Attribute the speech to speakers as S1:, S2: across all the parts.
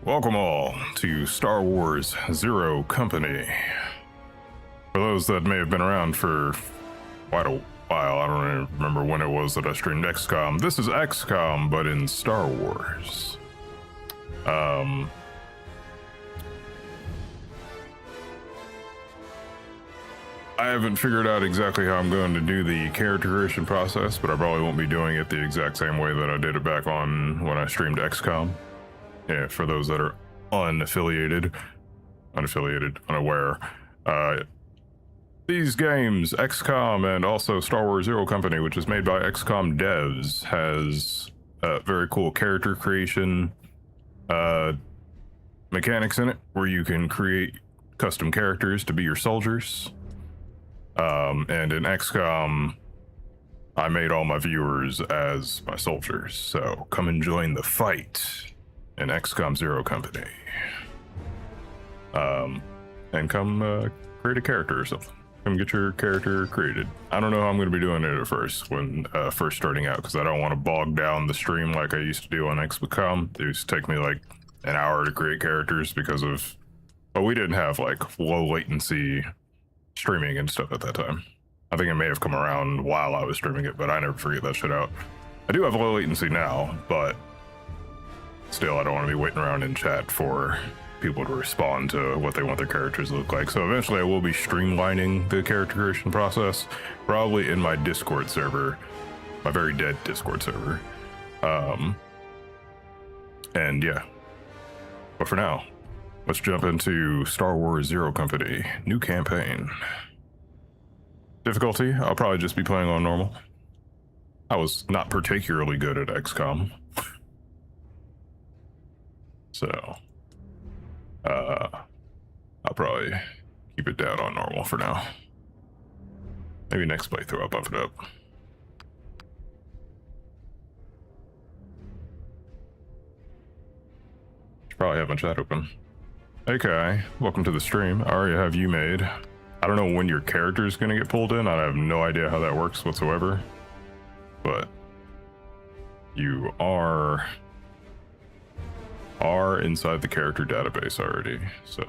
S1: Welcome all to Star Wars Zero Company. For those that may have been around for quite a while, I don't even remember when it was that I streamed XCOM. This is XCOM, but in Star Wars. I haven't figured out exactly how I'm going to do the character creation process, but I probably won't be doing it the exact same way that I did it back on when I streamed XCOM. Yeah, for those that are unaware. These games, XCOM and also Star Wars Zero Company, which is made by XCOM devs, has very cool character creation mechanics in it, where you can create custom characters to be your soldiers. And in XCOM, I made all my viewers as my soldiers, so come and join the fight in XCOM Zero Company. And come create a character or something. Come get your character created. I don't know how I'm going to be doing it at first, when first starting out, because I don't want to bog down the stream like I used to do on XCOM. It used to take me like an hour to create characters because of, well, we didn't have like low latency streaming and stuff at that time. I think it may have come around while I was streaming it, but I never figured that shit out. I do have low latency now, but still, I don't want to be waiting around in chat for people to respond to what they want their characters to look like. So eventually I will be streamlining the character creation process, probably in my Discord server, my very dead Discord server. And yeah, but for now, let's jump into Star Wars Zero Company, new campaign. Difficulty, I'll probably just be playing on normal. I was not particularly good at XCOM. So, I'll probably keep it down on normal for now. Maybe next playthrough I'll bump it up. Should probably have my chat open. Okay, welcome to the stream. I already have you made. I don't know when your character is going to get pulled in. I have no idea how that works whatsoever. But you are inside the character database already, so.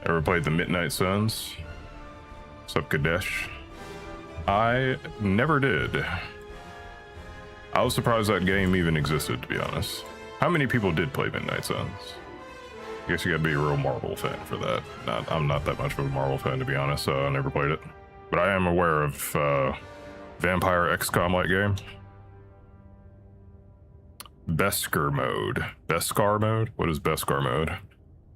S1: Ever played the Midnight Suns? Sup, Kadesh? I never did. I was surprised that game even existed, to be honest. How many people did play Midnight Suns? I guess you gotta be a real Marvel fan for that. I'm not that much of a Marvel fan, to be honest, so I never played it. But I am aware of Vampire XCOM-like game. Beskar mode. Beskar mode? What is Beskar mode?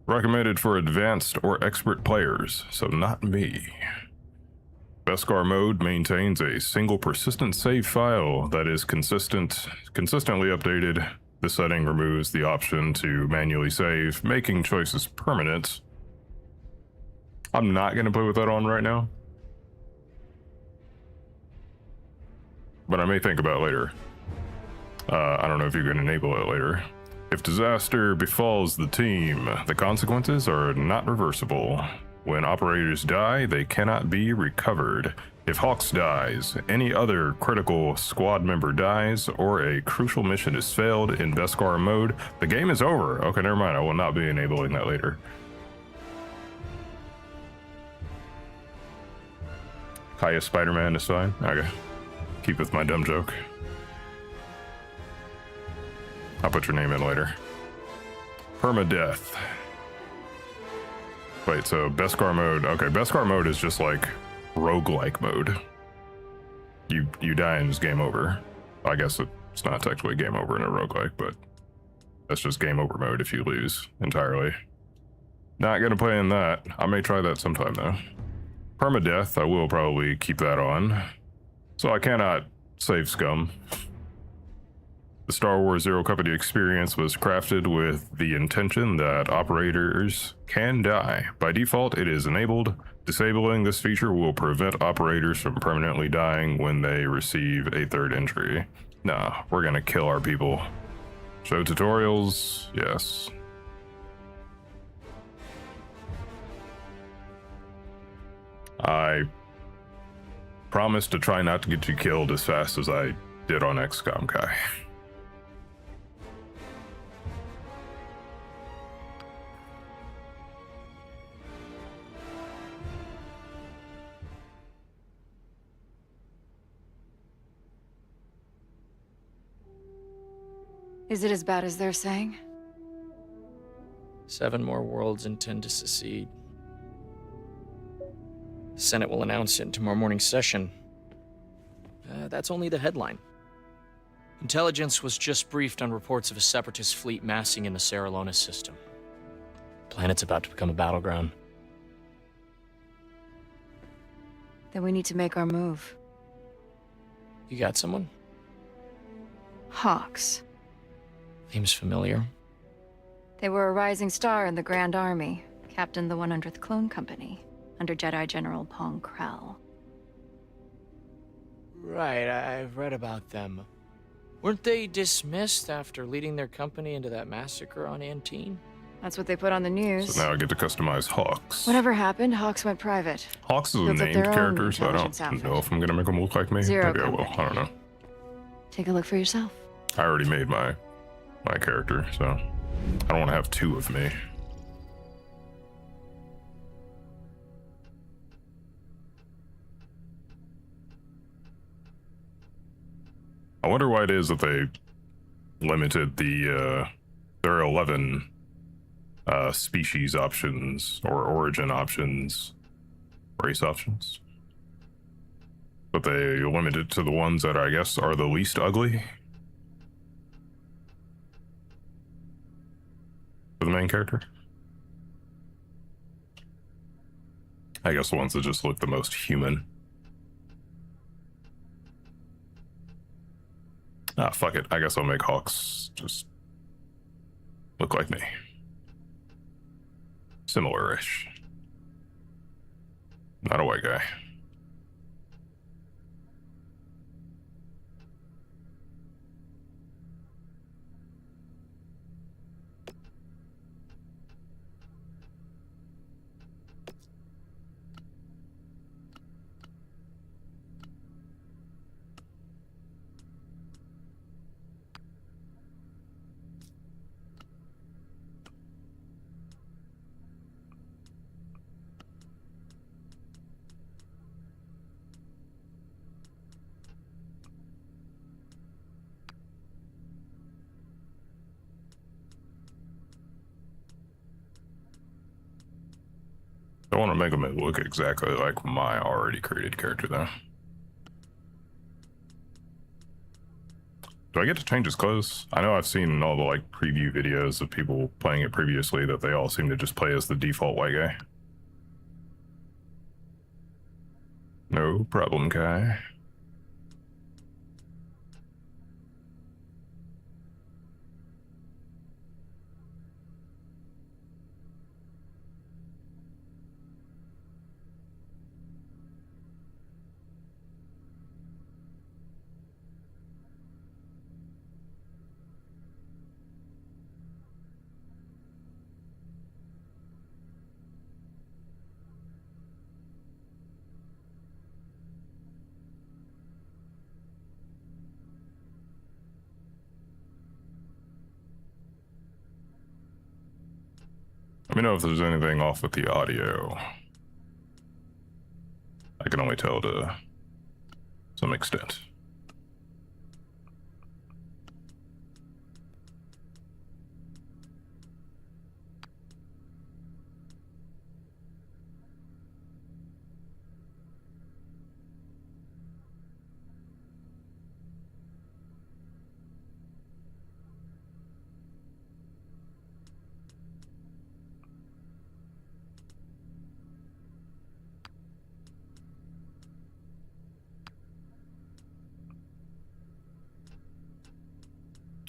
S1: Recommended for advanced or expert players, so not me. Beskar mode maintains a single persistent save file that is consistently updated. The setting removes the option to manually save, making choices permanent. I'm not going to play with that on right now, but I may think about it later. I don't know if you can enable it later. If disaster befalls the team, the consequences are not reversible. When operators die, they cannot be recovered. If Hawks dies, any other critical squad member dies, or a crucial mission is failed in Beskar mode, the game is over. Okay, never mind. I will not be enabling that later. Kaya Spider-Man is fine. Okay. Keep with my dumb joke. I'll put your name in later. Permadeath. Wait, so Beskar mode. Okay, Beskar mode is just like roguelike mode. You die and it's game over. I guess it's not technically game over in a roguelike, but that's just game over mode if you lose entirely. Not gonna play in that. I may try that sometime though. Permadeath, I will probably keep that on. So I cannot save scum. The Star Wars Zero Company experience was crafted with the intention that operators can die. By default, it is enabled. Disabling this feature will prevent operators from permanently dying when they receive a third injury. Nah, we're gonna kill our people. Show tutorials, yes. I promise to try not to get you killed as fast as I did on XCOM, Kai.
S2: Is it as bad as they're saying?
S3: 7 more worlds intend to secede. The Senate will announce it in tomorrow morning's session. That's only the headline. Intelligence was just briefed on reports of a separatist fleet massing in the Serralona system. The planet's about to become a battleground.
S2: Then we need to make our move.
S3: You got someone?
S2: Hawks.
S3: Name's familiar.
S2: They were a rising star in the Grand Army, captained the 100th Clone Company, under Jedi General Pong Krell.
S3: Right, I've read about them. Weren't they dismissed after leading their company into that massacre on Antine?
S2: That's what they put on the news.
S1: So now I get to customize Hawks.
S2: Whatever happened, Hawks went private.
S1: Hawks is a
S2: Built up
S1: named
S2: their own
S1: character, so I
S2: intelligence
S1: don't
S2: outfit.
S1: know if I'm gonna make them look like me.
S2: Zero
S1: Maybe I will.
S2: company.
S1: I don't know.
S2: Take a look for yourself.
S1: I already made my character, so I don't want to have 2 of me. I wonder why it is that they limited there are 11 species options or origin options, race options, but they limit it to the ones that I guess are the least ugly for the main character. I guess the ones that just look the most human. Ah, fuck it. I guess I'll make Hawks just look like me. Similar-ish. Not a white guy. I want to make them look exactly like my already created character, though. Do I get to change his clothes? I know I've seen all the like preview videos of people playing it previously that they all seem to just play as the default white guy. No problem, Kai. Let me know if there's anything off with the audio. I can only tell to some extent.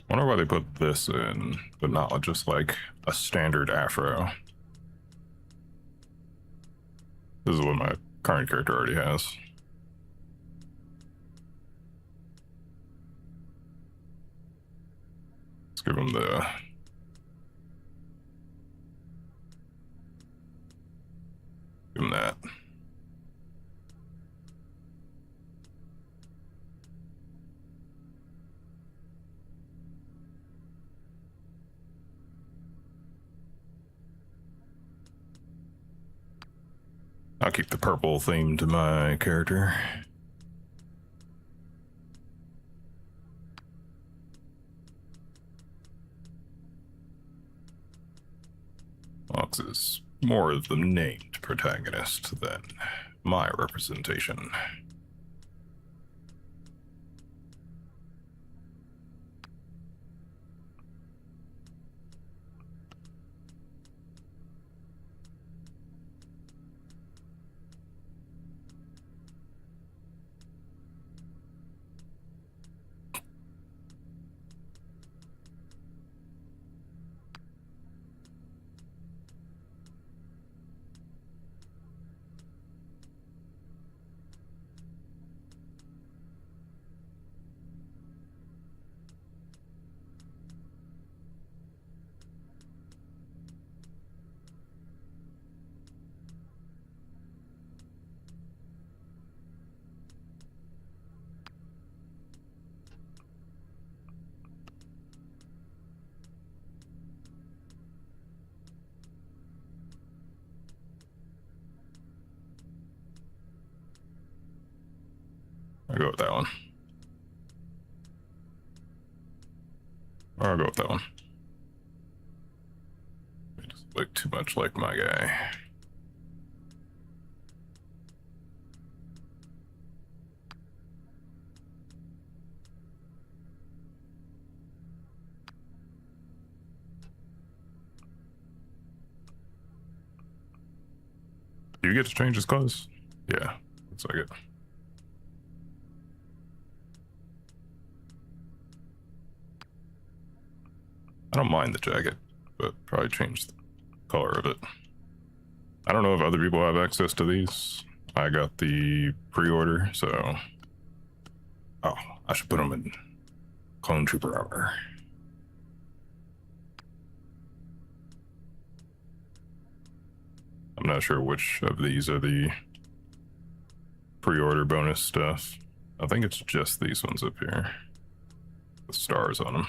S1: I wonder why they put this in, but not just like a standard afro. This is what my current character already has. Let's give him that. I'll keep the purple theme to my character. Ox is more of the named protagonist than my representation. I'll go with that one. Or I'll go with that one. It just look too much like my guy. Do you get to change his clothes? Yeah, looks like it. I don't mind the jacket, but probably change the color of it. I don't know if other people have access to these. I got the pre-order, so... Oh, I should put them in clone trooper armor. I'm not sure which of these are the pre-order bonus stuff. I think it's just these ones up here with stars on them.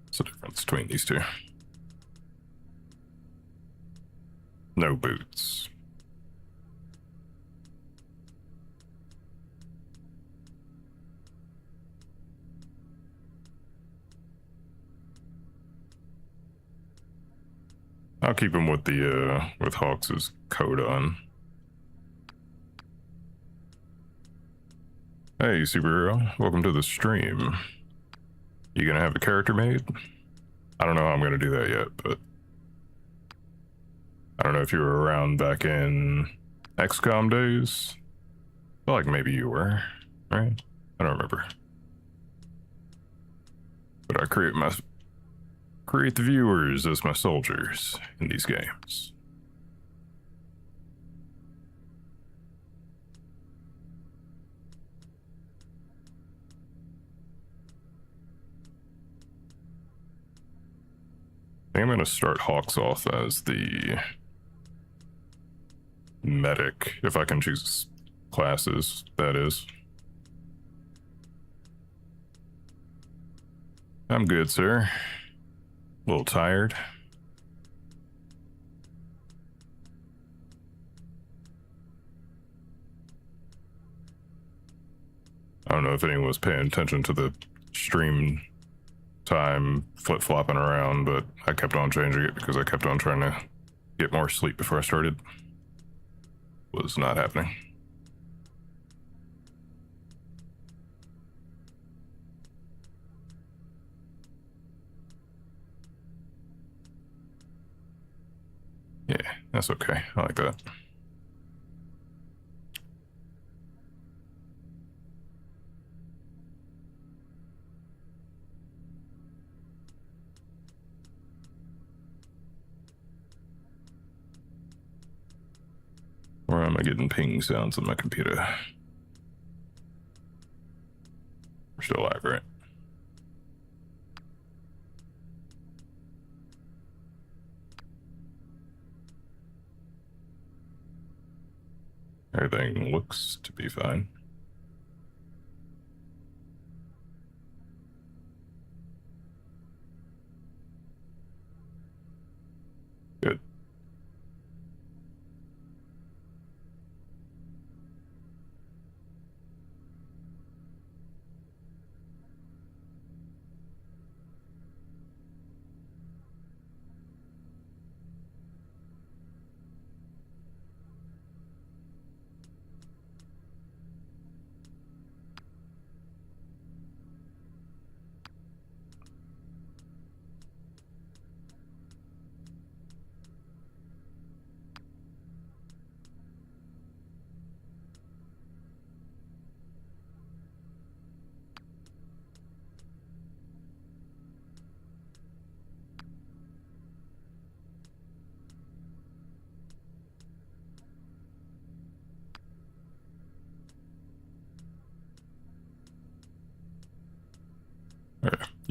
S1: What's the difference between these two? No boots. I'll keep him with the with Hawks' coat on. Hey, superhero, welcome to the stream. You gonna have a character made? I don't know how I'm gonna do that yet, but I don't know if you were around back in XCOM days. I feel like maybe you were, right? I don't remember. But I create the viewers as my soldiers in these games. I think I'm gonna start Hawks off as the medic, if I can choose classes, that is. I'm good, sir. A little tired. I don't know if anyone was paying attention to the stream time flip-flopping around, but I kept on changing it because I kept on trying to get more sleep before I started. Was not happening. Yeah, that's okay. I like that. Or am I getting ping sounds on my computer? We're still live, right? Everything looks to be fine.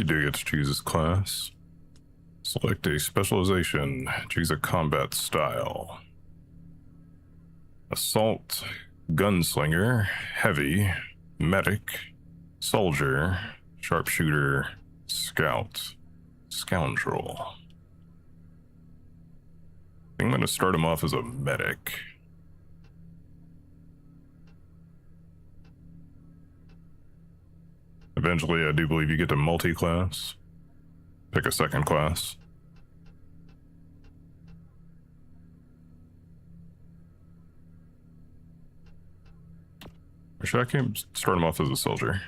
S1: You do get to choose his class. Select a specialization. Choose a combat style. Assault, gunslinger, heavy, medic, soldier, sharpshooter, scout, scoundrel. I think I'm going to start him off as a medic. Eventually, I do believe you get to multi-class. Pick a second class. Or should I start him off as a soldier?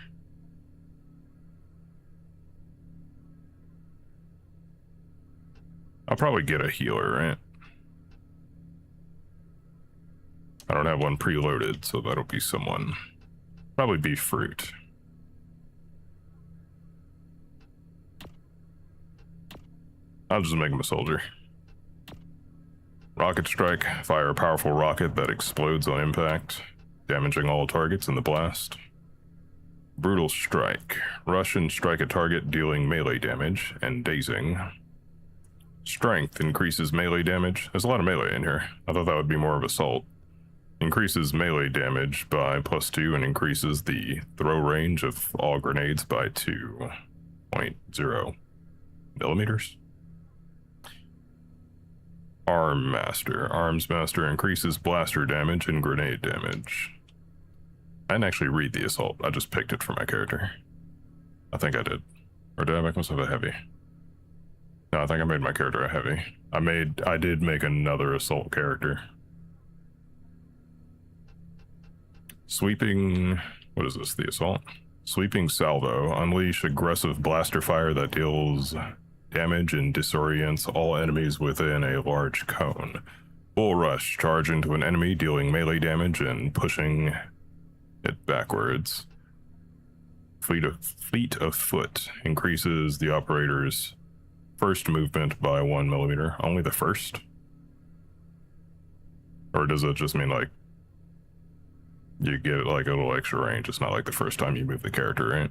S1: I'll probably get a healer, right? I don't have one preloaded, so that'll be someone. Probably be fruit. I'll just make him a soldier. Rocket strike. Fire a powerful rocket that explodes on impact, damaging all targets in the blast. Brutal strike. Rush and strike a target, dealing melee damage and dazing. Strength increases melee damage. There's a lot of melee in here. I thought that would be more of assault. Increases melee damage by +2 and increases the throw range of all grenades by 2.0 millimeters. Arm Master. Arms Master increases blaster damage and grenade damage. I didn't actually read the assault. I just picked it for my character. I think I did. Or did I make myself a heavy? No, I think I made my character a heavy. I did make another assault character. Sweeping... What is this? The assault? Sweeping salvo. Unleash aggressive blaster fire that deals damage and disorients all enemies within a large cone. Bull rush. Charge into an enemy, dealing melee damage and pushing it backwards. Fleet of foot. Increases the operator's first movement by 1 millimeter. Only the first? Or does it just mean like you get like a little extra range? It's not like the first time you move the character, right?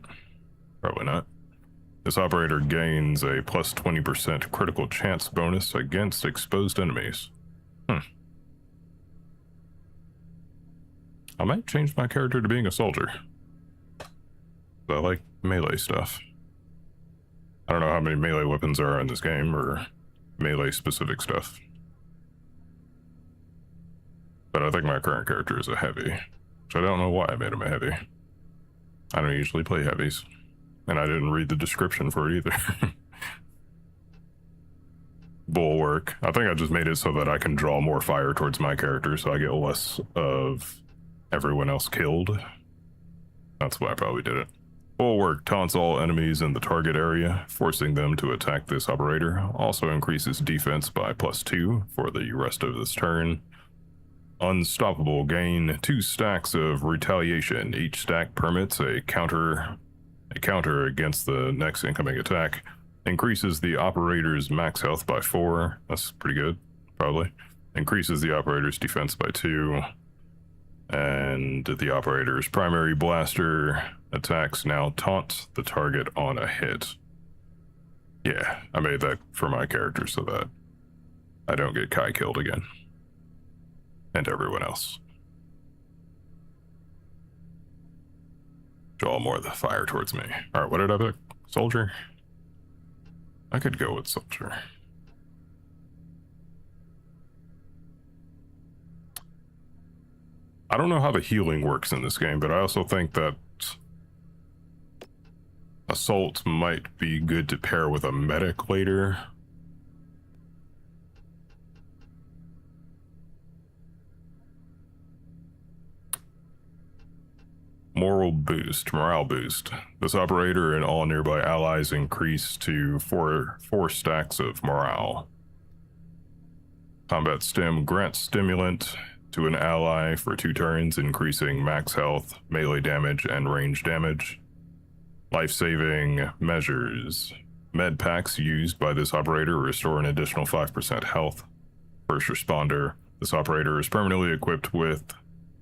S1: Probably not. This operator gains a +20% critical chance bonus against exposed enemies. I might change my character to being a soldier. I like melee stuff. I don't know how many melee weapons there are in this game, or melee specific stuff. But I think my current character is a heavy, which I don't know why I made him a heavy. I don't usually play heavies, and I didn't read the description for it either. Bulwark. I think I just made it so that I can draw more fire towards my character, so I get less of everyone else killed. That's why I probably did it. Bulwark taunts all enemies in the target area, forcing them to attack this operator. Also increases defense by +2 for the rest of this turn. Unstoppable. Gain 2 stacks of retaliation. Each stack permits a counter against the next incoming attack. Increases the operator's max health by 4. That's pretty good, probably. Increases the operator's defense by 2. And the operator's primary blaster attacks now taunt the target on a hit. Yeah, I made that for my character so that I don't get Kai killed again. And everyone else. Draw more of the fire towards me. Alright, what did I pick? Soldier? I could go with soldier. I don't know how the healing works in this game, but I also think that assault might be good to pair with a medic later. Morale boost. This operator and all nearby allies increase to 4 stacks of morale. Combat stim grants stimulant to an ally for 2 turns, increasing max health, melee damage, and range damage. Life-saving measures. Med packs used by this operator restore an additional 5% health. First responder. This operator is permanently equipped with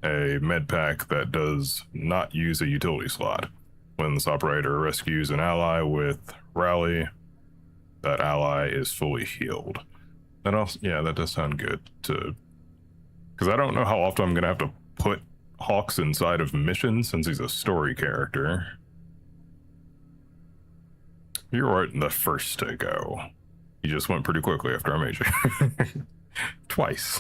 S1: a med pack that does not use a utility slot. When this operator rescues an ally with Rally, that ally is fully healed. That also, yeah, that does sound good to, because I don't know how often I'm gonna have to put Hawks inside of missions since he's a story character. You were the first to go. You just went pretty quickly after I made you. Twice.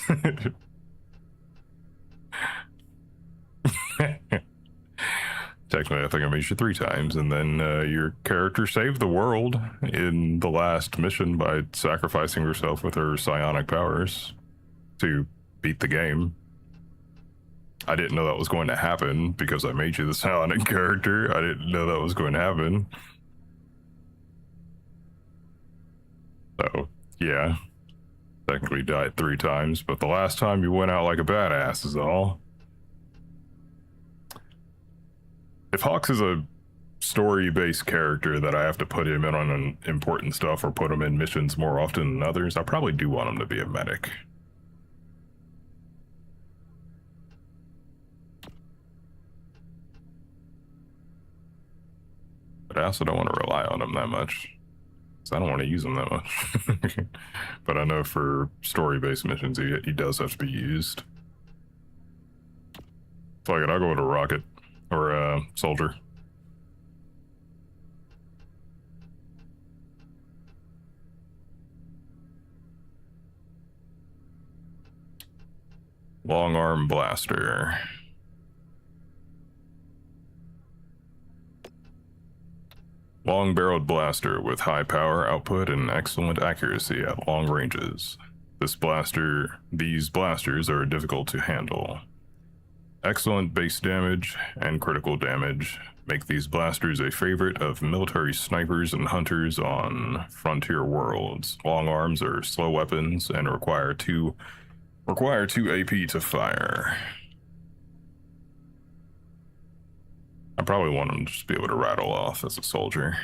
S1: Technically, I think I made you 3 times, and then your character saved the world in the last mission by sacrificing herself with her psionic powers to beat the game. I didn't know that was going to happen because I made you the psionic character. I didn't know that was going to happen. So, yeah. Technically died 3 times, but the last time you went out like a badass is all. If Hawks is a story-based character that I have to put him in on important stuff or put him in missions more often than others, I probably do want him to be a medic. But I also don't want to rely on him that much. So I don't want to use him that much. But I know for story-based missions, he does have to be used. Fuck it, I'll go with a rocket. Or soldier. Long arm blaster. Long barreled blaster with high power output and excellent accuracy at long ranges. These blasters are difficult to handle. Excellent base damage and critical damage make these blasters a favorite of military snipers and hunters on frontier worlds. Long arms are slow weapons and require 2 AP to fire. I probably want him to just be able to rattle off as a soldier.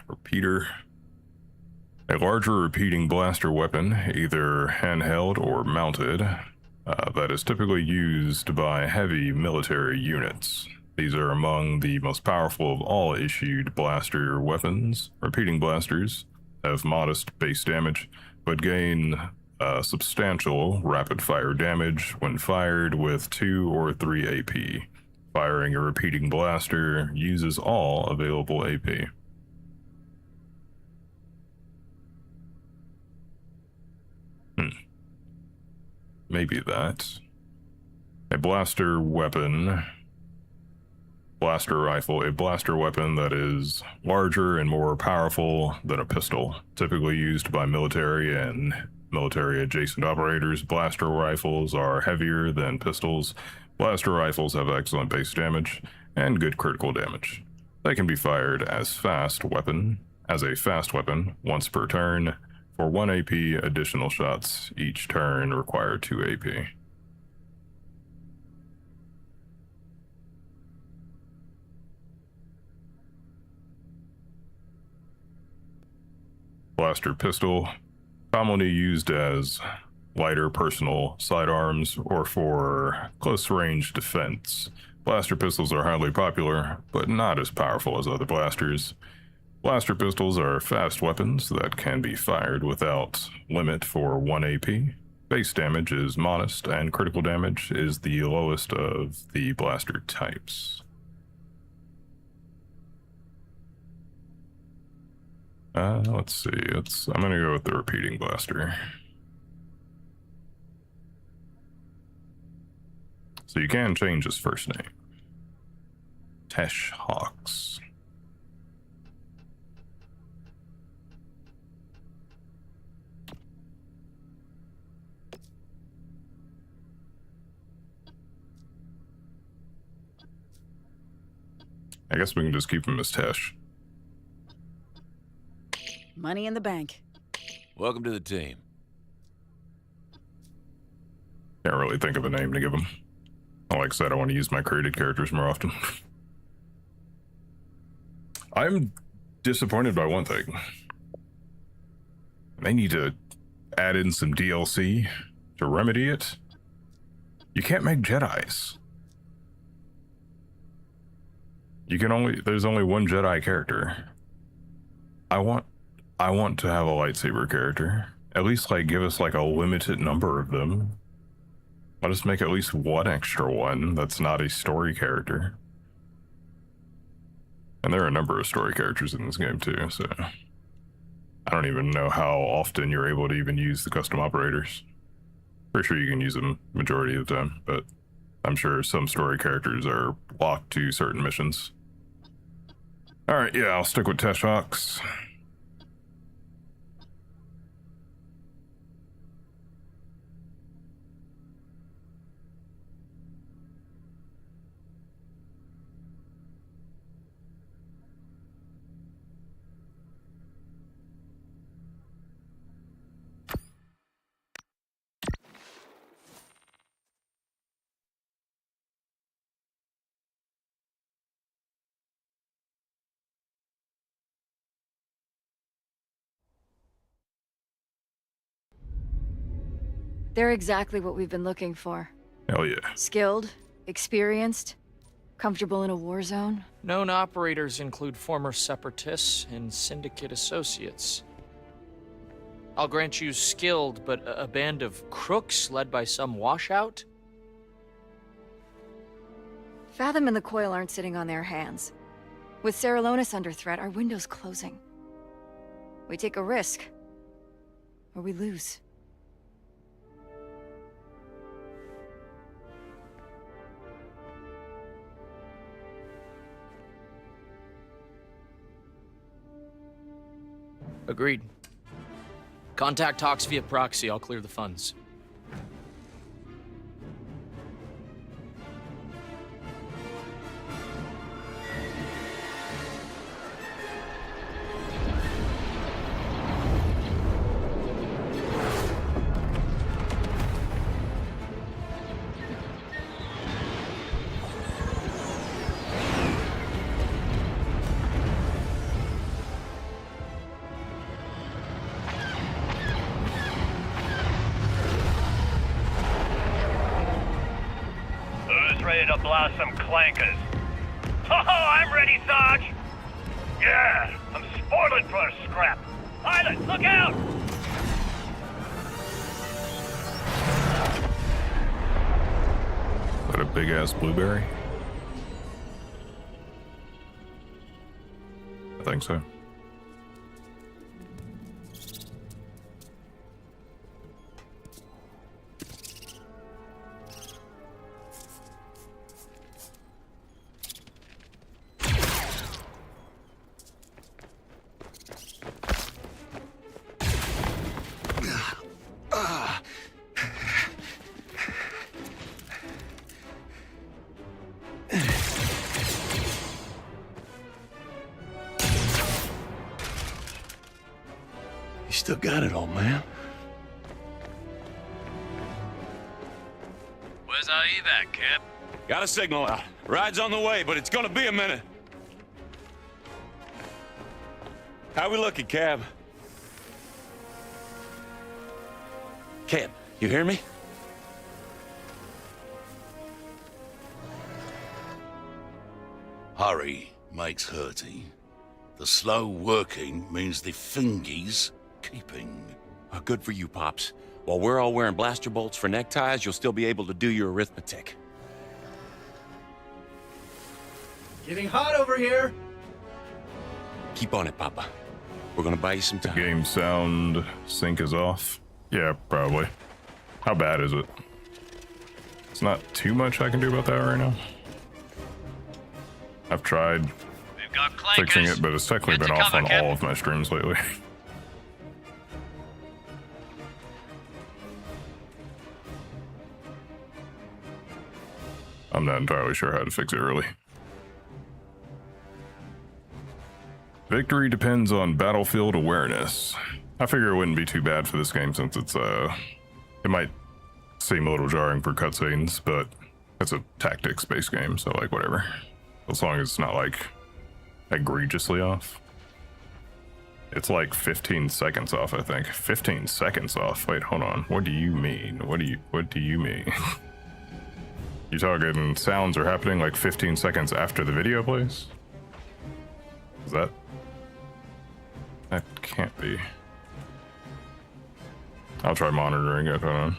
S1: Repeater. A larger repeating blaster weapon, either handheld or mounted, that is typically used by heavy military units. These are among the most powerful of all issued blaster weapons. Repeating blasters have modest base damage, but gain substantial rapid-fire damage when fired with 2 or 3 AP. Firing a repeating blaster uses all available AP. Maybe that. A blaster weapon. Blaster rifle. A blaster weapon that is larger and more powerful than a pistol. Typically used by military and military adjacent operators. Blaster rifles are heavier than pistols. Blaster rifles have excellent base damage and good critical damage. They can be fired as a fast weapon once per turn. For 1 AP, additional shots each turn require 2 AP. Blaster pistol, commonly used as lighter personal sidearms or for close-range defense. Blaster pistols are highly popular, but not as powerful as other blasters. Blaster pistols are fast weapons that can be fired without limit for 1 AP. Base damage is modest, and critical damage is the lowest of the blaster types. Let's see. I'm gonna go with the repeating blaster. So you can change his first name. Tesh Hawks. I guess we can just keep him as Tesh.
S4: Money in the bank.
S5: Welcome to the team.
S1: Can't really think of a name to give him. Like I said, I want to use my created characters more often. I'm disappointed by one thing. They need to add in some DLC to remedy it. You can't make Jedis. There's only one Jedi character. I want to have a lightsaber character. At least like give us like a limited number of them. Let us make at least one extra one that's not a story character. And there are a number of story characters in this game too, so I don't even know how often you're able to even use the custom operators. Pretty sure you can use them majority of the time, but I'm sure some story characters are locked to certain missions. Alright, yeah, I'll stick with Teshox.
S2: They're exactly what we've been looking for.
S1: Hell yeah.
S2: Skilled, experienced, comfortable in a war zone.
S3: Known operators include former Separatists and Syndicate associates. I'll grant you skilled, but a band of crooks led by some washout?
S2: Fathom and the Coil aren't sitting on their hands. With Seralonis under threat, our window's closing. We take a risk, or we lose.
S3: Agreed. Contact talks via proxy. I'll clear the funds.
S6: Ready to blast some clankers. Oh, I'm ready, Sarge! Yeah, I'm spoiling for a scrap. Pilot, look out!
S1: Is that a big ass blueberry? I think so.
S5: You still got it all, man.
S6: Where's our evac, Cap?
S5: Got a signal out. Ride's on the way, but it's gonna be a minute. How we looking, Cab? Cab, you hear me?
S7: Hurry makes hurty. The slow working means the fingies keeping.
S8: Good for you, Pops. While we're all wearing blaster bolts for neckties, you'll still be able to do your arithmetic.
S9: Getting hot over here.
S8: Keep on it, Papa. We're gonna buy you some time.
S1: Game sound sync is off. Yeah, probably. How bad is it? It's not too much I can do about that right now. I've tried
S6: We've got clankers.
S1: fixing it, but it's technically
S6: Get
S1: been
S6: to
S1: off
S6: cover,
S1: on
S6: Cap.
S1: all of my streams lately. I'm not entirely sure how to fix it really. Victory depends on battlefield awareness. I figure it wouldn't be too bad for this game since it's it might seem a little jarring for cutscenes, but it's a tactics-based game, so like whatever. As long as it's not like egregiously off. It's like 15 seconds off, I think. 15 seconds off. Wait, hold on. What do you mean? What do you mean? You talking sounds are happening like 15 seconds after the video plays? Is that? That can't be. I'll try monitoring it. Hold on.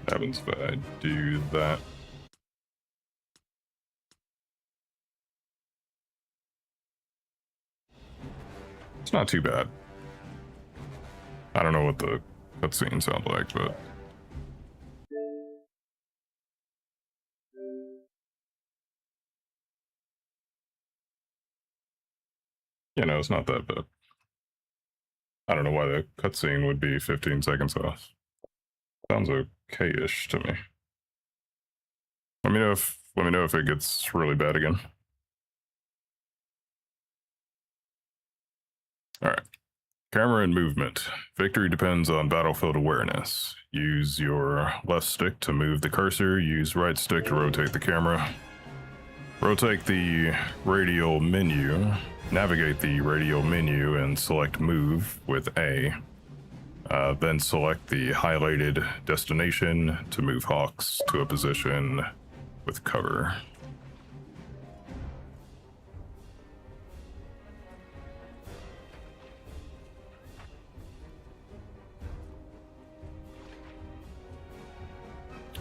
S1: Happens if I do that. It's not too bad. I don't know what the cutscene sounds like, but you know, it's not that bad. I don't know why the cutscene would be 15 seconds off. Sounds okay-ish to me. Let me know if it gets really bad again. All right. Camera and movement. Victory depends on battlefield awareness. Use your left stick to move the cursor. Use right stick to rotate the camera. Rotate the radial menu. Navigate the radial menu and select move with A. Then select the highlighted destination to move Hawks to a position with cover.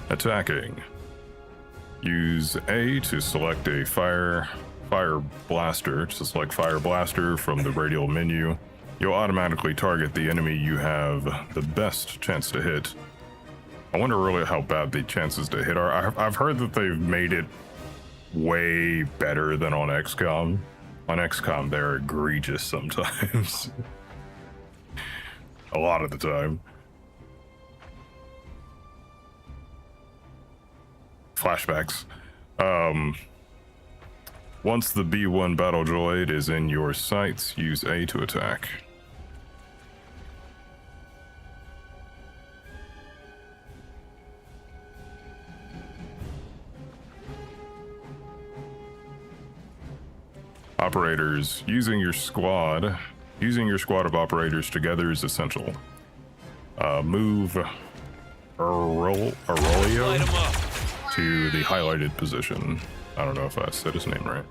S1: Attacking. Use A to select a fire blaster. To select fire blaster from the radial menu, you'll automatically target the enemy you have the best chance to hit. I wonder really how bad the chances to hit are. I've heard that they've made it way better than on XCOM. On XCOM, they're egregious sometimes. A lot of the time. Flashbacks. Once the B1 battle droid is in your sights, use A to attack. Operators. Using your squad of operators together is essential. Move Aurelio to the highlighted position. I don't know if I said his name right.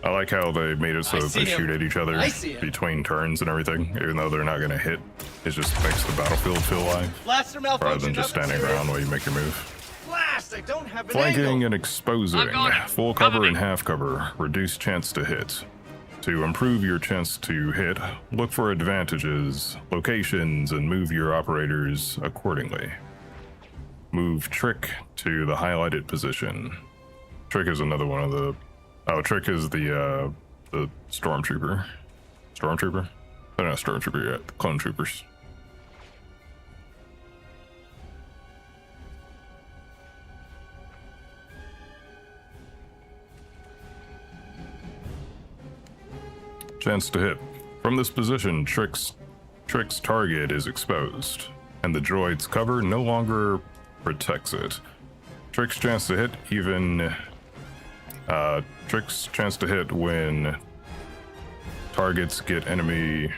S1: I like how they made it so that they shoot at each other between turns and everything, even though they're not going to hit. It just makes the battlefield feel alive, rather than just standing around while you make your move.
S9: Blast! I don't have an
S1: Flanking
S9: angle.
S1: and exposing. Full cover and half cover. Reduce chance to hit. To improve your chance to hit, look for advantages, locations, and move your operators accordingly. Move Trick to the highlighted position. Trick is another one of the... Oh, Trick is the Stormtrooper. Stormtrooper? They're not Stormtrooper yet. The Clone Troopers. Chance to hit. From this position, Trick's target is exposed, and the droid's cover no longer protects it. Trick's chance to hit Trick's chance to hit when targets get enemy.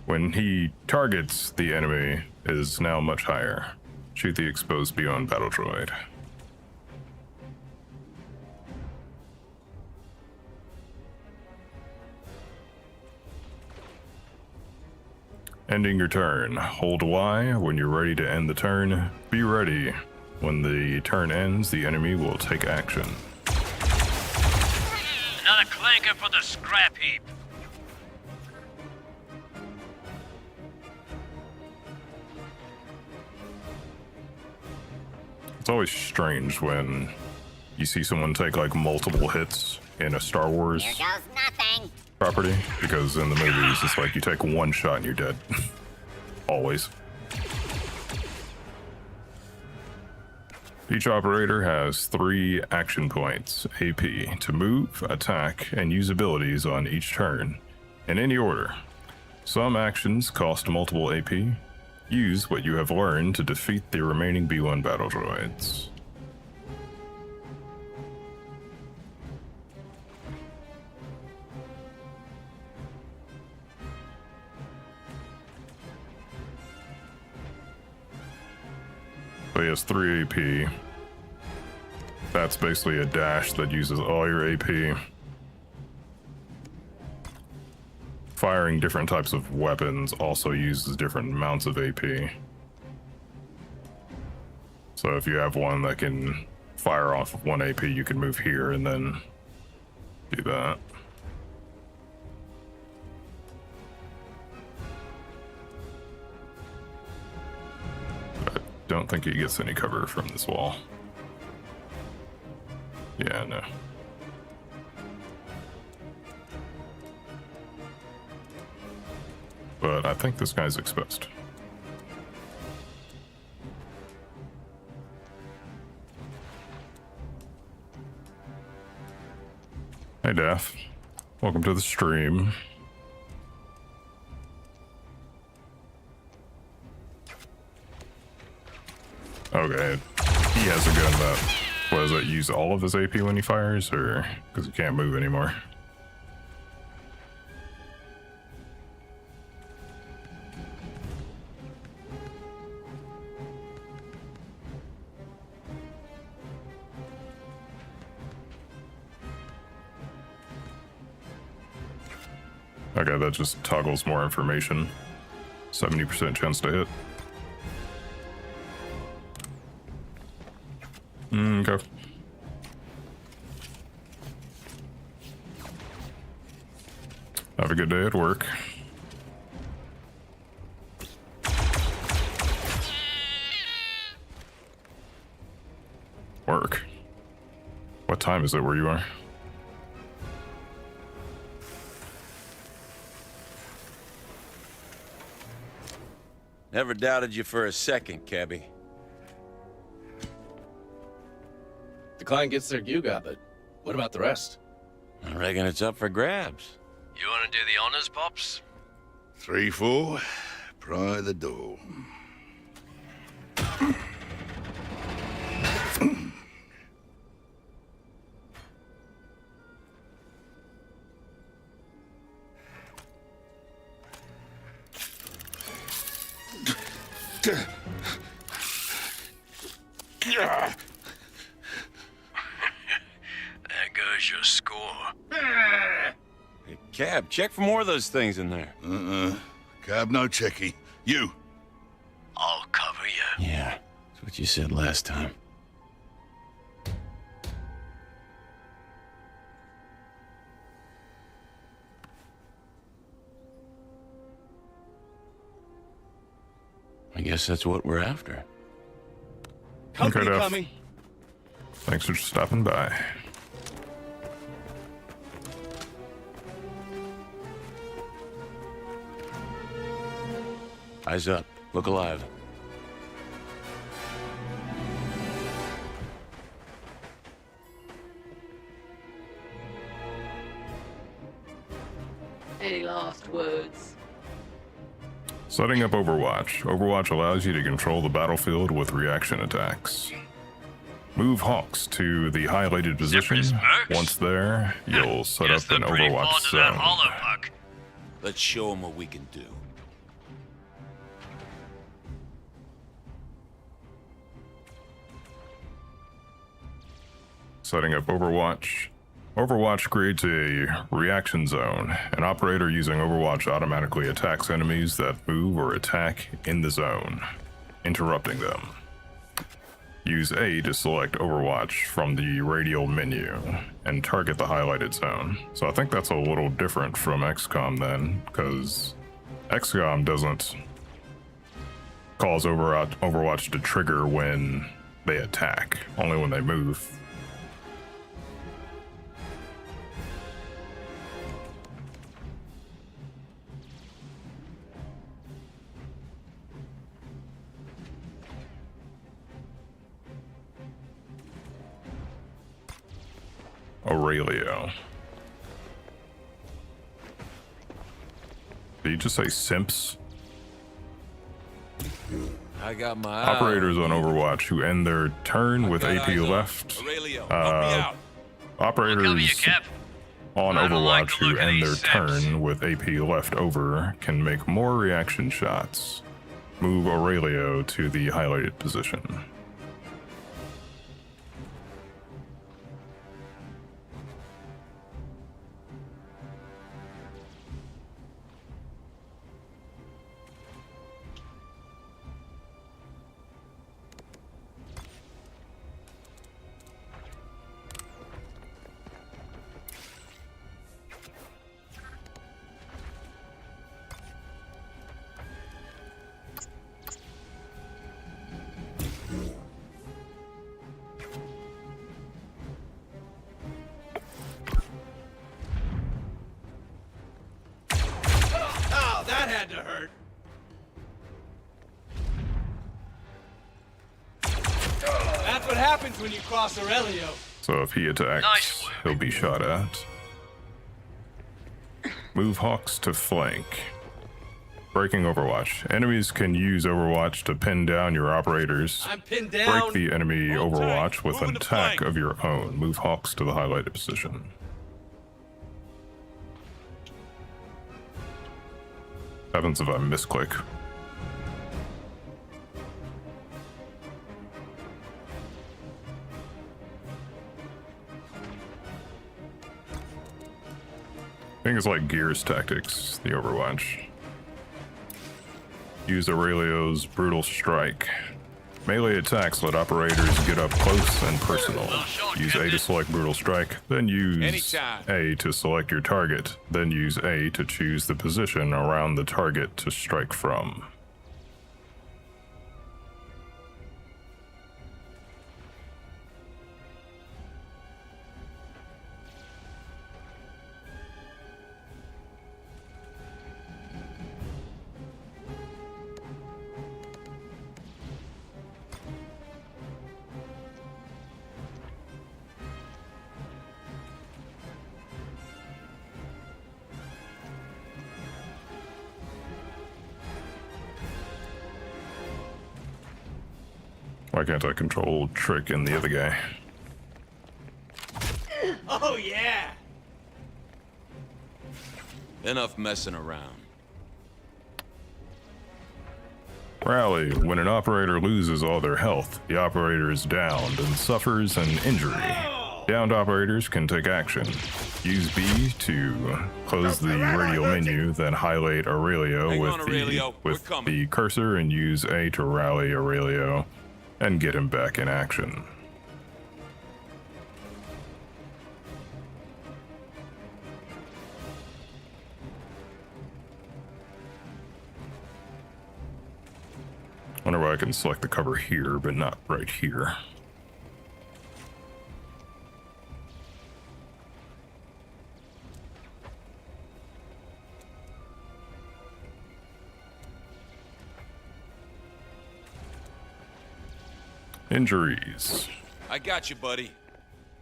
S1: When he targets the enemy is now much higher. Shoot the exposed beyond battle droid. Ending your turn. Hold Y when you're ready to end the turn. Be ready. When the turn ends, the enemy will take action.
S6: Another clanker for the scrap heap.
S1: It's always strange when you see someone take like multiple hits in a Star Wars property, because in the movies it's like you take one shot and you're dead. Always. Each operator has 3 action points, AP, to move, attack, and use abilities on each turn, in any order. Some actions cost multiple AP. Use what you have learned to defeat the remaining B1 battle droids. So he has 3 AP. That's basically a dash that uses all your AP. Firing different types of weapons also uses different amounts of AP. So if you have one that can fire off of 1 AP, you can move here and then do that. I don't think he gets any cover from this wall. Yeah, no. But I think this guy's exposed. Hey, Daff. Welcome to the stream. Okay, he has a gun that, what does it use all of his AP when he fires, or because he can't move anymore? Okay, that just toggles more information. 70% chance to hit. Okay. Have a good day at work. Work? What time is it where you are?
S8: Never doubted you for a second, Cabby.
S9: The client gets their Yuga, but what about the rest?
S8: I reckon it's up for grabs.
S6: You want to do the honors, Pops?
S7: 3-4, pry the door.
S6: There goes your score.
S8: Hey, Cab, check for more of those things in there.
S7: Cab, no checky. You.
S6: I'll cover you.
S8: Yeah, that's what you said last time. I guess that's what we're after.
S9: Company
S1: Duff.
S9: coming.
S1: Thanks for stopping by.
S8: Eyes up. Look alive.
S10: Any last words?
S1: Setting up Overwatch. Overwatch allows you to control the battlefield with reaction attacks. Move Hawks to the highlighted position. Once there, you'll set up an Overwatch zone.
S8: Let's show them what we can do.
S1: Setting up Overwatch. Overwatch creates a reaction zone. An operator using Overwatch automatically attacks enemies that move or attack in the zone, interrupting them. Use A to select Overwatch from the radial menu and target the highlighted zone. So I think that's a little different from XCOM then, because XCOM doesn't cause Overwatch to trigger when they attack, only when they move. Aurelio. Did you just say simps?
S8: I got my
S1: Operators on Overwatch who end their turn with AP left. Operators on Overwatch who end their turn with AP left over can make more reaction shots. Move Aurelio to the highlighted position.
S9: That had to hurt. That's what happens when you cross Aurelio.
S1: So if he attacks, he'll be shot at. Move Hawks to flank. Breaking Overwatch. Enemies can use Overwatch to pin down your operators.
S9: I'm pinned down.
S1: Break the enemy Overwatch with an
S5: Moving to
S1: attack
S5: flank.
S1: of your own. Move Hawks to the highlighted position. Happens if I misclick. I think it's like Gears Tactics, the Overwatch. Use Aurelio's Brutal Strike. Melee attacks let operators get up close and personal. Use A to select Brutal Strike, then use
S8: Anytime.
S1: A to select your target, then use A to choose the position around the target to strike from. Why can't I control Trick and the other guy?
S9: Oh, yeah.
S8: Enough messing around.
S1: Rally. When an operator loses all their health, the operator is downed and suffers an injury. Downed operators can take action. Use B to close the radial menu, then highlight Aurelio
S8: Hang
S1: with
S8: on, Aurelio. We're
S1: with
S8: coming.
S1: the cursor and use A to rally Aurelio and get him back in action. Wonder why I can select the cover here, but not right here. Injuries.
S8: I got you, buddy.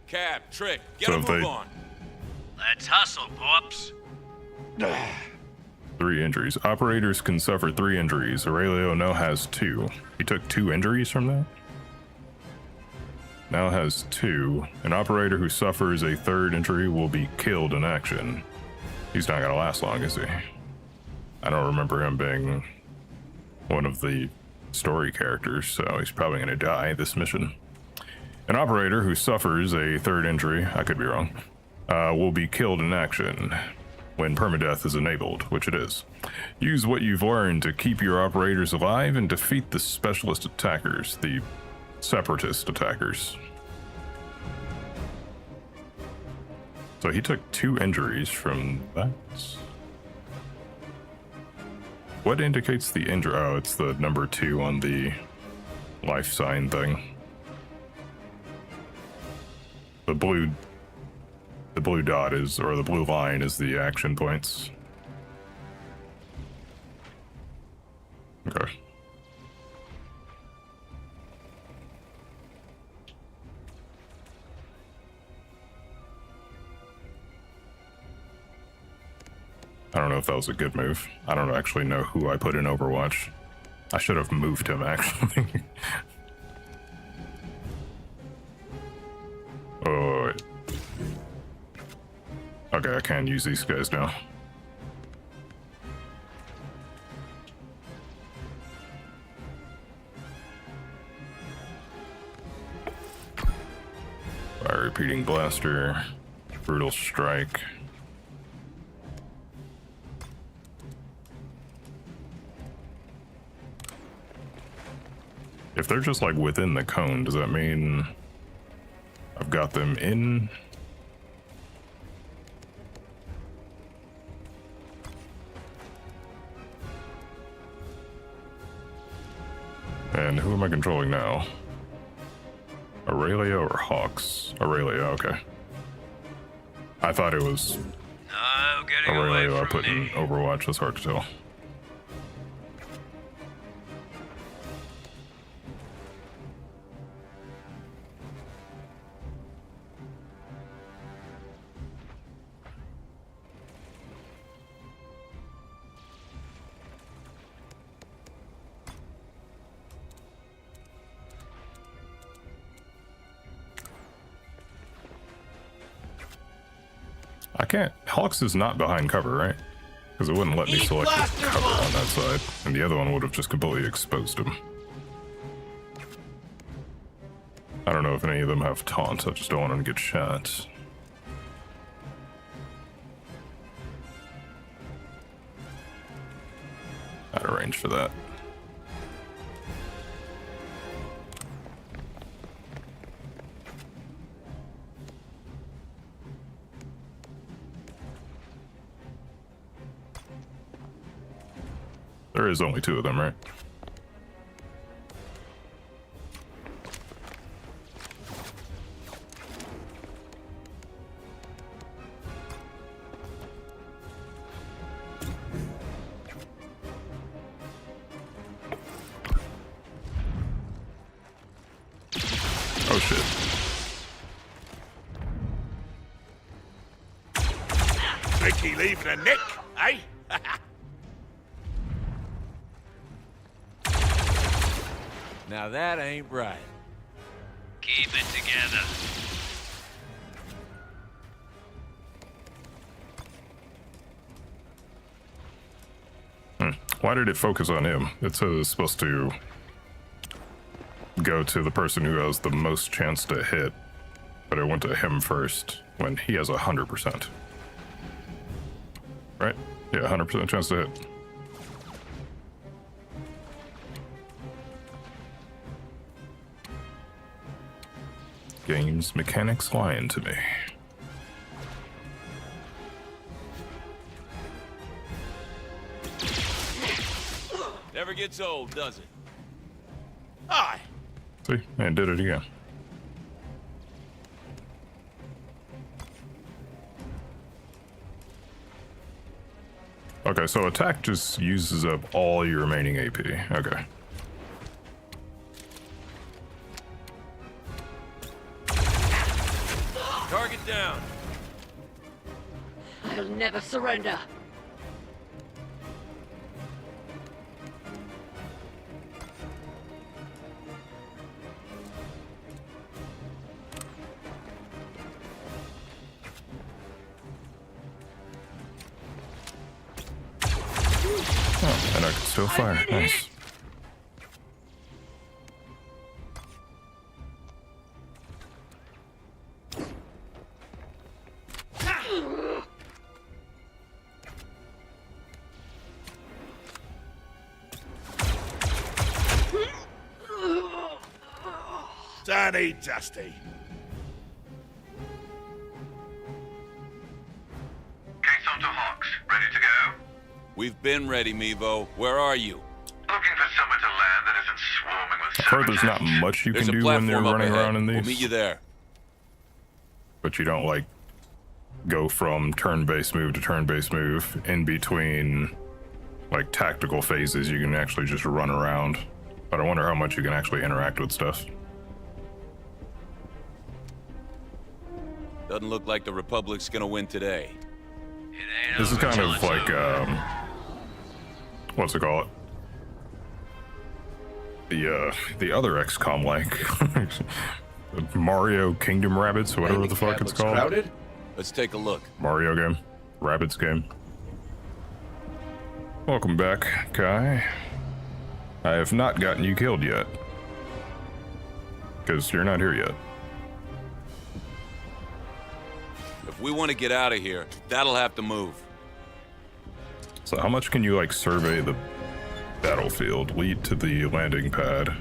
S8: Cab, Trick, get
S1: So
S8: a
S1: if
S8: move
S1: they-
S8: on.
S6: Let's hustle, Pops.
S1: 3 injuries. Operators can suffer 3 injuries. Aurelio now has 2. He took 2 injuries from that? Now has 2. An operator who suffers a 3rd injury will be killed in action. He's not gonna last long, is he? I don't remember him being one of the story characters, so he's probably gonna die this mission. An operator who suffers a 3rd injury, I could be wrong, will be killed in action when permadeath is enabled, which it is. Use what you've learned to keep your operators alive and defeat the specialist attackers, the separatist attackers. So he took 2 injuries from that. What indicates the injury? Oh, it's the number 2 on the life sign thing. The blue dot is, or the blue line is the action points. Okay. I don't know if that was a good move. I don't actually know who I put in Overwatch. I should have moved him, actually. Oh, wait. Okay, I can use these guys now. Fire repeating blaster, brutal strike. If they're just like within the cone, does that mean I've got them in? And who am I controlling now? Aurelia or Hawks? Aurelia, okay. I thought it was
S6: No getting
S1: Aurelia
S6: away
S1: I
S6: from
S1: put in
S6: me.
S1: Overwatch. That's hard to tell. I can't. Hawks is not behind cover, right? Because it wouldn't let me select the cover on that side, and the other one would have just completely exposed him. I don't know if any of them have taunts. I just don't want them to get shot. Out of range for that. There is only 2 of them, right? Oh shit.
S5: Ricky leaving a nick, eh?
S8: Now that ain't right.
S6: Keep it together.
S1: Why did it focus on him? It says it's supposed to go to the person who has the most chance to hit, but it went to him first when he has 100%. Right? Yeah, 100% chance to hit. Game's mechanics lying to me.
S8: Never gets old, does it?
S5: Aye.
S1: See? And did it again. Okay, so attack just uses up all your remaining AP. Okay.
S8: Target down.
S10: I'll never surrender.
S1: Oh, and I can still fire. Nice.
S7: Danny Dusty.
S6: Case onto Hawks. Ready to go?
S8: We've been ready, Mevo. Where are you?
S6: Looking for somewhere to land that isn't swarming with
S1: I've heard there's not
S6: sabotage.
S1: much you
S8: There's
S1: can
S8: a
S1: do when they're
S8: platform up
S1: running
S8: ahead.
S1: around in these.
S8: We'll meet you there.
S1: But you don't like go from turn-based move to turn-based move. In between like tactical phases, you can actually just run around. But I wonder how much you can actually interact with stuff.
S8: Doesn't look like the Republic's gonna win today.
S1: This is kind of like what's it called? The other XCOM like Mario Kingdom Rabbids, or whatever the fuck it's called.
S9: Crowded?
S8: Let's take a look.
S1: Mario game, Rabbids game. Welcome back, Kai. I have not gotten you killed yet, because you're not here yet.
S8: If we want to get out of here, that'll have to move.
S1: So how much can you like survey the battlefield? Lead to the landing pad.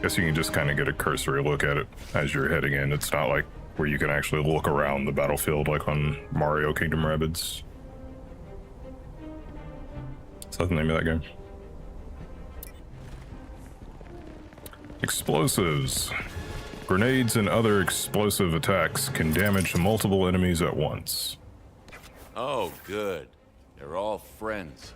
S1: Guess you can just kind of get a cursory look at it as you're heading in. It's not like where you can actually look around the battlefield like on Mario Kingdom Rabbids. Is that the name of that game? Explosives. Grenades and other explosive attacks can damage multiple enemies at once.
S8: Oh, good. They're all friends.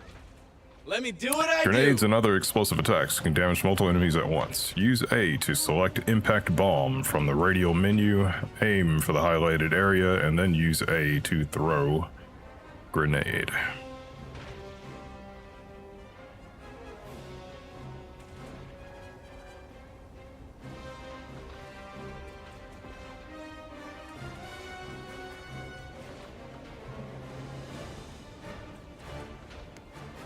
S9: Let me do what I
S1: Grenades
S9: do.
S1: and other explosive attacks can damage multiple enemies at once. Use A to select Impact Bomb from the radial menu, aim for the highlighted area, and then use A to throw grenade.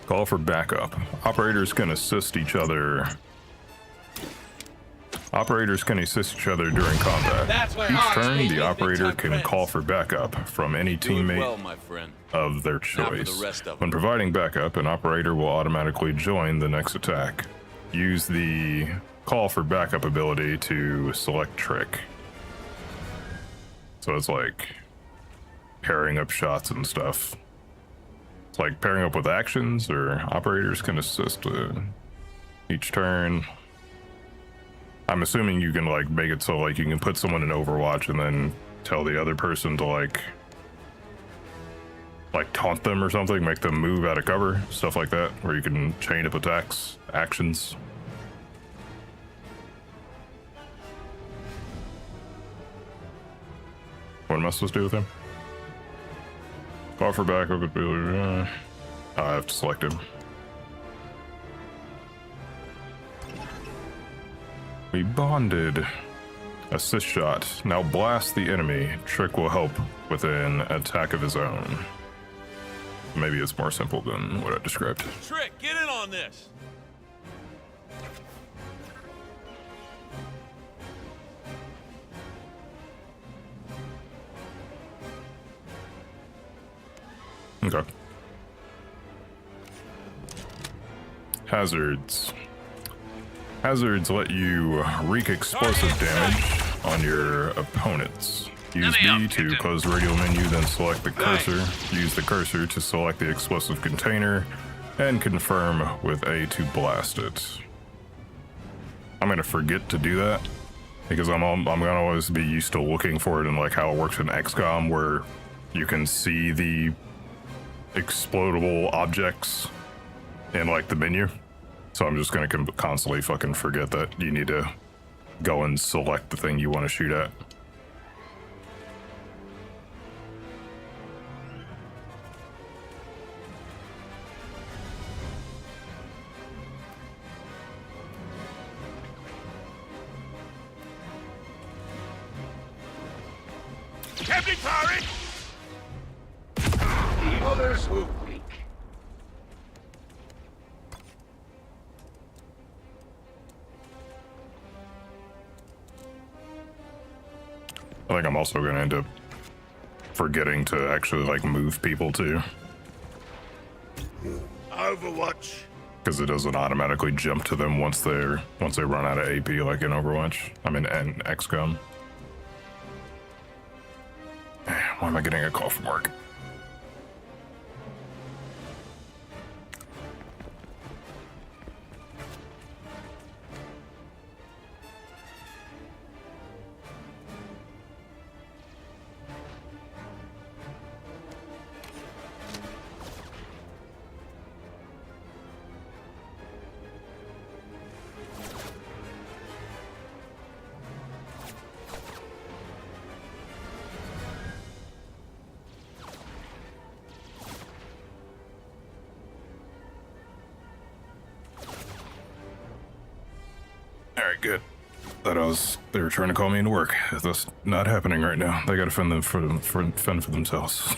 S1: Call for backup. Operators can assist each other. Operators can assist each other during combat.
S9: That's why
S1: Each
S9: Hawks
S1: turn,
S9: made
S1: the
S9: me
S1: operator
S9: big-time
S1: can
S9: friends.
S1: call for backup from any
S8: Do it
S1: teammate
S8: well, my friend.
S1: of their
S8: Now for the
S1: choice.
S8: rest of
S1: When
S8: them.
S1: providing backup, an operator will automatically join the next attack. Use the call for backup ability to select trick. So it's like pairing up shots and stuff. It's like pairing up with actions, or operators can assist each turn. I'm assuming you can like make it so like you can put someone in Overwatch and then tell the other person to like taunt them or something, make them move out of cover, stuff like that, where you can chain up attacks, actions. What am I supposed to do with him? Call for backup ability. I have to select him. We bonded. Assist shot. Now blast the enemy. Trick will help with an attack of his own. Maybe it's more simple than what I described.
S8: Trick, get in on this.
S1: Okay. Hazards. Hazards let you wreak explosive damage on your opponents. Use B to close the radial menu, then select the cursor. Use the cursor to select the explosive container, and confirm with A to blast it. I'm gonna forget to do that because I'm gonna always be used to looking for it in like how it works in XCOM, where you can see the explodable objects in like the menu. So I'm just gonna constantly fucking forget that you need to go and select the thing you want to shoot at.
S7: Captain Pirate! The others will weak.
S1: I think I'm also gonna end up forgetting to actually like move people too.
S7: Overwatch.
S1: Because it doesn't automatically jump to them once they run out of AP like in Overwatch. I mean, and XCOM. Why am I getting a call from work? Alright, good. They were trying to call me into work. That's not happening right now. They gotta fend for themselves.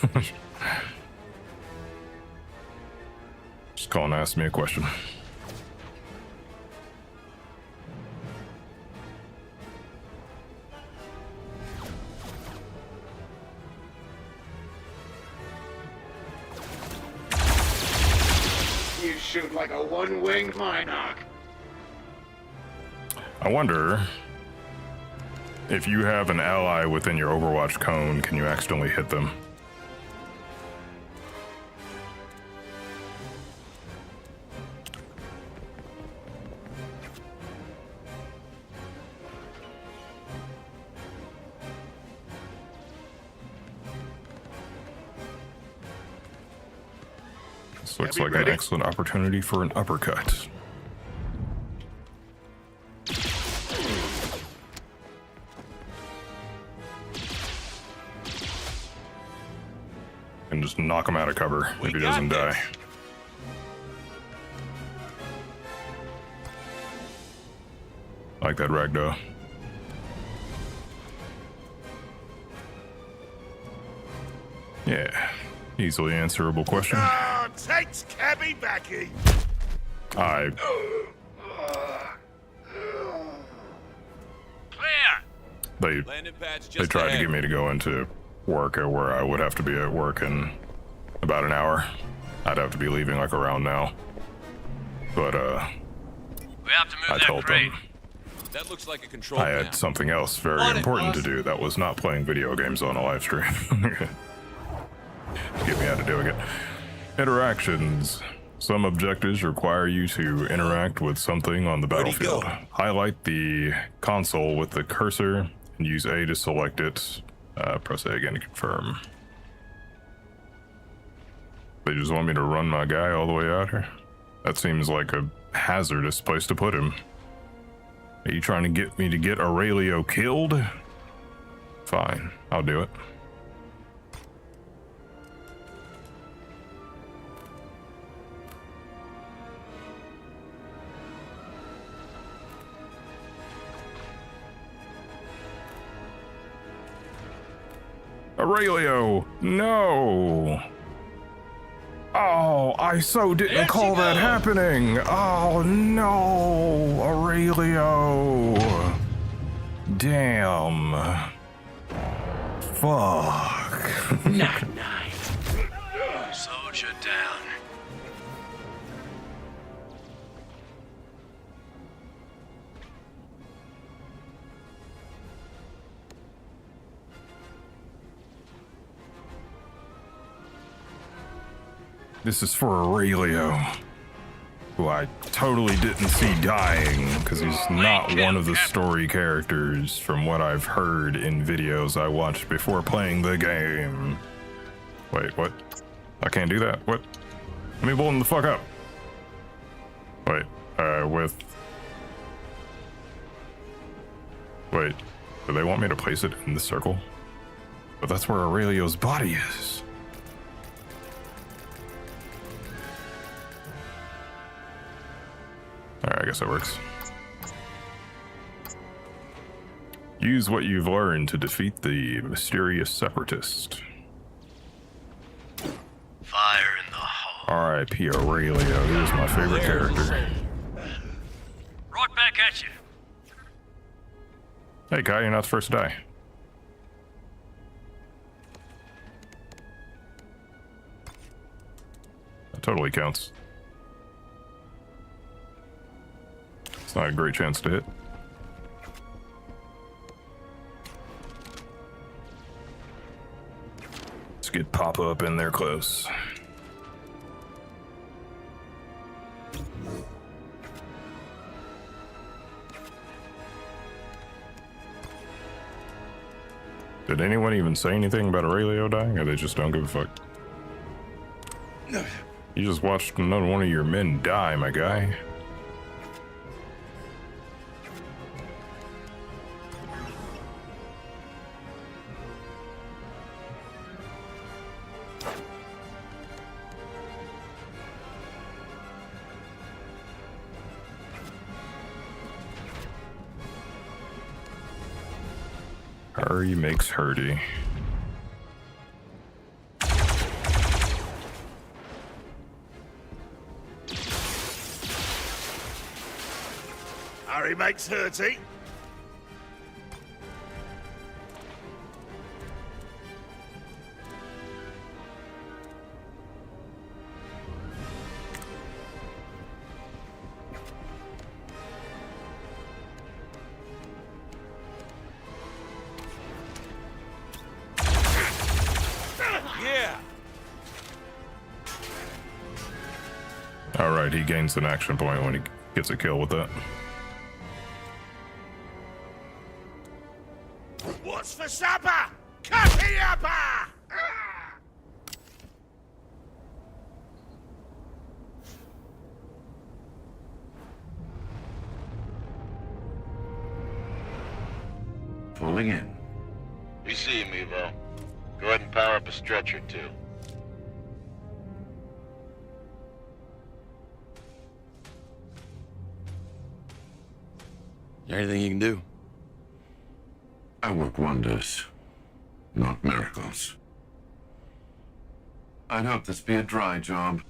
S1: Just call and ask me a question.
S11: You shoot like a one-winged Minoc.
S1: I wonder if you have an ally within your Overwatch cone, can you accidentally hit them? This looks like an excellent opportunity for an uppercut. And just knock him out of cover if he doesn't die. Like that ragdoll. Yeah, easily answerable question.
S11: Takes cabby backy.
S1: I
S6: Clear.
S1: they tried to get me to go into work where I would have to be at work in about an hour. I'd have to be leaving like around now. But
S6: We have to move
S1: I told them
S8: That looks like a control
S1: I had something else very important to do that was not playing video games on a live stream. Get me out of doing it. Interactions. Some objectives require you to interact with something on the battlefield. Highlight the console with the cursor and use A to select it. Press A again to confirm. They just want me to run my guy all the way out here? That seems like a hazardous place to put him. Are you trying to get me to get Aurelio killed? Fine, I'll do it. Aurelio, no! Oh, I so didn't call that happening! Oh no, Aurelio! Damn. Fuck.
S6: Night night. Soldier down.
S1: This is for Aurelio, who I totally didn't see dying, because he's not one of the story characters from what I've heard in videos I watched before playing the game. Wait, what? I can't do that? What? Let me blow him the fuck up. Wait, Wait, do they want me to place it in the circle? But that's where Aurelio's body is. Alright, I guess that works. Use what you've learned to defeat the mysterious separatist.
S6: Fire in the hole.
S1: R.I.P. Aurelio, he was my favorite character.
S6: Right back at you.
S1: Hey Kai, you're not the first to die. That totally counts. It's not a great chance to hit. Let's get Papa up in there close. Did anyone even say anything about Aurelio dying, or they just don't give a fuck? You just watched another one of your men die, my guy. Hurry makes hurdy.
S11: Harry makes hurty.
S5: Yeah!
S1: Alright, he gains an action point when he gets a kill with that.
S11: What's for supper? Copy-upper!
S7: Pulling in.
S11: We see you, Mevo. Go ahead and power up a stretcher, too.
S8: Anything you can do?
S7: I work wonders, not miracles. I'd hope this be a dry job.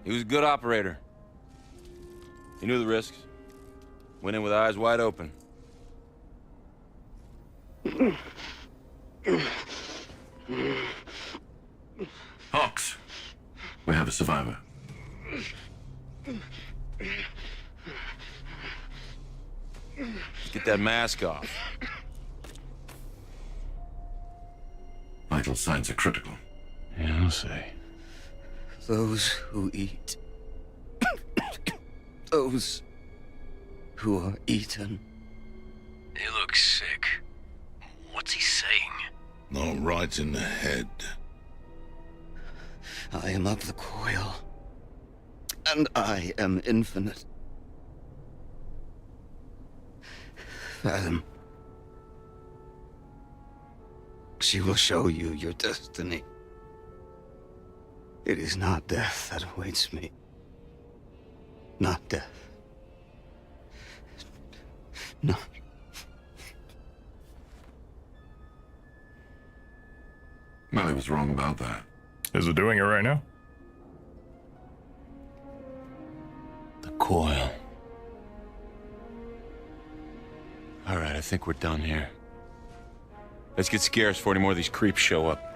S8: He was a good operator. He knew the risks. Went in with eyes wide open.
S7: Hawks, we have a survivor.
S8: Get that mask off.
S7: Vital signs are critical.
S8: Yeah, I'll say.
S12: Those who eat. Those who are eaten.
S11: He looks sick. What's he saying?
S7: Not right in the head.
S12: I am of the coil. And I am infinite. Fathom. She will show you your destiny. It is not death that awaits me. Not death. No.
S7: Melly was wrong about that.
S1: Is it doing it right now?
S8: The coil. All right, I think we're done here. Let's get scarce before any more of these creeps show up.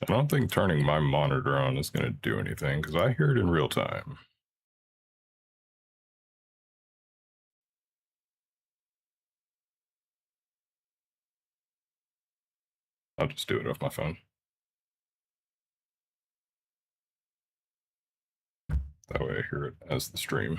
S1: I don't think turning my monitor on is going to do anything, because I hear it in real time. I'll just do it off my phone. That way I hear it as the stream.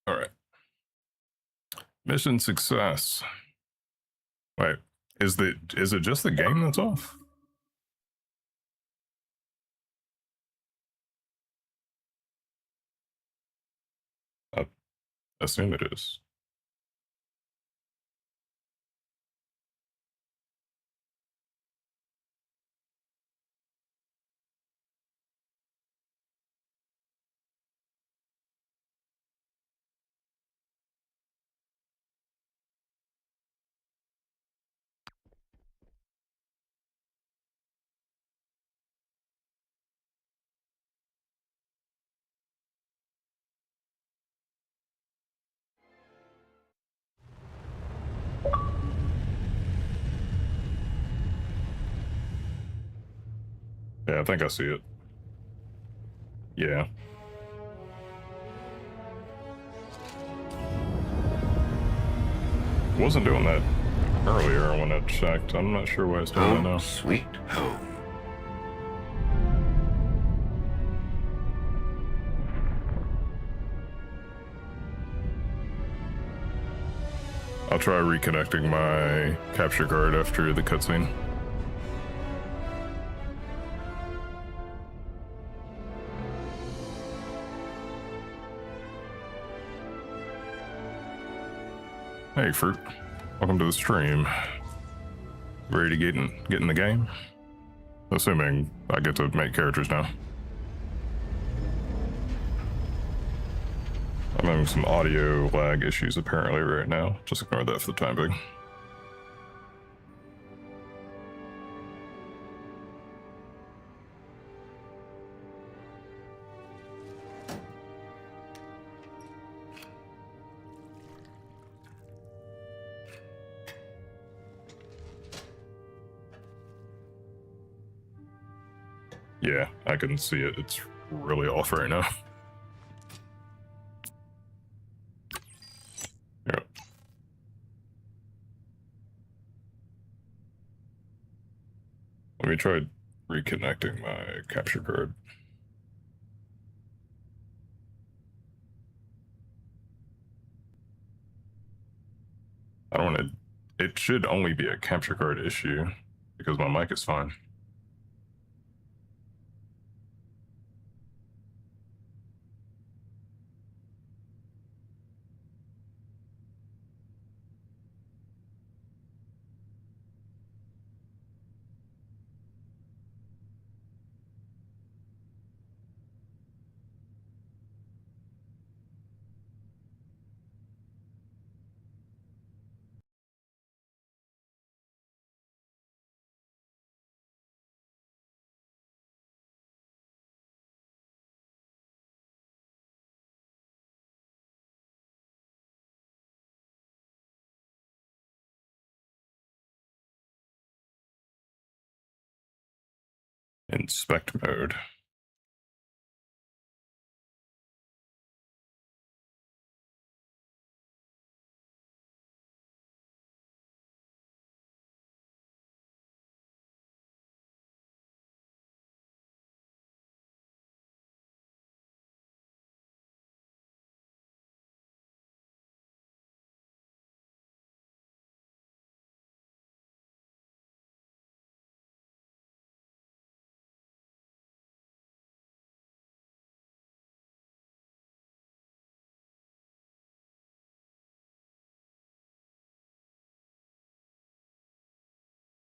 S1: All right. Mission success. Wait, is it just the game that's off? I assume it is. Yeah, I think I see it. Yeah. Wasn't doing that earlier when I checked. I'm not sure why it's doing that now.
S12: Sweet home.
S1: I'll try reconnecting my capture card after the cutscene. Hey, Fruit. Welcome to the stream. Ready to get in the game? Assuming I get to make characters now. I'm having some audio lag issues apparently right now. Just ignore that for the time being. Yeah, I can see it. It's really off right now. Yep. Let me try reconnecting my capture card. I don't want to... It should only be a capture card issue because my mic is fine. Inspect mode.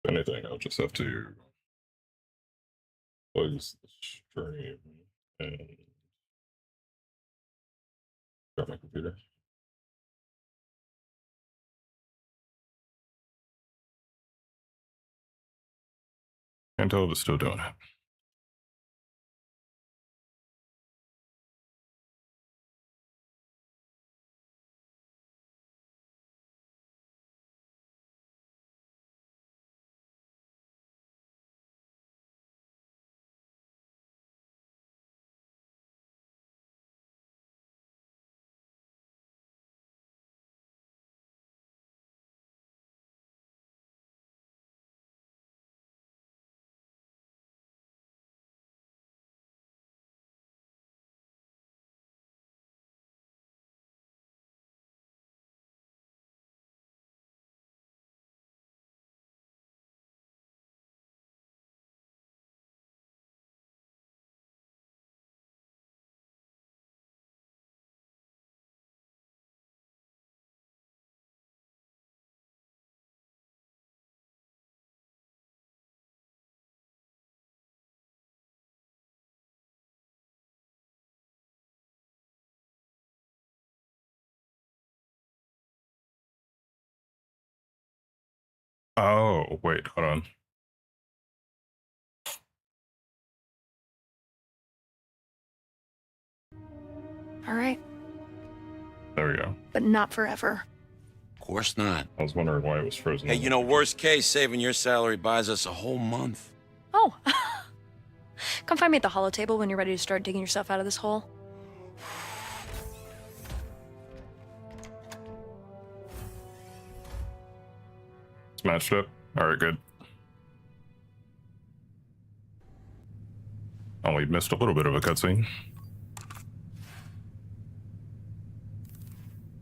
S1: If anything, I'll just have to close the stream and start my computer. Can't tell if it's still doing it. Oh, wait, hold on.
S2: All right.
S1: There we go.
S2: But not forever.
S8: Of course not.
S1: I was wondering why it was frozen.
S8: Hey, you know, worst case, saving your salary buys us a whole month.
S2: Oh, Come find me at the holo table when you're ready to start digging yourself out of this hole.
S1: It's matched up. Alright, good. Only missed a little bit of a cutscene.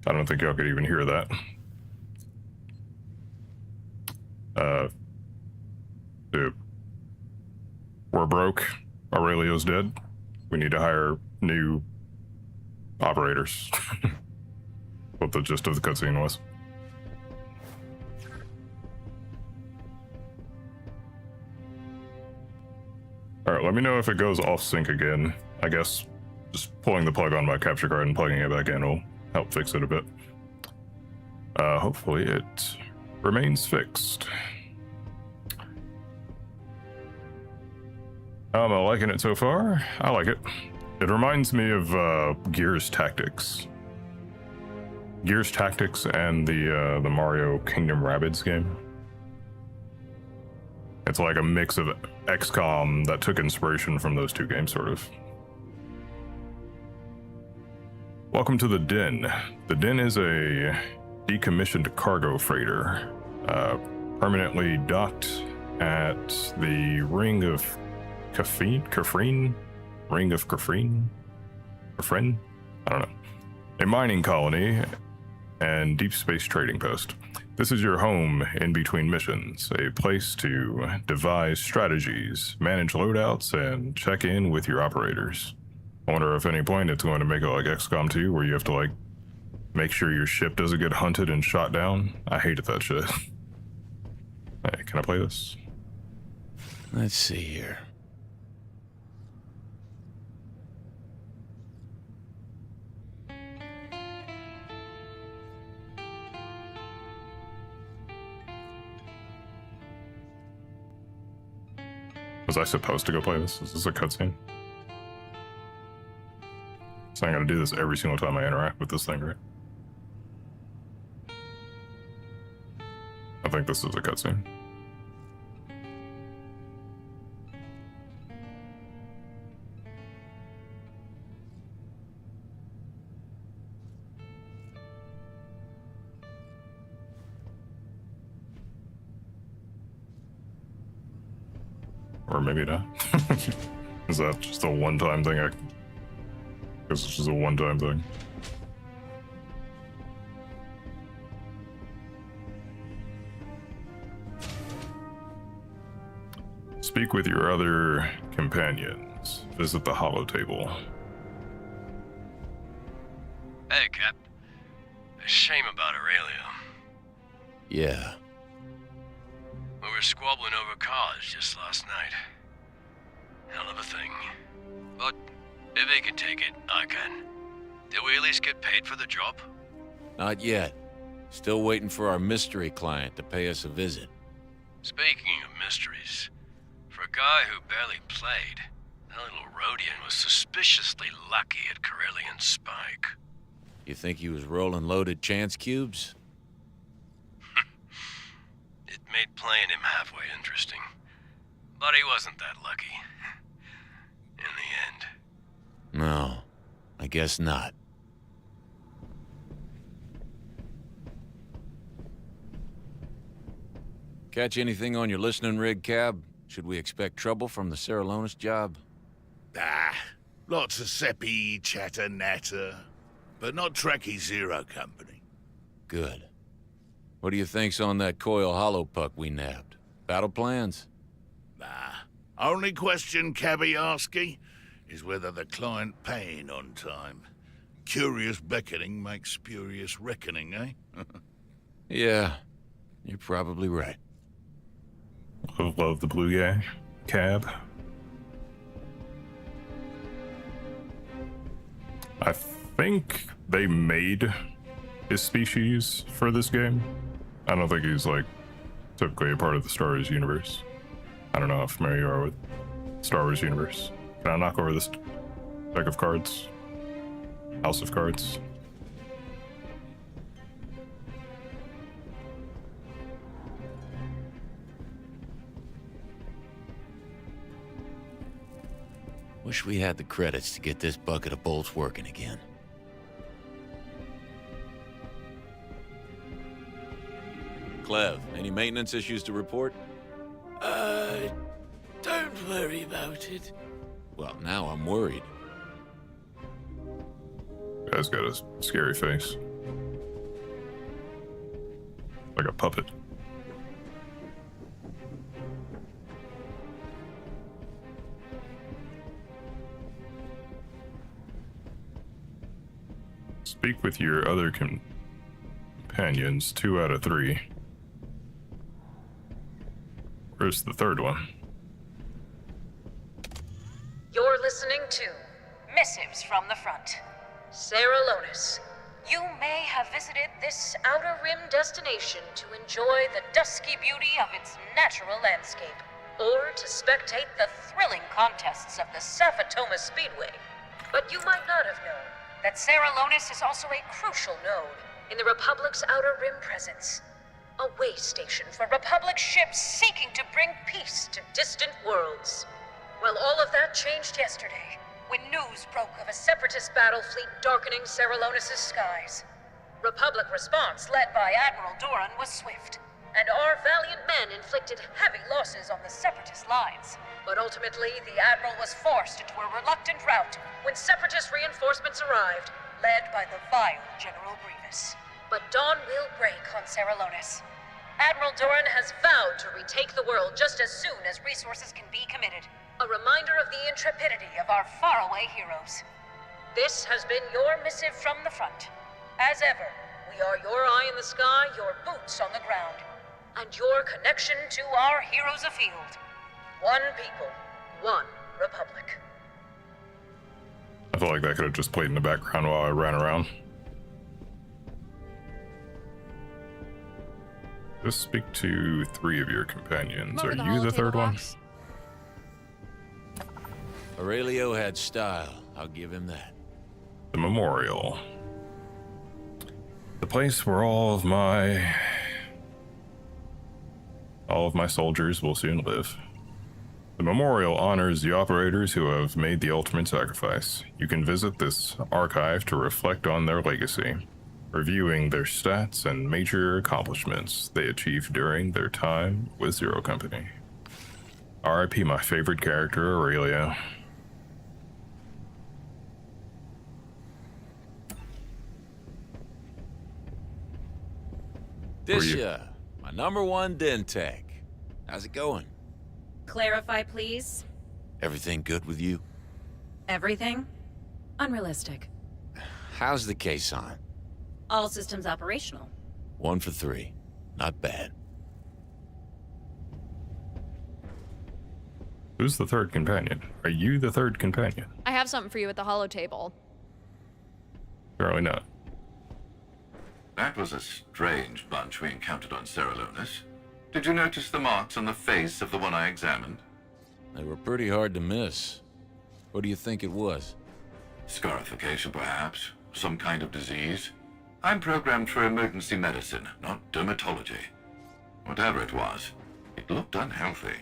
S1: I don't think y'all could even hear that. Dude. We're broke. Aurelio's dead. We need to hire new operators. What the gist of the cutscene was. Alright, let me know if it goes off sync again. I guess just pulling the plug on my capture card and plugging it back in will help fix it a bit. Hopefully it remains fixed. I'm liking it so far. I like it. It reminds me of Gears Tactics. Gears Tactics and the Mario Kingdom Rabbids game. It's like a mix of XCOM that took inspiration from those two games, sort of. Welcome to the Den. The Den is a decommissioned cargo freighter, permanently docked at the Ring of Kafrene? Ring of Kafrene? Kafrene? I don't know. A mining colony and deep space trading post. This is your home in between missions, a place to devise strategies, manage loadouts, and check in with your operators. I wonder if at any point it's going to make it like XCOM 2, where you have to like make sure your ship doesn't get hunted and shot down. I hated that shit. Hey, can I play this?
S8: Let's see here.
S1: Was I supposed to go play this? Is this a cutscene? So I'm gonna do this every single time I interact with this thing, right? I think this is a cutscene. Or maybe not. Is that just a one-time thing? I guess it's just a one-time thing. Speak with your other companions. Visit the holo table.
S11: Hey, Cap. A shame about Aurelio.
S8: Yeah.
S11: We were squabbling over cars just last night. Hell of a thing. But if he can take it, I can. Did we at least get paid for the job?
S8: Not yet. Still waiting for our mystery client to pay us a visit.
S11: Speaking of mysteries, for a guy who barely played, that little Rhodian was suspiciously lucky at Corellian Spike.
S8: You think he was rolling loaded chance cubes?
S11: It made playing him halfway interesting. But he wasn't that lucky. In the end.
S8: No, I guess not. Catch anything on your listening rig, Cab? Should we expect trouble from the Cerelonis job?
S7: Ah, lots of seppy chatter natter, but not Trekkie Zero Company.
S8: Good. What do you think's on that coil hollow puck we nabbed? Battle plans?
S7: Nah. Only question Cabby asky is whether the client paying on time. Curious beckoning makes spurious reckoning, eh?
S8: Yeah, you're probably right.
S1: Love the blue guy. Cab. I think they made his species for this game. I don't think he's like typically a part of the Star Wars universe. I don't know how familiar you are with Star Wars universe. Can I knock over this deck of cards? House of Cards.
S8: Wish we had the credits to get this bucket of bolts working again. Clev, any maintenance issues to report?
S10: Don't worry about it.
S8: Well, now I'm worried.
S1: Guy's got a scary face. Like a puppet. Speak with your other companions, 2 out of 3. Where's the third one?
S13: You're listening to Missives from the Front. Sarah Lonis, you may have visited this Outer Rim destination to enjoy the dusky beauty of its natural landscape, or to spectate the thrilling contests of the Safatoma Speedway. But you might not have known that Sarah Lonis is also a crucial node in the Republic's Outer Rim presence. A way station for Republic ships seeking to bring peace to distant worlds. Well, all of that changed yesterday, when news broke of a Separatist battle fleet darkening Sarah Lonis' skies. Republic response, led by Admiral Doran, was swift, and our valiant men inflicted heavy losses on the Separatist lines. But ultimately, the Admiral was forced into a reluctant rout when Separatist reinforcements arrived, led by the vile General Grievous. But dawn will break on Sarah Lonis. Admiral Doran has vowed to retake the world just as soon as resources can be committed. A reminder of the intrepidity of our faraway heroes. This has been your missive from the front. As ever, we are your eye in the sky, your boots on the ground, and your connection to our heroes afield. One people, one republic.
S1: I feel like that could have just played in the background while I ran around. Just speak to 3 of your companions. Are you the third one?
S8: Aurelio had style. I'll give him that.
S1: The memorial. The place where all of my soldiers will soon live. The memorial honors the operators who have made the ultimate sacrifice. You can visit this archive to reflect on their legacy, reviewing their stats and major accomplishments they achieved during their time with Zero Company. RIP my favorite character, Aurelio.
S8: Disha, my #1 Dentech. How's it going?
S4: Clarify, please.
S8: Everything good with you?
S4: Everything? Unrealistic.
S8: How's the case on?
S4: All systems operational.
S8: 1 for 3. Not bad.
S1: Who's the third companion? Are you the third companion?
S14: I have something for you at the holo table.
S1: Apparently not.
S15: That was a strange bunch we encountered on Sarah Lonis. Did you notice the marks on the face of the one I examined?
S8: They were pretty hard to miss. What do you think it was?
S15: Scarification, perhaps. Some kind of disease. I'm programmed for emergency medicine, not dermatology. Whatever it was, it looked unhealthy.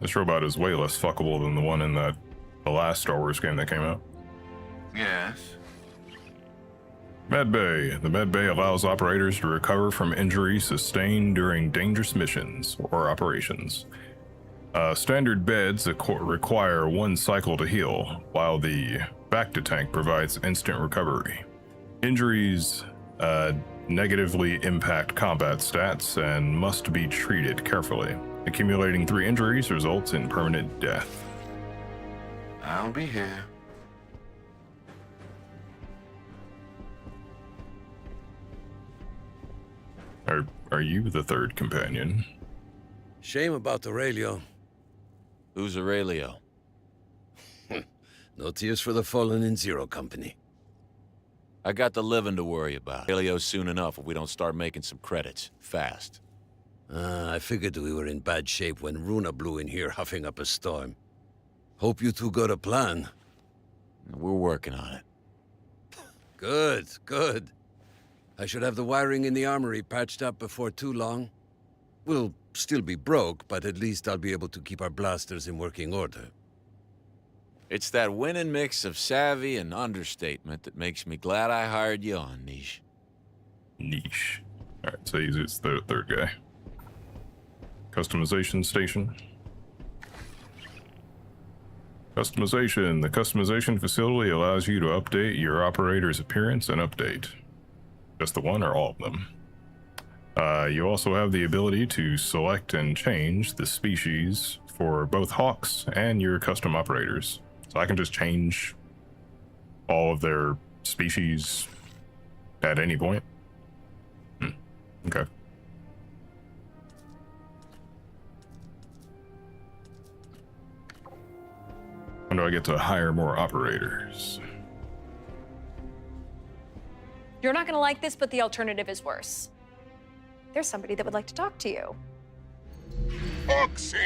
S1: This robot is way less fuckable than the one in the last Star Wars game that came out.
S15: Yes.
S1: Medbay. The medbay allows operators to recover from injuries sustained during dangerous missions or operations. Standard beds require 1 cycle to heal, while the back-to-tank provides instant recovery. Injuries negatively impact combat stats and must be treated carefully. Accumulating 3 injuries results in permanent death.
S15: I'll be here.
S1: Are you the third companion?
S16: Shame about Aurelio.
S8: Who's Aurelio?
S16: No tears for the fallen in Zero Company.
S8: I got the living to worry about. Aurelio soon enough if we don't start making some credits. Fast.
S16: I figured we were in bad shape when Runa blew in here huffing up a storm. Hope you two got a plan.
S8: We're working on it.
S16: Good, good. I should have the wiring in the armory patched up before too long. We'll still be broke, but at least I'll be able to keep our blasters in working order.
S17: It's that winning mix of savvy and understatement that makes me glad I hired you on, Niche.
S1: Niche. All right, so it's the third guy. Customization station. Customization. The customization facility allows you to update your operator's appearance and update. Just the one or all of them? You also have the ability to select and change the species for both Hawks and your custom operators. So I can just change all of their species at any point. Okay. When do I get to hire more operators?
S14: You're not gonna like this, but the alternative is worse. There's somebody that would like to talk to you.
S18: Foxy!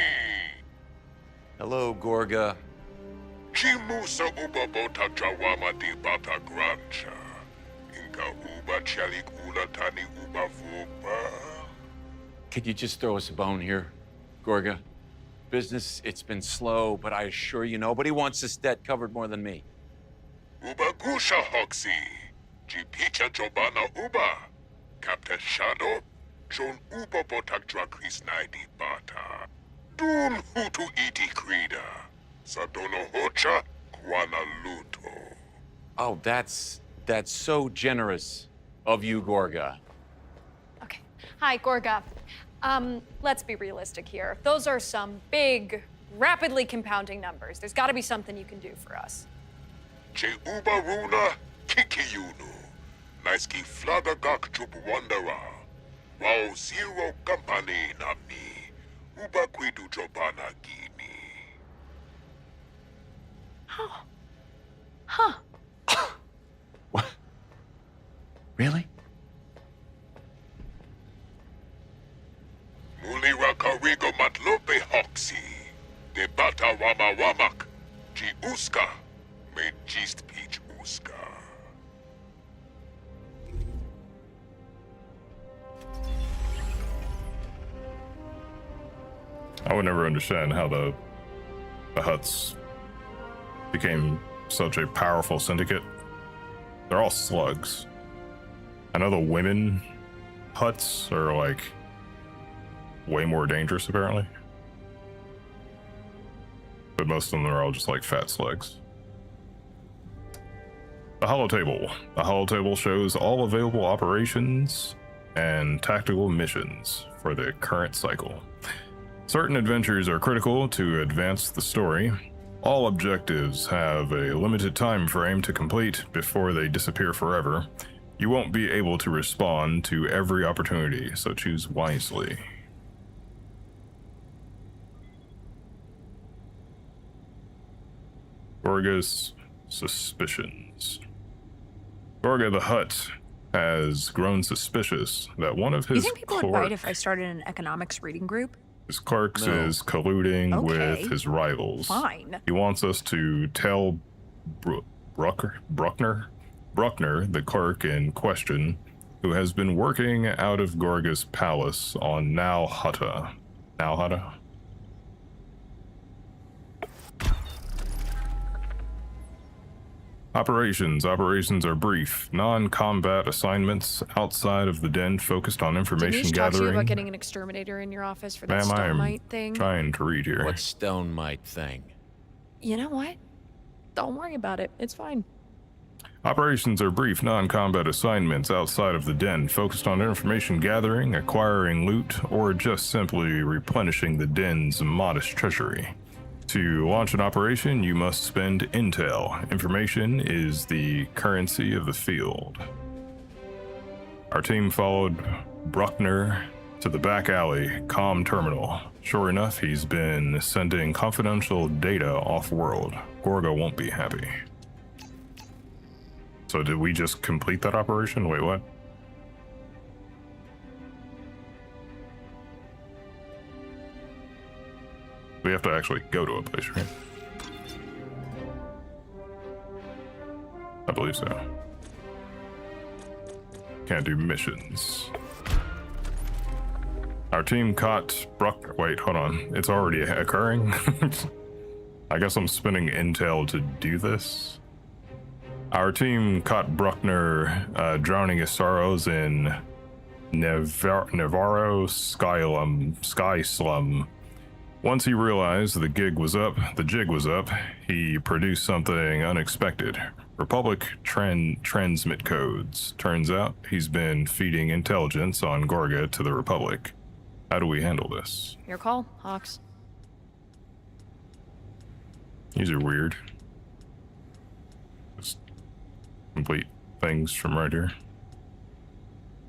S8: Hello, Gorga.
S18: Chimusa uba bota jawama di bata grancha. Inga uba chalik ula tani uba vuba.
S8: Could you just throw us a bone here, Gorga? Business, it's been slow, but I assure you nobody wants this debt covered more than me.
S18: Uba gusha hoxi. Jipicha jobana uba. Captain Shadow. John uba botak drakris naidi bata. Dun hutu iti krida. Sadono hocha kwana luto.
S8: Oh, that's so generous of you, Gorga.
S14: Okay. Hi, Gorga. Let's be realistic here. Those are some big, rapidly compounding numbers. There's got to be something you can do for us.
S18: Che uba runa kikiyunu. Naiski flaga gak jup wandera. Wow zero company na mi. Uba kwidu jobana gini.
S14: Huh.
S8: What? Really?
S18: Muli rakarigo matlope hoxi. De bata wama wamak. Ji uska. Me gist peach uska.
S1: I would never understand how the Huts became such a powerful syndicate. They're all slugs. I know the women Huts are like way more dangerous apparently. But most of them are all just like fat slugs. The holotable. The holotable shows all available operations and tactical missions for the current cycle. Certain adventures are critical to advance the story. All objectives have a limited time frame to complete before they disappear forever. You won't be able to respond to every opportunity, so choose wisely. Gorga's suspicions. Gorga the Hutt has grown suspicious that one of his
S19: You think people would bite if I started an economics reading group?
S1: His clerks is colluding with his rivals.
S19: Fine.
S1: He wants us to tell Bruckner, the clerk in question, who has been working out of Gorga's palace on Nalhutta. Nalhutta? Operations are brief, non-combat assignments outside of the den focused on information
S14: Did talk to you
S1: gathering.
S14: about getting an exterminator in your office for that
S1: Ma'am, I am
S14: stonemite thing?
S1: trying to read here.
S17: What stonemite thing?
S14: You know what? Don't worry about it. It's fine.
S1: Operations are brief, non-combat assignments outside of the den, focused on information gathering, acquiring loot, or just simply replenishing the den's modest treasury. To launch an operation, you must spend intel. Information is the currency of the field. Our team followed Bruckner to the back alley, comm terminal. Sure enough, he's been sending confidential data off-world. Gorga won't be happy. So did we just complete that operation? Wait, what? We have to actually go to a place, right? I believe so. Can't do missions. Our team caught Bruckner. Wait, hold on. It's already occurring? I guess I'm spending intel to do this. Our team caught Bruckner drowning his sorrows in Navarro Sky Slum. Once he realized the jig was up, he produced something unexpected. Republic transmit codes. Turns out he's been feeding intelligence on Gorga to the Republic. How do we handle this?
S14: Your call, Hawks.
S1: These are weird. Just complete things from right here.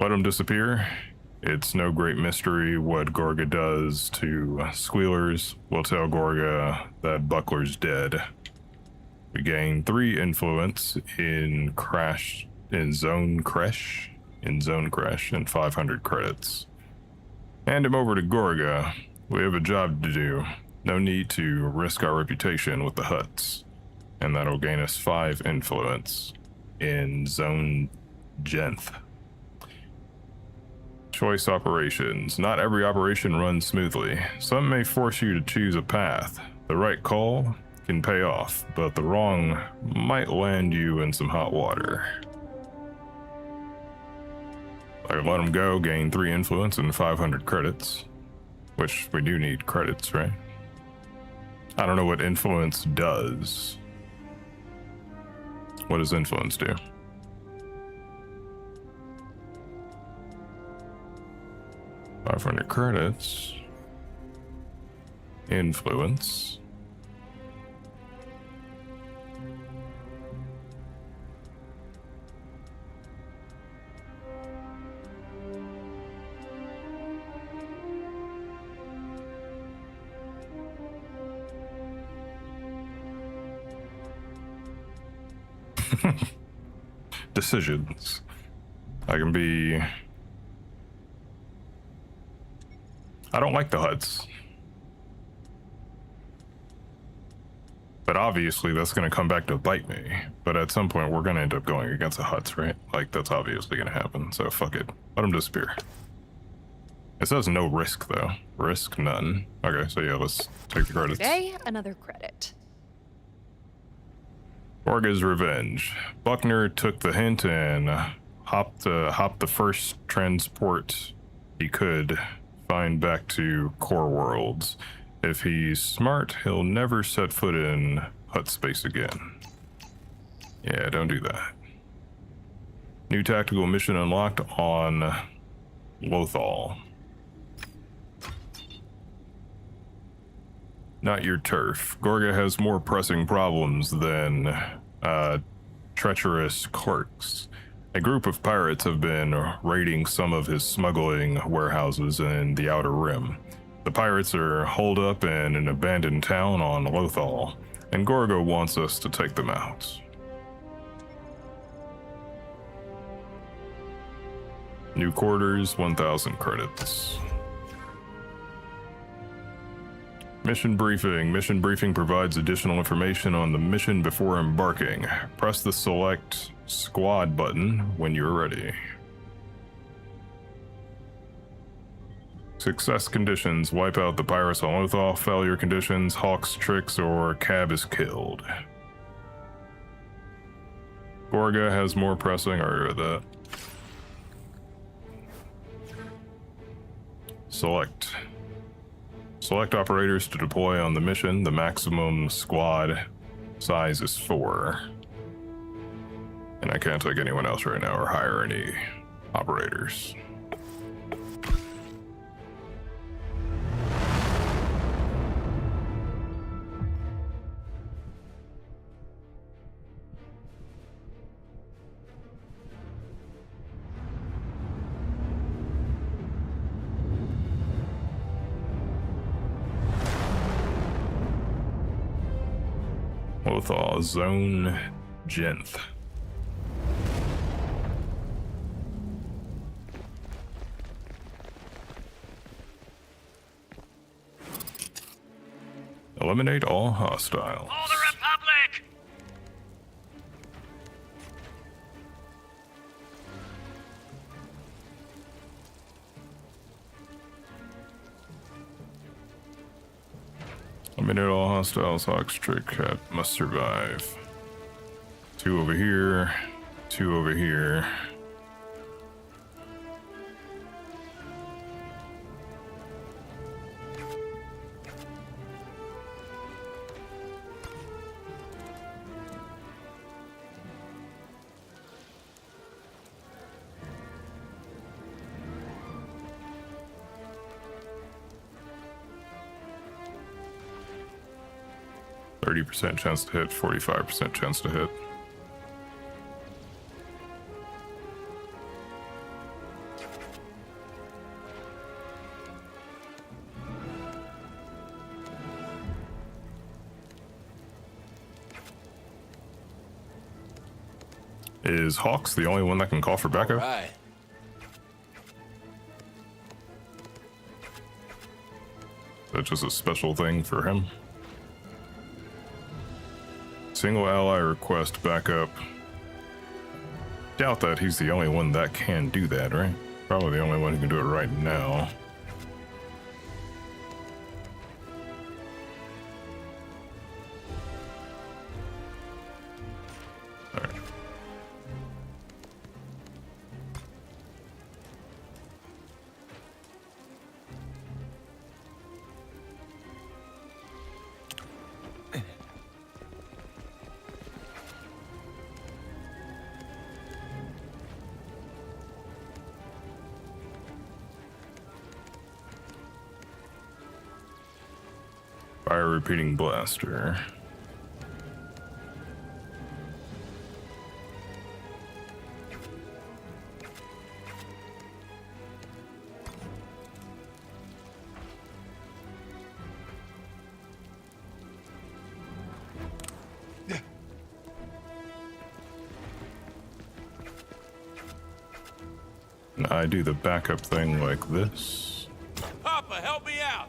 S1: Let him disappear. It's no great mystery what Gorga does to Squealers. We'll tell Gorga that Buckler's dead. We gain 3 influence in Zone Crash, and 500 credits. Hand him over to Gorga. We have a job to do. No need to risk our reputation with the Hutts. And that'll gain us 5 influence in Zone Genth. Choice operations. Not every operation runs smoothly. Some may force you to choose a path. The right call can pay off, but the wrong might land you in some hot water. I let him go, gain 3 influence and 500 credits. Which we do need credits, right? I don't know what influence does. What does influence do? $500 credits. Influence. Decisions. I can be... I don't like the Hutts. But obviously that's going to come back to bite me. But at some point we're going to end up going against the Hutts, right? Like, that's obviously going to happen. So fuck it. Let them disappear. It says no risk, though. Risk, none. Okay, so yeah, let's take the credits.
S14: Today, another credit.
S1: Gorga's revenge. Buckner took the hint and hopped the first transport he could find back to Core Worlds. If he's smart, he'll never set foot in Hutt space again. Yeah, don't do that. New tactical mission unlocked on Lothal. Not your turf. Gorga has more pressing problems than treacherous clerks. A group of pirates have been raiding some of his smuggling warehouses in the Outer Rim. The pirates are holed up in an abandoned town on Lothal, and Gorga wants us to take them out. New quarters, 1,000 credits. Mission briefing. Mission briefing provides additional information on the mission before embarking. Press the select squad button when you're ready. Success conditions. Wipe out the pirates on Lothal. Failure conditions. Hawk's tricks or Cab is killed. Gorga has more pressing. I read that. Select. Select operators to deploy on the mission. The maximum squad size is 4. And I can't take anyone else right now or hire any operators. Lothal, Zone Genth. Eliminate all hostiles.
S6: For the Republic!
S1: Eliminate all hostiles. Hawk Trick Cat must survive. 2 over here. 2 over here. %, chance to hit, 45% chance to hit. Is Hawks the only one that can call for backup?
S17: All right.
S1: That's just a special thing for him. Single ally request backup. Doubt that he's the only one that can do that, right? Probably the only one who can do it right now. Alright. Fire repeating blaster. And I do the backup thing like this.
S5: Papa, help me out!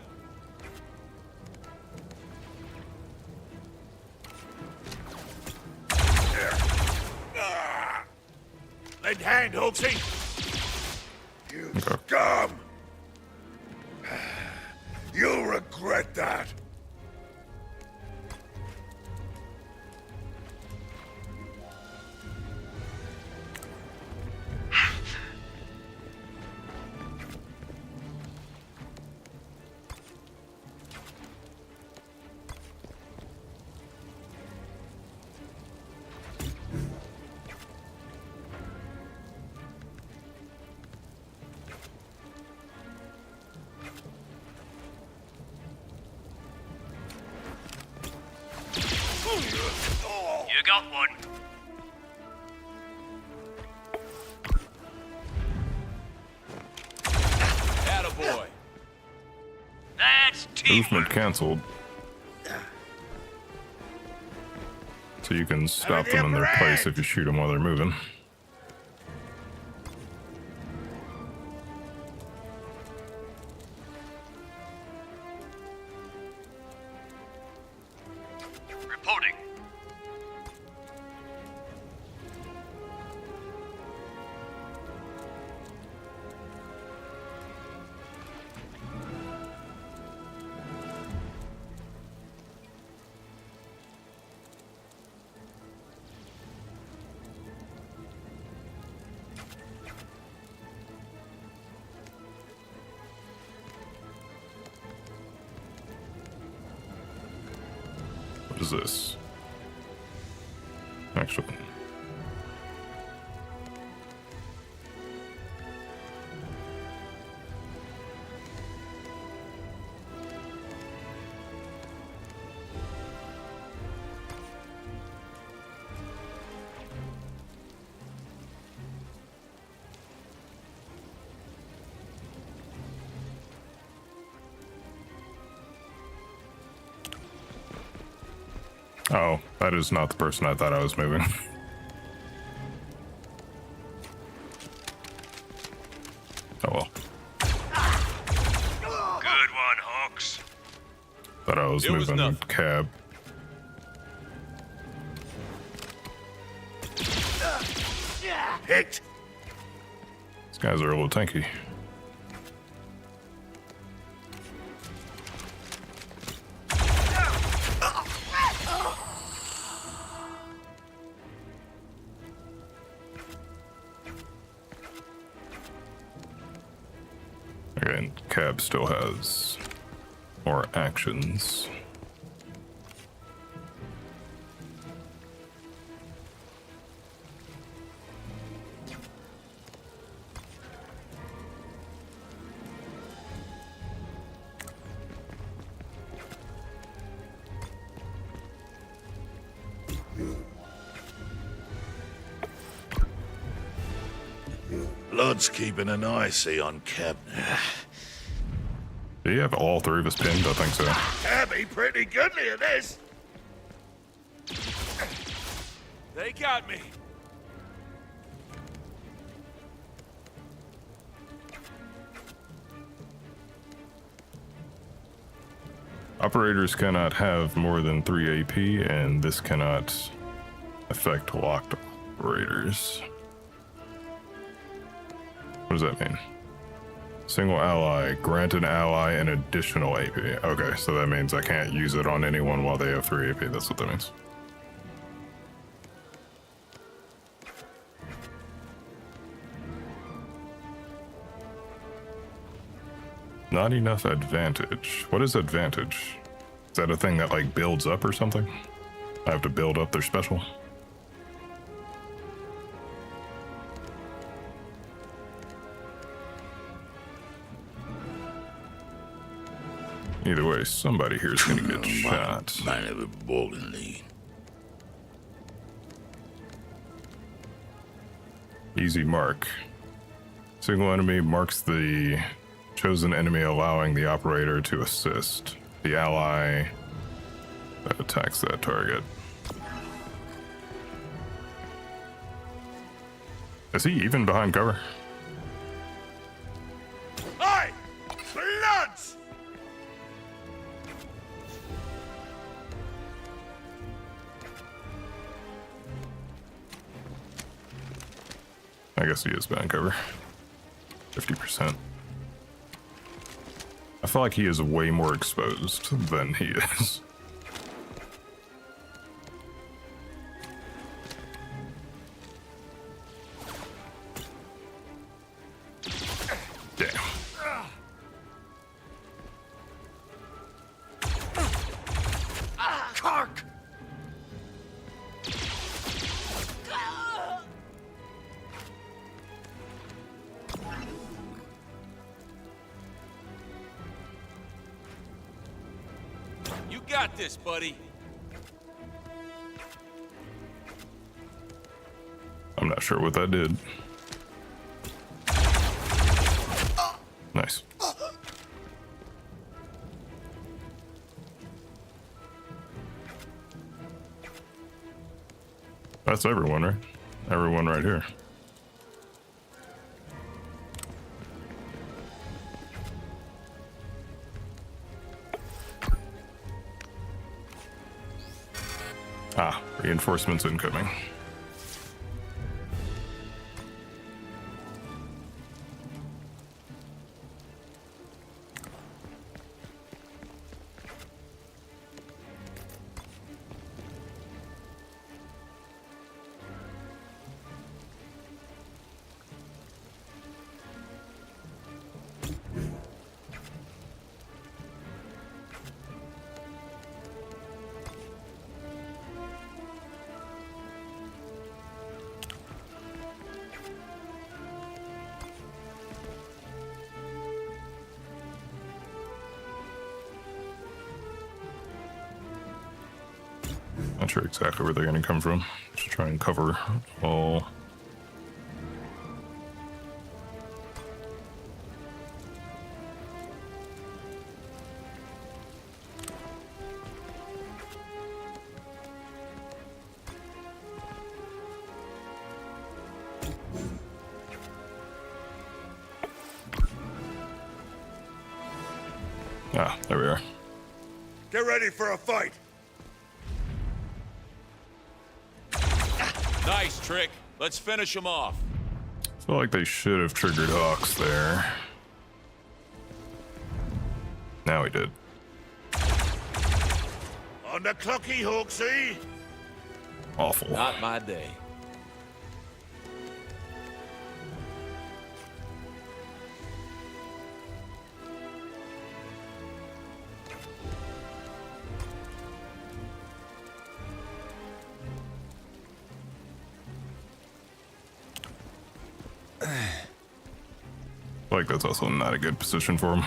S7: Lend hand, Hoaxy! You scum! You'll regret that.
S6: You got one.
S5: Attaboy.
S6: That's teamwork.
S1: Movement canceled. So you can stop them in their place if you shoot them while they're moving.
S6: Reporting.
S1: What is this? Actually. Oh, that is not the person I thought I was moving. Oh well.
S6: Good one, Hawks.
S1: Thought I was
S5: It was
S1: moving
S5: nothing.
S1: cab.
S7: Hit!
S1: These guys are a little tanky. and Cab still has more actions.
S7: Blood's keeping an eye, see, on Cab.
S1: Do you have all three of us pinned? I think so.
S7: Cabby pretty goodly at this.
S5: They got me.
S1: Operators cannot have more than 3 AP, and this cannot affect locked operators. What does that mean? Single ally, grant an ally an additional AP. Okay, so that means I can't use it on anyone while they have 3 AP. That's what that means. Not enough advantage. What is advantage? Is that a thing that like builds up or something? I have to build up their special? Either way, somebody here is gonna get shot. Easy mark. Single enemy marks the chosen enemy, allowing the operator to assist the ally that attacks that target. Is he even behind cover?
S7: Hey! Bloods!
S1: I guess he is behind cover. 50%. I feel like he is way more exposed than he is. Damn.
S5: Kark! You got this, buddy.
S1: I'm not sure what that did. Nice. That's everyone, right? Everyone right here. Ah, reinforcements incoming. Not sure exactly where they're going to come from. Just try and cover all. Ah, there we are.
S7: Get ready for a fight.
S5: Nice trick. Let's finish him off.
S1: I feel like they should have triggered Hawks there. Now he did.
S7: On the clocky, Hawksy.
S1: Awful.
S17: Not my day.
S1: feel like that's also not a good position for him.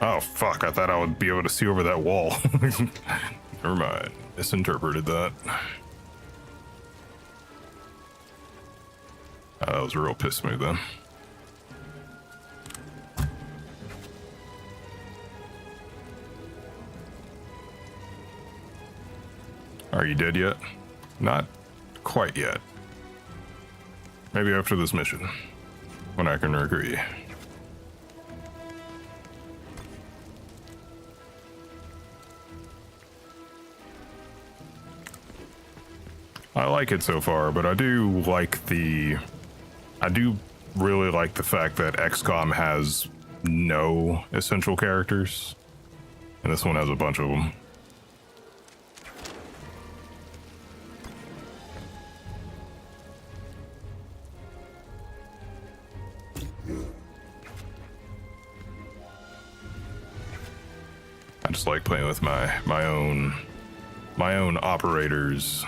S1: Oh, fuck. I thought I would be able to see over that wall. Never mind. Misinterpreted that. That was a real piss move then. Are you dead yet? Not quite yet. Maybe after this mission, when I can recruit you. I like it so far, but I do really like the fact that XCOM has no essential characters, and this one has a bunch of them. I just like playing with my own operators.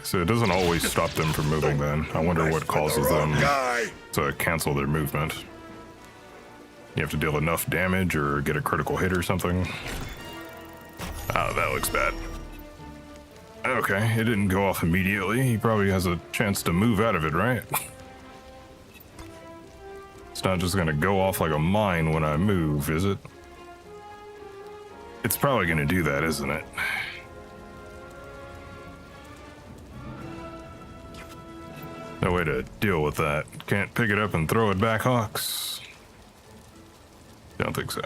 S1: So it doesn't always stop them from moving then. I wonder what causes them to cancel their movement. You have to deal enough damage or get a critical hit or something. Oh, that looks bad. Okay, it didn't go off immediately. He probably has a chance to move out of it, right? It's not just gonna go off like a mine when I move, is it? It's probably gonna do that, isn't it? No way to deal with that. Can't pick it up and throw it back, Hawks? Don't think so.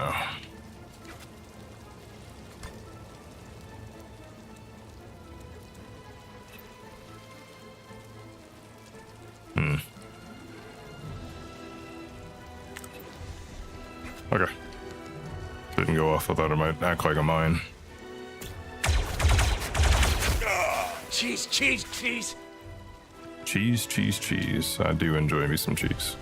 S1: Okay. Didn't go off. I thought it might act like a mine.
S10: Cheese, cheese, cheese.
S1: Cheese, cheese, cheese. I do enjoy me some cheese.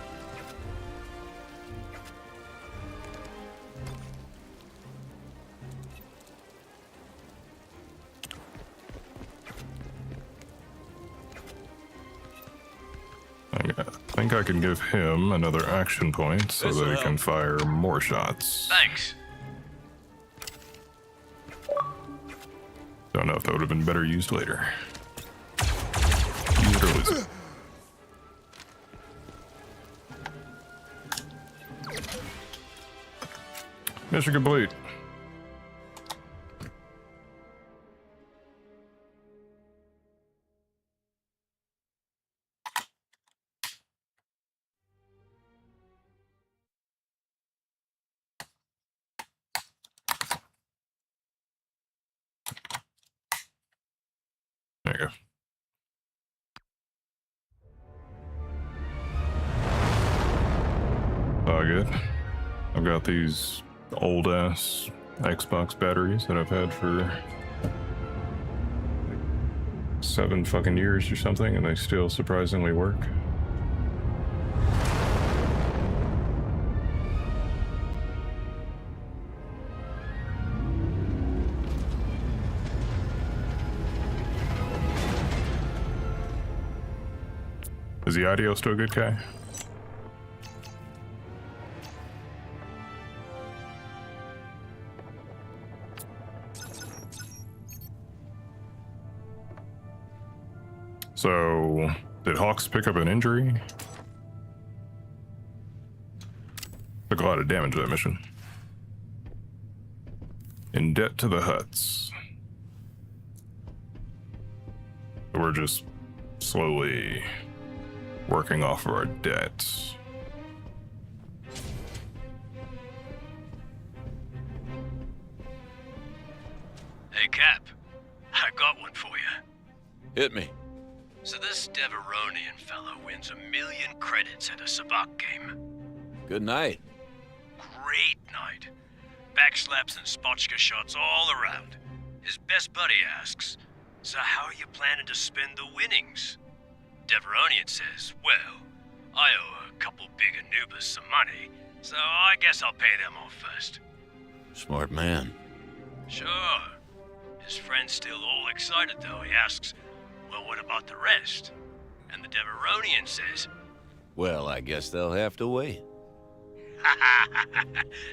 S1: I think I can give him another action point so that he can fire more shots.
S11: Thanks.
S1: Don't know if that would have been better used later. Use it or lose it. Mission complete. There you go. All good. I've got these old ass Xbox batteries that I've had for 7 fucking years or something, and they still surprisingly work. Is the audio still good, Kai? So, did Hawks pick up an injury? Took a lot of damage that mission. In debt to the Huts. We're just slowly working off of our debts.
S11: Hey, Cap. I got one for you.
S8: Hit me.
S11: So this Deveronian fellow wins 1,000,000 credits at a sabacc game.
S17: Good night.
S11: Great night. Backslaps and spotchka shots all around. His best buddy asks, "So how are you planning to spend the winnings?" Deveronian says, "Well, I owe a couple big Anubis some money, so I guess I'll pay them off first."
S17: Smart man.
S11: Sure. His friend's still all excited though. He asks, "Well, what about the rest?" And the Deveronian says,
S17: Well, I guess they'll have to wait.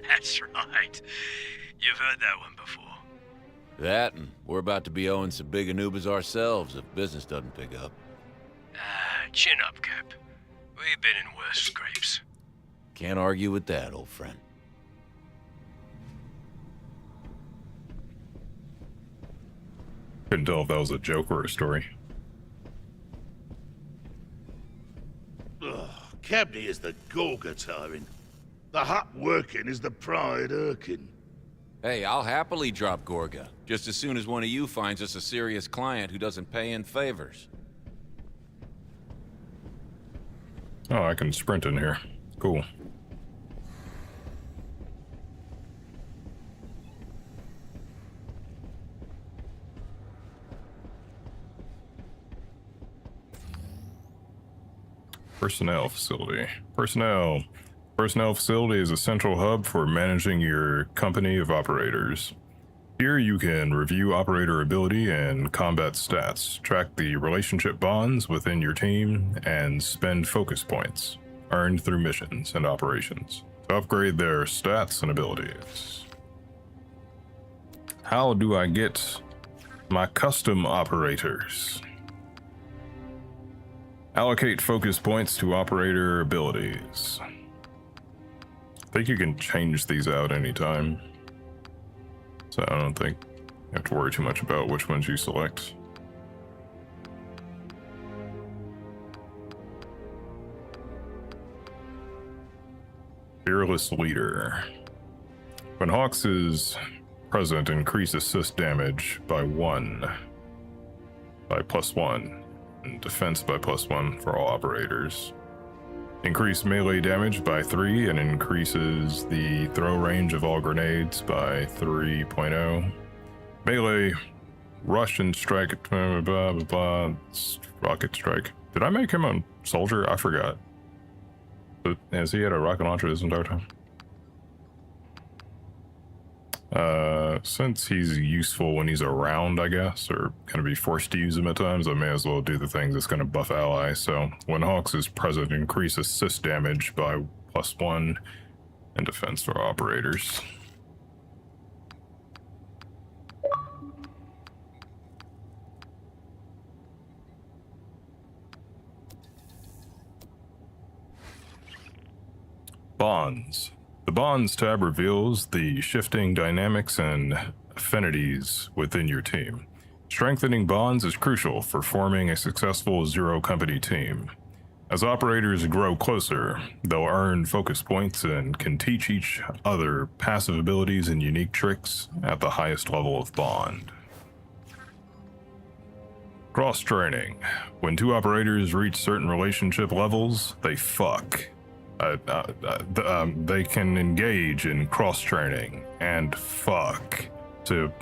S11: "That's right. You've heard that one before."
S17: That, and we're about to be owing some big Anubis ourselves if business doesn't pick up.
S11: Chin up, Cap. We've been in worse scrapes.
S17: Can't argue with that, old friend.
S1: Couldn't tell if that was a joke or a story.
S7: Ugh, Cabney is the Gorga tiring. The hot working is the pride irking.
S17: Hey, I'll happily drop Gorga, just as soon as one of you finds us a serious client who doesn't pay in favors.
S1: Oh, I can sprint in here. Cool. Personnel facility. Personnel facility is a central hub for managing your company of operators. Here you can review operator ability and combat stats, track the relationship bonds within your team, and spend focus points earned through missions and operations to upgrade their stats and abilities. How do I get my custom operators? Allocate focus points to operator abilities. I think you can change these out anytime. So I don't think you have to worry too much about which ones you select. Fearless Leader. When Hawks is present, increase assist damage by +1, and defense by +1 for all operators. Increase melee damage by 3 and increases the throw range of all grenades by 3.0. Melee, rush and strike, blah, blah, blah, blah, rocket strike. Did I make him a soldier? I forgot. But has he had a rocket launcher this entire time? Since he's useful when he's around, I guess, or gonna be forced to use him at times, I may as well do the things that's gonna buff allies. So when Hawks is present, increase assist damage by +1 and defense for operators. Bonds. The Bonds tab reveals the shifting dynamics and affinities within your team. Strengthening bonds is crucial for forming a successful zero-company team. As operators grow closer, they'll earn focus points and can teach each other passive abilities and unique tricks at the highest level of bond. Cross-training. When two operators reach certain relationship levels, they fuck. They can engage in cross-training and fuck to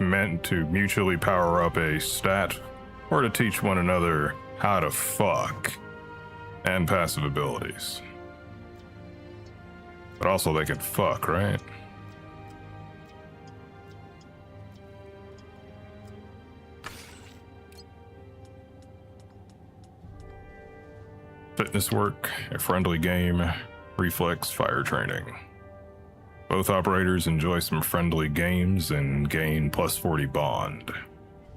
S1: mutually power up a stat or to teach one another how to fuck and passive abilities. But also they can fuck, right? Fitness work, a friendly game, reflex fire training. Both operators enjoy some friendly games and gain +40 bond.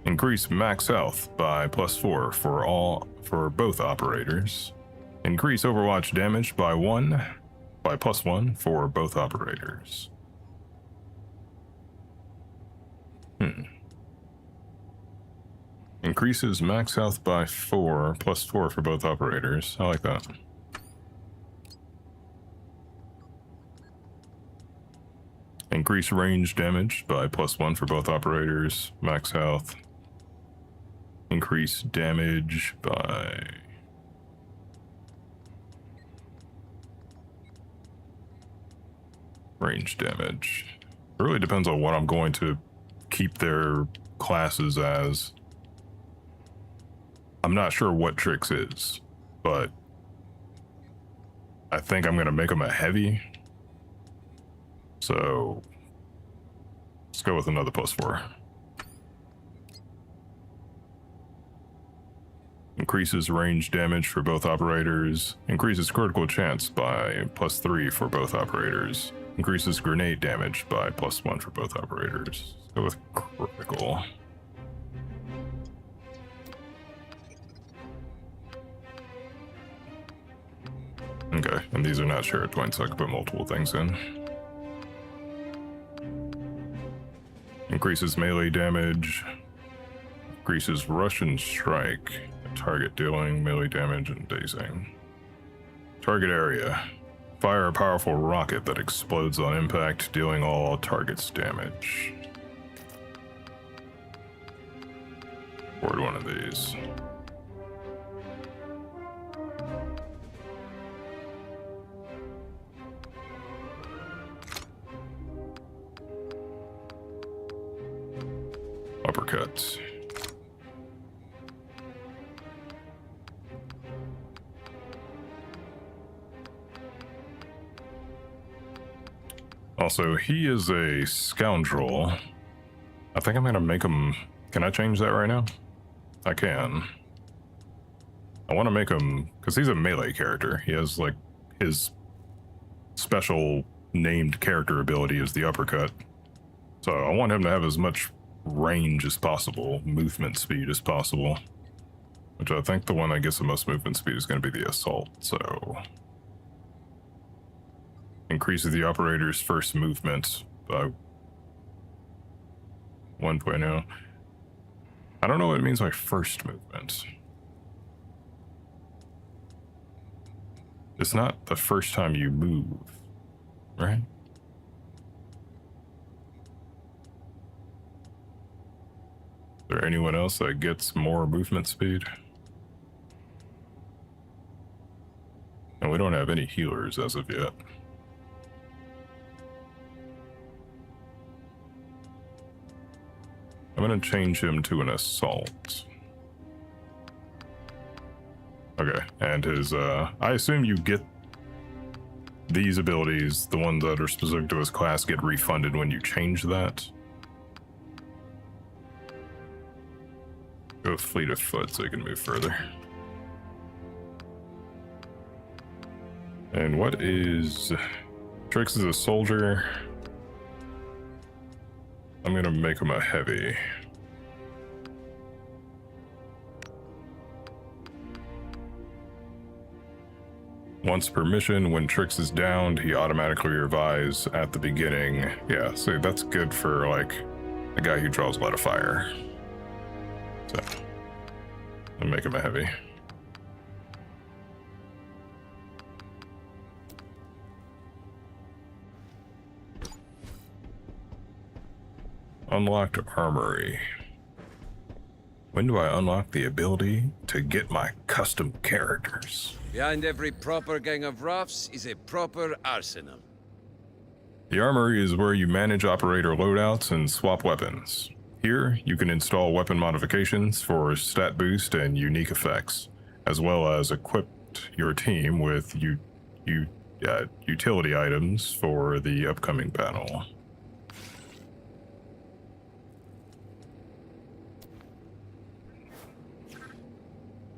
S1: Increase max health by +4 for both operators. Increase Overwatch damage by +1 for both operators. Increases max health by +4 for both operators. I like that. Increase range damage by +1 for both operators. Max health. Increase damage by... range damage. It really depends on what I'm going to keep their classes as. I'm not sure what Trix is, but I think I'm going to make him a heavy. So let's go with another +4. Increases range damage for both operators. Increases critical chance by +3 for both operators. Increases grenade damage by +1 for both operators. Let's go with critical. Okay, and these are not shared points, so I can put multiple things in. Increases melee damage. Increases Russian strike. Target dealing melee damage and dazing. Target area. Fire a powerful rocket that explodes on impact, dealing all targets damage. Board one of these. Uppercuts. Also, he is a scoundrel. I think I'm gonna make him... Can I change that right now? I can. I want to make him... Because he's a melee character. He has, like, his special named character ability is the uppercut. So I want him to have as much range as possible, movement speed as possible. Which I think the one that gets the most movement speed is going to be the assault, so... Increases the operator's first movement by 1.0. I don't know what it means by first movement. It's not the first time you move, right? Is there anyone else that gets more movement speed? And we don't have any healers as of yet. I'm gonna change him to an assault. Okay, and his, I assume you get these abilities, the ones that are specific to his class, get refunded when you change that. Go with Fleet of Foot so he can move further. And what is... Trix is a soldier. I'm gonna make him a heavy. Once per mission, when Trix is downed, he automatically revives at the beginning. Yeah, so that's good for, like, a guy who draws a lot of fire. So, I'll make him a heavy. Unlocked Armory. When do I unlock the ability to get my custom characters?
S16: Behind every proper gang of roughs is a proper arsenal.
S1: The Armory is where you manage operator loadouts and swap weapons. Here, you can install weapon modifications for stat boost and unique effects, as well as equip your team with utility items for the upcoming battle.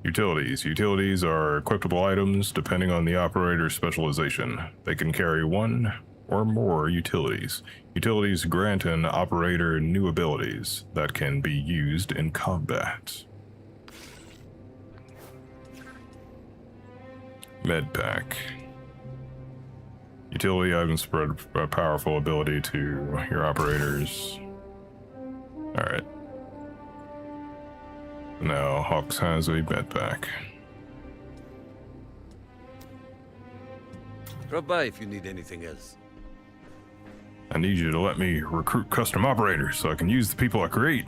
S1: Utilities. Utilities are equipable items depending on the operator's specialization. They can carry one or more utilities. Utilities grant an operator new abilities that can be used in combat. Med pack. Utility items spread a powerful ability to your operators. Alright. Now, Hawks has a med pack.
S16: Drop by if you need anything else.
S1: I need you to let me recruit custom operators so I can use the people I create.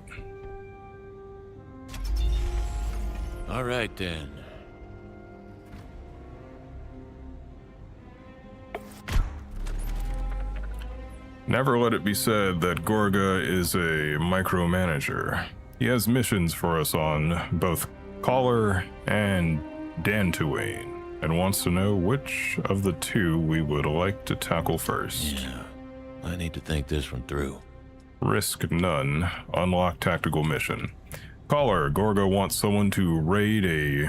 S17: All right, then.
S1: Never let it be said that Gorga is a micromanager. He has missions for us on both Caller and Dantooine, and wants to know which of the two we would like to tackle first.
S10: Yeah, I need to think this one through.
S1: Risk none. Unlock tactical mission. Caller, Gorga wants someone to raid a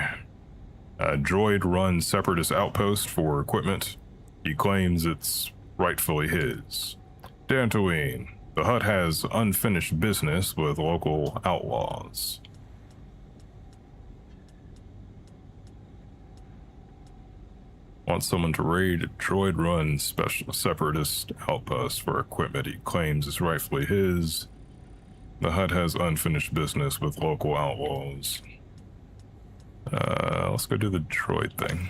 S1: droid-run Separatist outpost for equipment. He claims it's rightfully his. Dantooine, the hut has unfinished business with local outlaws. Wants someone to raid a droid-run special Separatist outpost for equipment he claims is rightfully his. The hut has unfinished business with local outlaws. Let's go do the droid thing.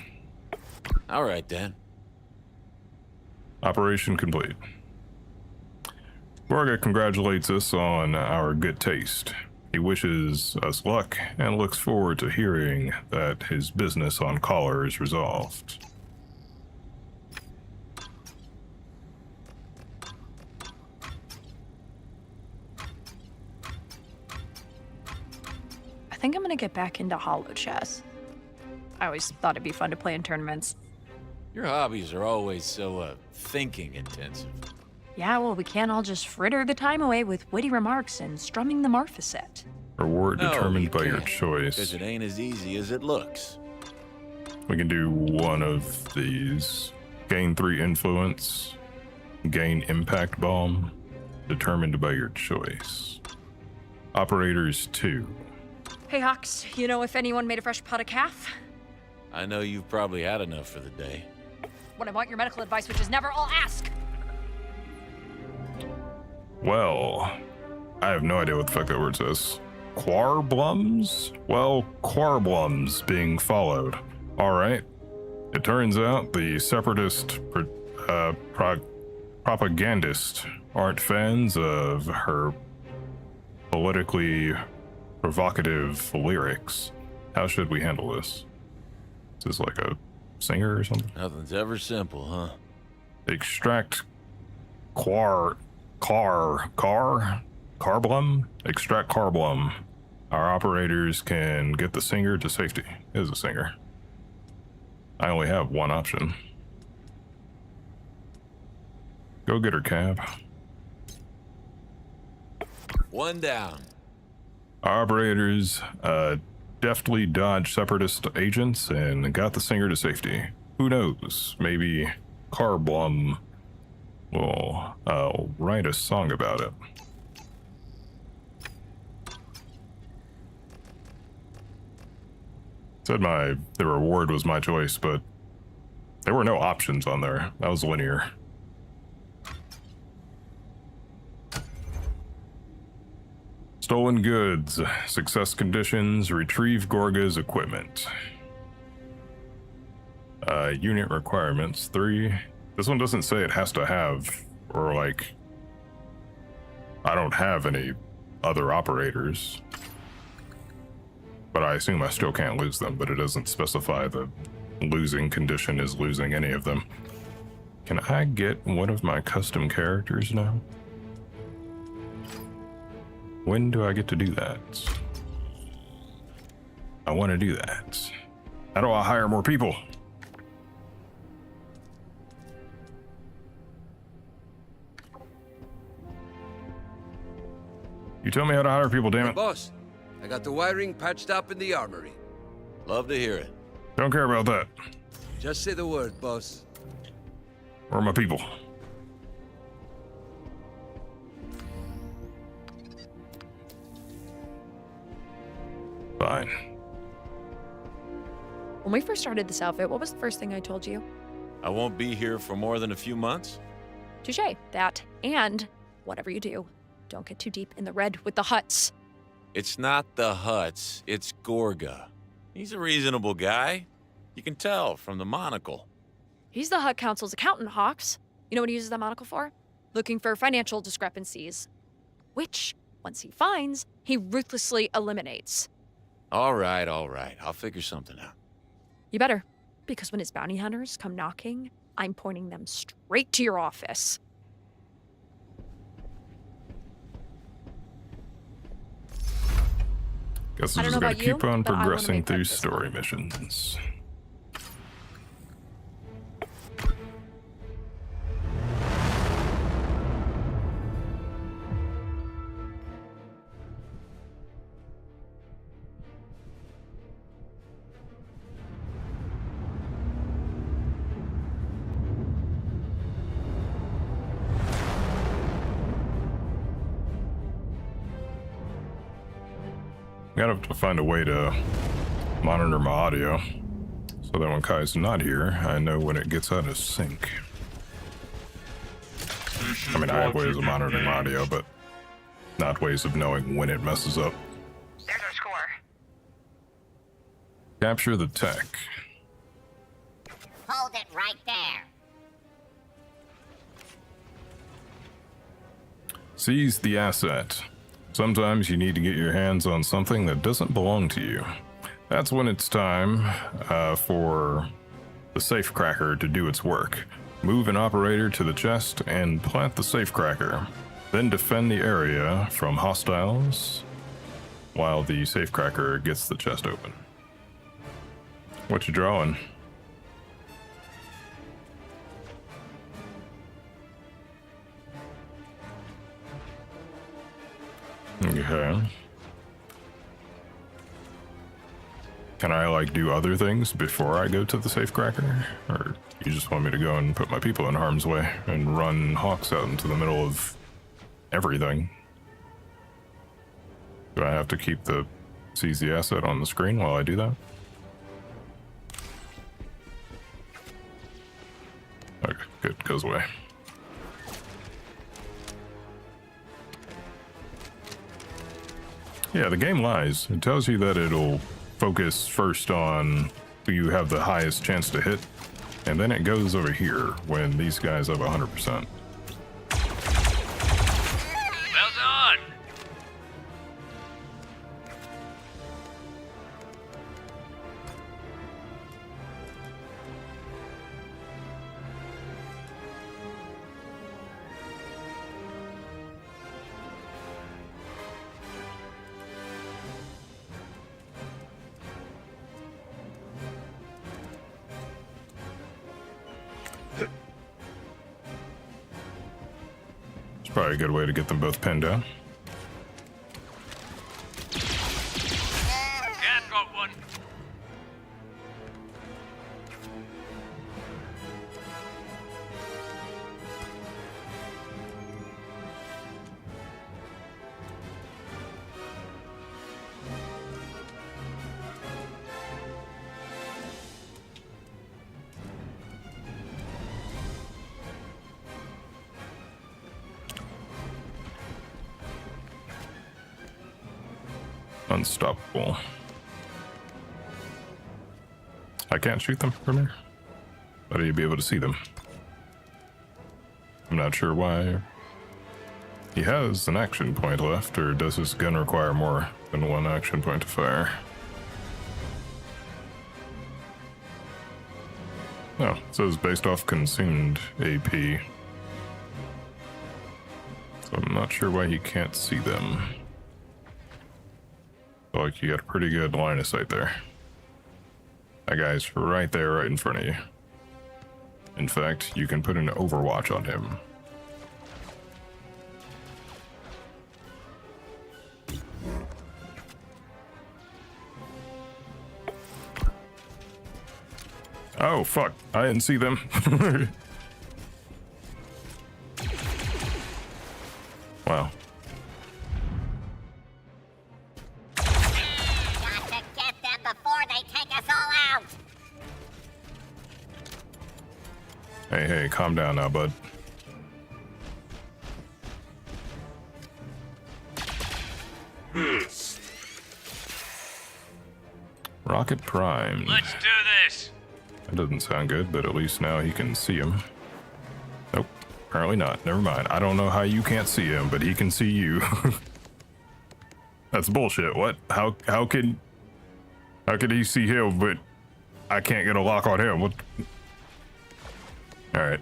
S17: All right, then.
S1: Operation complete. Gorga congratulates us on our good taste. He wishes us luck and looks forward to hearing that his business on Caller is resolved.
S19: I think I'm gonna get back into holo chess. I always thought it'd be fun to play in tournaments.
S17: Your hobbies are always so, thinking intensive.
S19: Yeah, well, we can't all just fritter the time away with witty remarks and strumming the Marphaset.
S1: Reward determined by your choice.
S17: Because it ain't as easy as it looks.
S1: We can do one of these. Gain 3 influence. Gain impact bomb. Determined by your choice. Operators 2.
S14: Hey, Hawks, you know if anyone made a fresh pot of calf?
S17: I know you've probably had enough for the day.
S14: When I want your medical advice, which is never, I'll ask.
S1: Well, I have no idea what the fuck that word says. Quarblums? Well, Quarblums being followed. Alright. It turns out the Separatist propagandists aren't fans of her politically provocative lyrics. How should we handle this? Is this like a singer or something?
S17: Nothing's ever simple, huh?
S1: Extract Carblum? Extract Carblum. Our operators can get the singer to safety. Is a singer. I only have one option. Go get her, Cab.
S17: One down.
S1: Our operators deftly dodged Separatist agents and got the singer to safety. Who knows? Maybe Carblum will write a song about it. Said the reward was my choice, but there were no options on there. That was linear. Stolen goods, success conditions, retrieve Gorga's equipment. Unit requirements, 3. This one doesn't say it has to have, or like, I don't have any other operators. But I assume I still can't lose them, but it doesn't specify the losing condition is losing any of them. Can I get one of my custom characters now? When do I get to do that? I want to do that. How do I hire more people? You tell me how to hire people, damn it.
S16: Boss, I got the wiring patched up in the armory.
S17: Love to hear it.
S1: Don't care about that.
S16: Just say the word, boss.
S1: Where are my people? Fine.
S14: When we first started this outfit, what was the first thing I told you?
S17: I won't be here for more than a few months.
S14: Touché. That, and whatever you do, don't get too deep in the red with the Hutts.
S17: It's not the Hutts, it's Gorga. He's a reasonable guy. You can tell from the monocle.
S14: He's the Hutt Council's accountant, Hawks. You know what he uses that monocle for? Looking for financial discrepancies. Which, once he finds, he ruthlessly eliminates.
S8: All right. I'll figure something out.
S19: You better, because when his bounty hunters come knocking, I'm pointing them straight to your office.
S1: Guess we're just gonna keep on progressing through story missions. Gotta have to find a way to monitor my audio so that when Kai's not here, I know when it gets out of sync. I mean, I have ways of monitoring my audio, but not ways of knowing when it messes up.
S13: There's our score.
S1: Capture the tech.
S13: Hold it right there.
S1: Seize the asset. Sometimes you need to get your hands on something that doesn't belong to you. That's when it's time for the safecracker to do its work. Move an operator to the chest and plant the safecracker. Then defend the area from hostiles while the safecracker gets the chest open. What you drawing? Okay. Can I, like, do other things before I go to the safecracker? Or you just want me to go and put my people in harm's way and run Hawks out into the middle of everything? Do I have to keep the seize the asset on the screen while I do that? Okay, good, goes away. Yeah, the game lies. It tells you that it'll focus first on who you have the highest chance to hit, and then it goes over here when these guys have 100%.
S6: Well done.
S1: It's probably a good way to get them both pinned down.
S6: Dan got one.
S1: Unstoppable. I can't shoot them from here. How do you be able to see them? I'm not sure why. He has an action point left, or does his gun require more than one action point to fire? No, it says based off consumed AP. So I'm not sure why he can't see them. Like, you got a pretty good line of sight there. That guy's right there, right in front of you. In fact, you can put an overwatch on him. Oh, fuck. I didn't see them. Wow. Hey, calm down now, bud. Rocket primed.
S6: Let's do this.
S1: That doesn't sound good, but at least now he can see him. Nope, apparently not. Never mind. I don't know how you can't see him, but he can see you. That's bullshit. What? How can... How could he see him, but I can't get a lock on him? What? All right.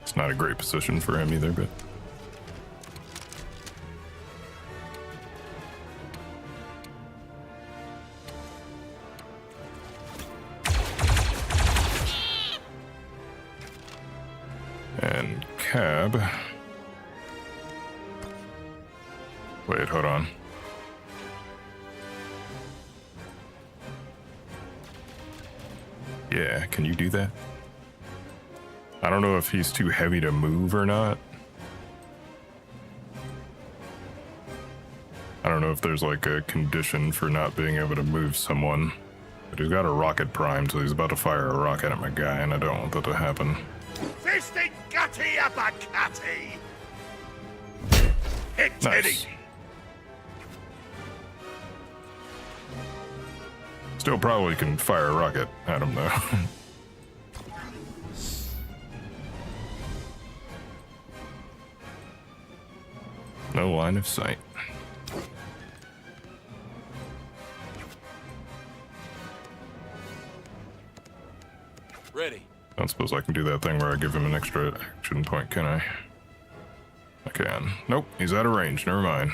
S1: It's not a great position for him either, but. And cab. Wait, hold on. Yeah, can you do that? I don't know if he's too heavy to move or not. I don't know if there's like a condition for not being able to move someone. But he's got a rocket primed, so he's about to fire a rocket at my guy, and I don't want that to happen.
S7: Fisting gutty uppercutty! Hit
S1: Nice.
S7: Teddy!
S1: Still probably can fire a rocket at him, though. No line of sight.
S17: Ready.
S1: I don't suppose I can do that thing where I give him an extra action point, can I? I can. Nope, he's out of range. Never mind.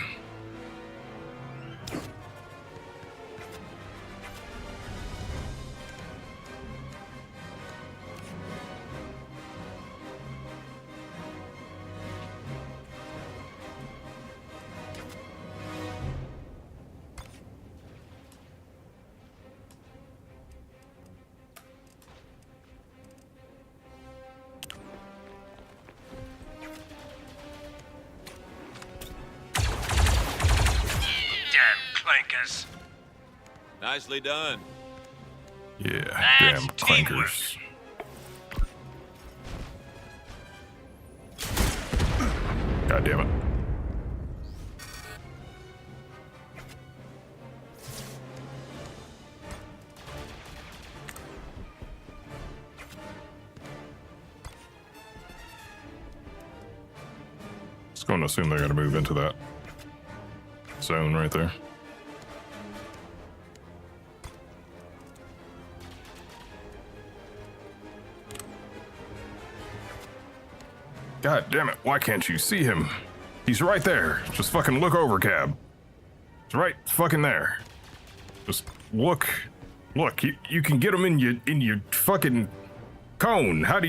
S6: Clankers.
S17: Nicely done.
S1: Yeah,
S6: That's
S1: damn clankers. God damn it. Just going to assume they're going to move into that zone right there. God damn it, why can't you see him? He's right there. Just fucking look over, Cab. He's right fucking there. Just look. Look, you can get him in your fucking cone. How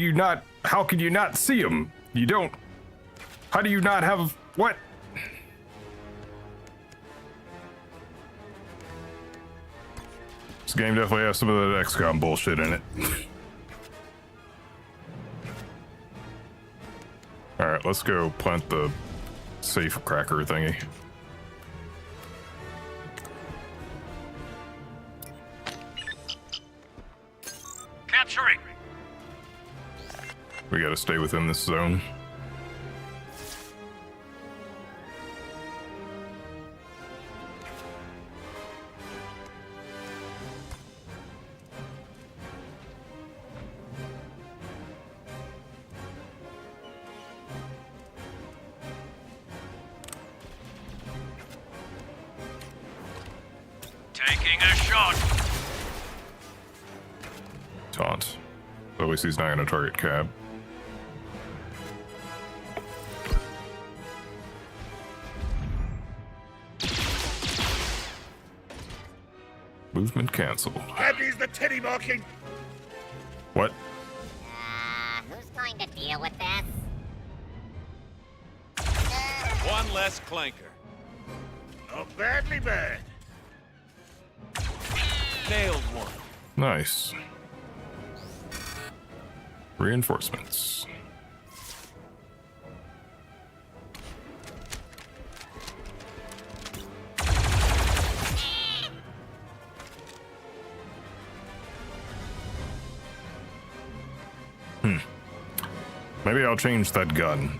S1: can you not see him? You don't. How do you not have what? This game definitely has some of that XCOM bullshit in it. Alright, let's go plant the safe cracker thingy.
S6: Capturing.
S1: We gotta stay within this zone.
S6: Taking a shot.
S1: Taunt. So at least he's not gonna target Cab. Movement canceled.
S7: Cabby's the teddy marking!
S1: What?
S20: Who's going to deal with this?
S17: One less clanker.
S7: Not badly bad.
S17: Nailed one.
S1: Nice. Reinforcements. Maybe I'll change that gun.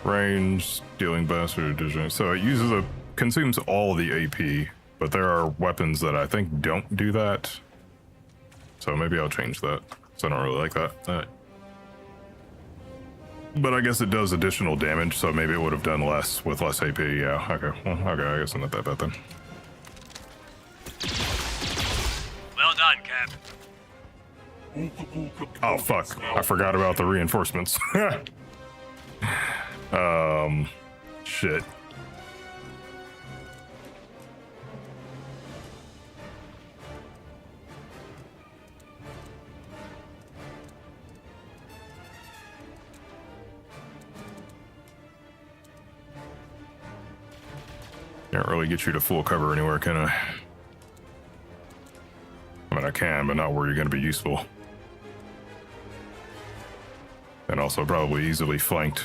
S1: Range, dealing bastard addition. So it uses a consumes all the AP, but there are weapons that I think don't do that. So maybe I'll change that. So I don't really like that. But I guess it does additional damage, so maybe it would have done less with less AP. Yeah, okay. Well, okay, I guess I'm not that bad then.
S6: Well done, Cap.
S1: Oh, fuck. I forgot about the reinforcements. Shit. Can't really get you to full cover anywhere, can I? I mean, I can, but not where you're going to be useful. And also probably easily flanked.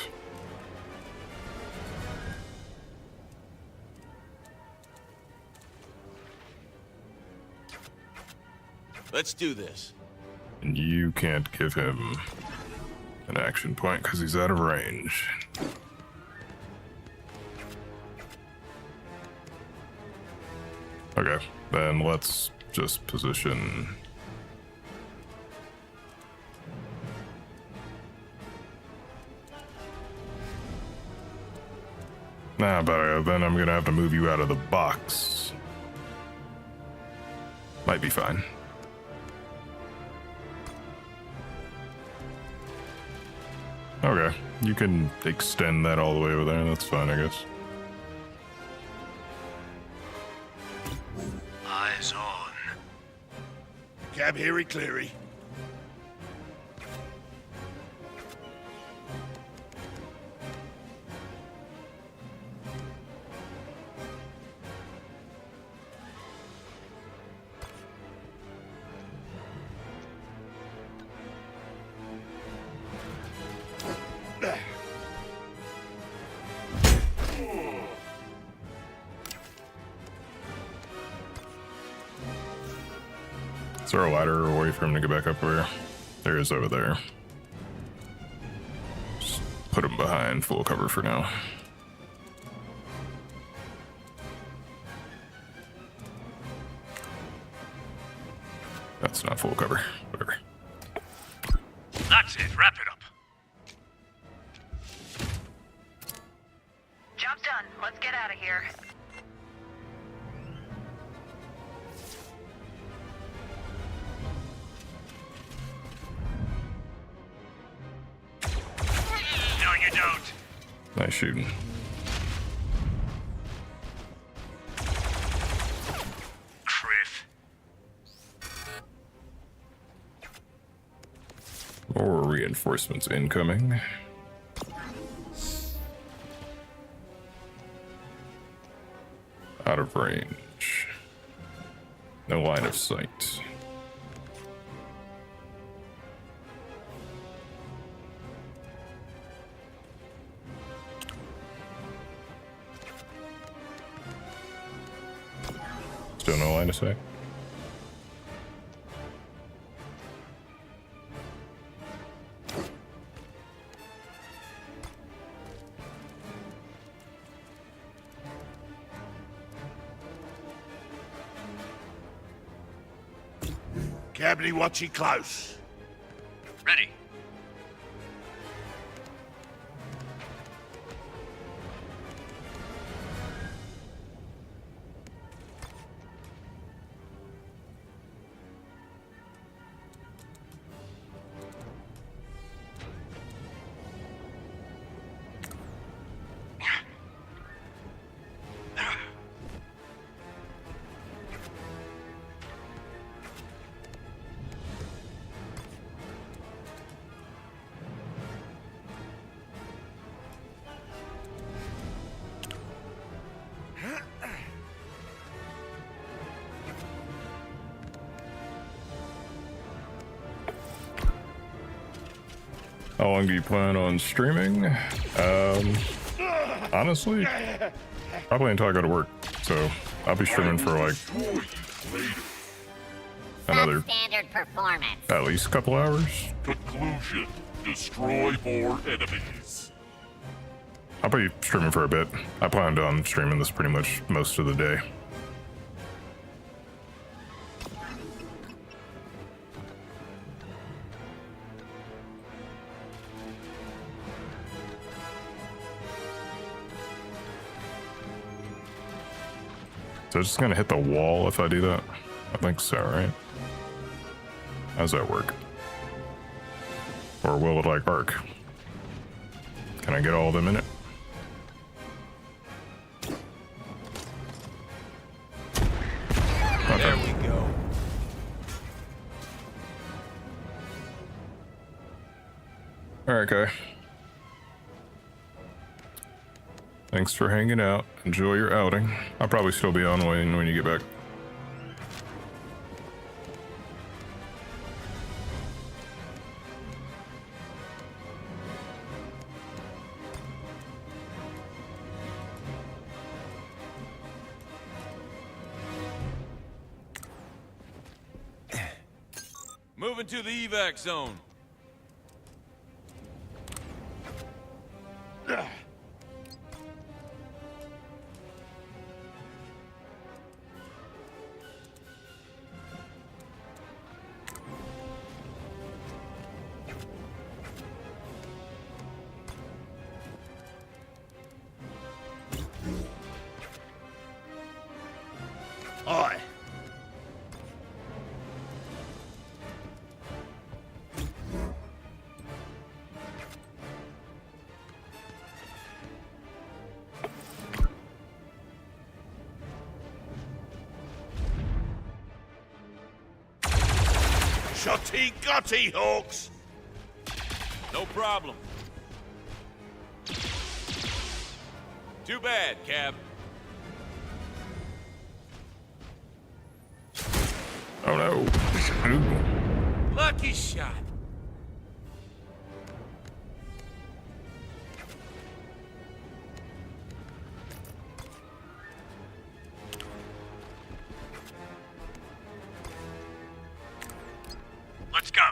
S17: Let's do this.
S1: And you can't give him an action point because he's out of range. Okay, then let's just position. Nah, but then I'm gonna have to move you out of the box. Might be fine. Okay, you can extend that all the way over there. That's fine, I guess.
S11: Eyes on.
S7: Cab, heary, cleary.
S1: Is there a ladder away for him to get back up where? There is over there. Just put him behind full cover for now. That's not full cover. Whatever.
S6: That's it. Wrap it up.
S13: Job done. Let's get out of here.
S6: No, you don't.
S1: Nice shooting.
S6: Criff.
S1: More reinforcements incoming. Out of range. No line of sight. Still no line of sight.
S7: Cabby, watch it close.
S6: Ready.
S1: How long do you plan on streaming? Honestly, probably until I go to work. So I'll be streaming for like another
S20: Standard performance.
S1: at least a couple hours.
S18: Conclusion. Destroy more enemies.
S1: I'll be streaming for a bit. I planned on streaming this pretty much most of the day. So it's just gonna hit the wall if I do that? I think so, right? How's that work? Or will it like arc? Can I get all of them in it? Okay.
S17: There we go.
S1: Alright, guy. Thanks for hanging out. Enjoy your outing. I'll probably still be on when you get back.
S17: Moving to the evac zone.
S7: Aye. Shotty gutty, Hawks!
S17: No problem. Too bad, Cap.
S1: Oh no. Ooh.
S17: Lucky shot.
S6: Let's go.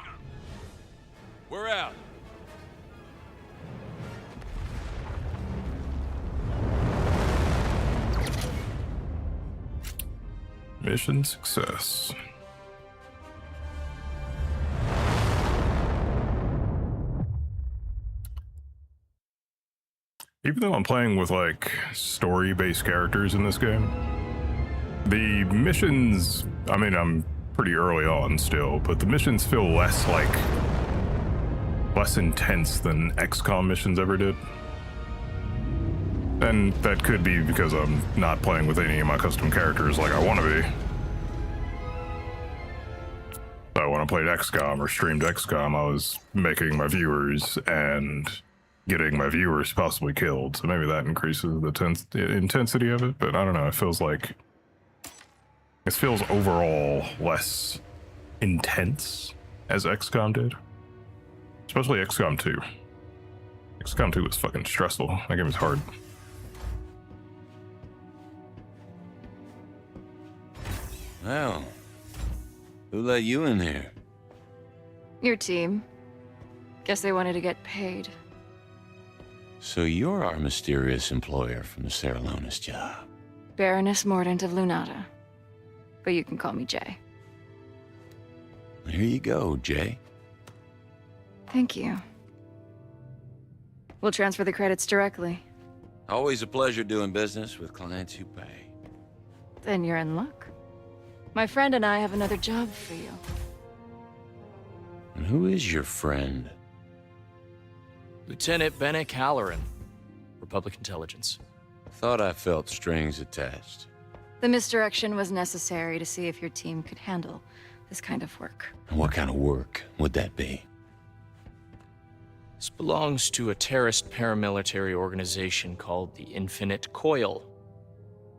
S17: We're out.
S1: Mission success. Even though I'm playing with like story-based characters in this game, the missions, I mean, I'm pretty early on still, but the missions feel less intense than XCOM missions ever did. And that could be because I'm not playing with any of my custom characters like I want to be. So when I played XCOM or streamed XCOM, I was making my viewers and getting my viewers possibly killed. So maybe that increases the intensity of it, but I don't know. It feels overall less intense as XCOM did. Especially XCOM 2. XCOM 2 was fucking stressful. That game was hard.
S8: Well, who let you in here?
S2: Your team. Guess they wanted to get paid.
S8: So you're our mysterious employer from the Cerlonis job.
S2: Baroness Mordant of Lunata. But you can call me Jay.
S8: Here you go, Jay.
S2: Thank you. We'll transfer the credits directly.
S8: Always a pleasure doing business with clients who pay.
S2: Then you're in luck. My friend and I have another job for you.
S8: And who is your friend?
S3: Lieutenant Bennett Halloran, Republic Intelligence.
S8: Thought I felt strings attached.
S2: The misdirection was necessary to see if your team could handle this kind of work.
S8: And what kind of work would that be?
S3: This belongs to a terrorist paramilitary organization called the Infinite Coil.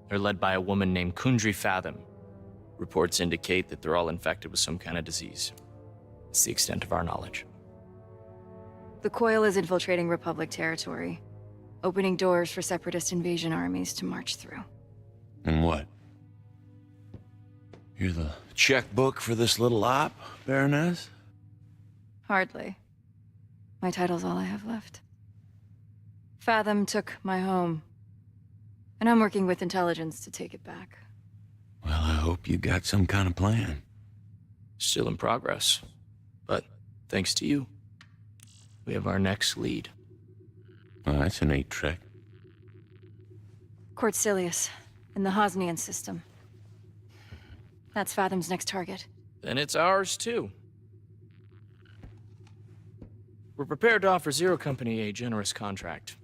S3: They're led by a woman named Kundry Fathom. Reports indicate that they're all infected with some kind of disease. It's the extent of our knowledge.
S2: The Coil is infiltrating Republic territory, opening doors for separatist invasion armies to march through.
S8: And what? You're the checkbook for this little op, Baroness?
S2: Hardly. My title's all I have left. Fathom took my home. And I'm working with intelligence to take it back.
S10: Well, I hope you got some kind of plan.
S3: Still in progress. But thanks to you, we have our next lead.
S10: Well, that's a neat trick.
S2: Cortilius, in the Hosnian system. That's Fathom's next target.
S3: Then it's ours, too. We're prepared to offer Zero Company a generous contract.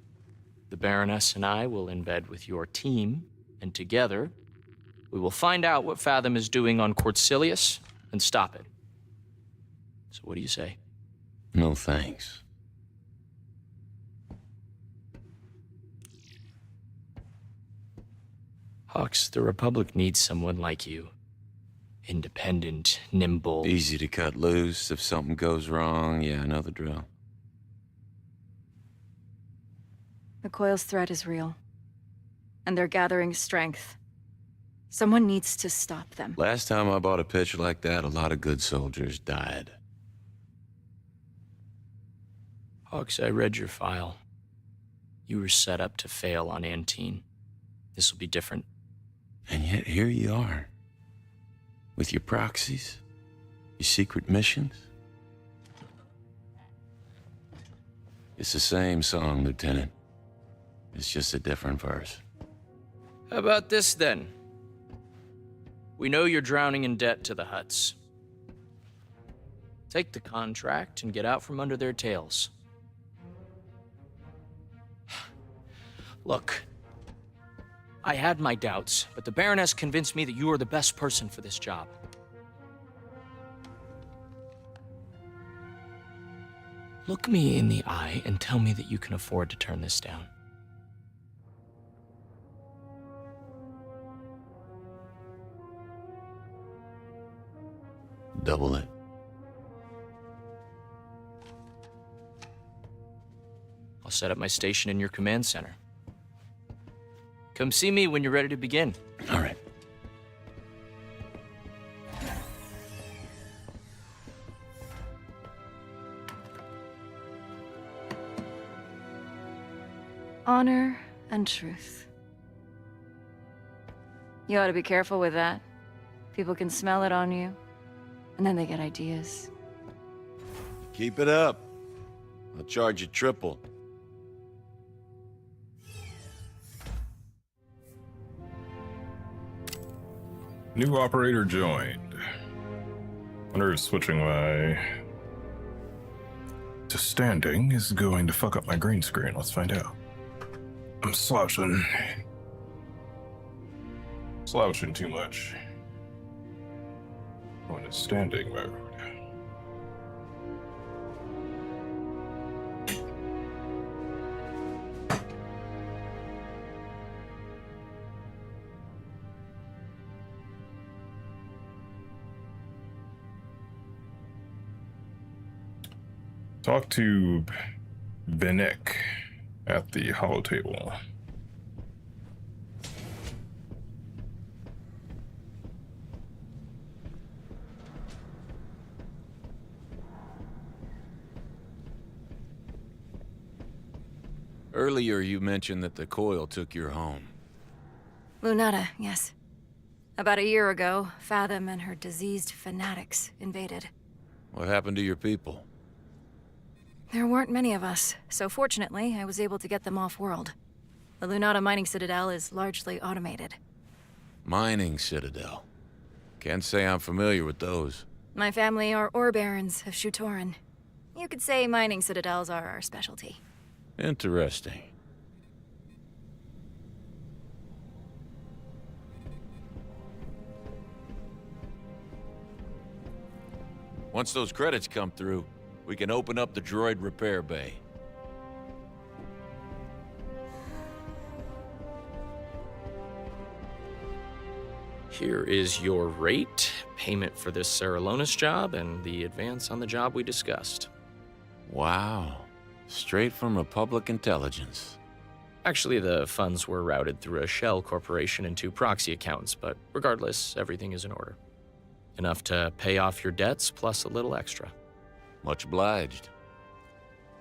S3: The Baroness and I will embed with your team, and together, we will find out what Fathom is doing on Cortilius and stop it. So what do you say?
S10: No thanks.
S3: Hawks, the Republic needs someone like you. Independent, nimble.
S10: Easy to cut loose if something goes wrong. Yeah, I know the drill.
S2: The Coil's threat is real. And they're gathering strength. Someone needs to stop them.
S10: Last time I bought a pitch like that, a lot of good soldiers died.
S3: Hawks, I read your file. You were set up to fail on Antine. This will be different.
S10: And yet here you are. With your proxies, your secret missions. It's the same song, Lieutenant. It's just a different verse.
S3: How about this, then? We know you're drowning in debt to the Hutts. Take the contract and get out from under their tails. Look, I had my doubts, but the Baroness convinced me that you are the best person for this job. Look me in the eye and tell me that you can afford to turn this down.
S10: Double it.
S3: I'll set up my station in your command center. Come see me when you're ready to begin.
S10: All right.
S2: Honor and truth. You ought to be careful with that. People can smell it on you, and then they get ideas.
S10: Keep it up. I'll charge you triple.
S1: New operator joined. Wonder if switching my to standing is going to fuck up my green screen. Let's find out. I'm slouching. Slouching too much. Going to standing mode. Talk to Benek at the holotable.
S17: Earlier you mentioned that the Coil took your home.
S2: Lunata, yes. About a year ago, Fathom and her diseased fanatics invaded.
S17: What happened to your people?
S2: There weren't many of us, so fortunately, I was able to get them off-world. The Lunata mining citadel is largely automated.
S17: Mining citadel. Can't say I'm familiar with those.
S2: My family are ore barons of Shutoran. You could say mining citadels are our specialty.
S17: Interesting. Once those credits come through, we can open up the droid repair bay.
S3: Here is your rate, payment for this Saralonis job, and the advance on the job we discussed.
S10: Wow. Straight from Republic Intelligence.
S3: Actually, the funds were routed through a shell corporation into proxy accounts, but regardless, everything is in order. Enough to pay off your debts, plus a little extra.
S17: Much obliged.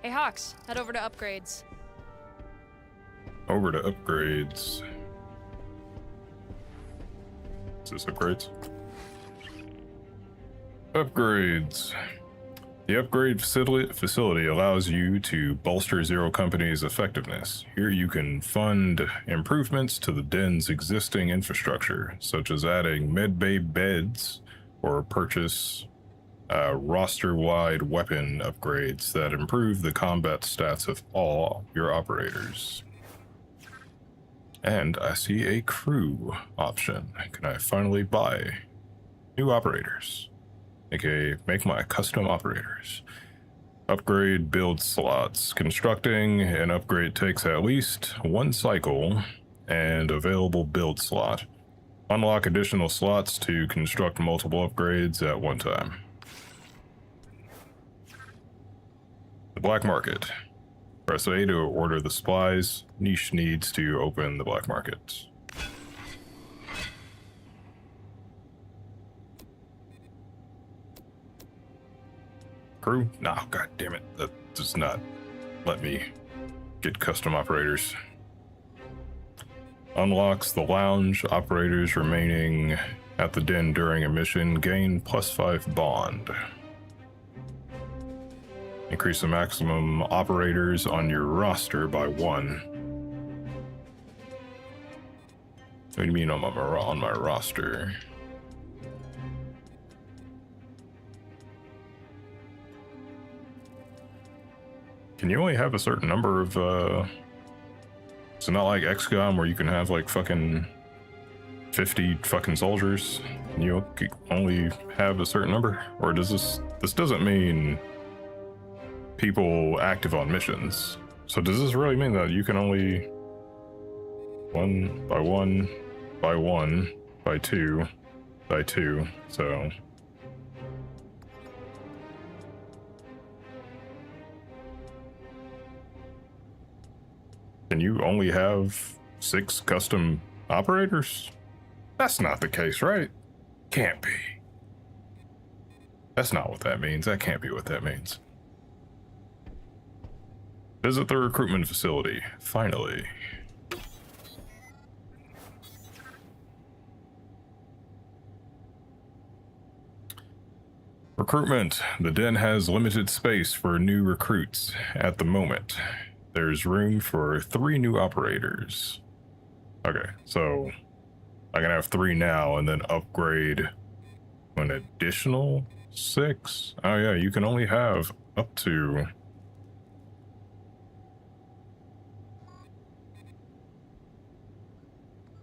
S14: Hey, Hawks, head over to upgrades.
S1: over to upgrades. Is this upgrades? Upgrades. The upgrade facility allows you to bolster Zero Company's effectiveness. Here you can fund improvements to the den's existing infrastructure, such as adding medbay beds or purchase roster-wide weapon upgrades that improve the combat stats of all your operators. And I see a crew option. Can I finally buy new operators? aka make my custom operators. Upgrade build slots. Constructing an upgrade takes at least one cycle and available build slot. Unlock additional slots to construct multiple upgrades at one time. The black market. Press A to order the supplies. Niche needs to open the black market. Crew? No, god damn it. That does not let me get custom operators. Unlocks the lounge. Operators remaining at the den during a mission gain +5 bond. Increase the maximum operators on your roster by 1. What do you mean on my roster? Can you only have a certain number of, It's not like XCOM where you can have like fucking 50 fucking soldiers and you only have a certain number? Or does this doesn't mean people active on missions. So does this really mean that you can only 1 by 1 by 1 by 2 by 2, so... Can you only have 6 custom operators? That's not the case, right? Can't be. That's not what that means. That can't be what that means. Visit the recruitment facility. Finally. Recruitment. The den has limited space for new recruits at the moment. There's room for 3 new operators. Okay, so I can have 3 now and then upgrade an additional 6? Oh yeah, you can only have up to...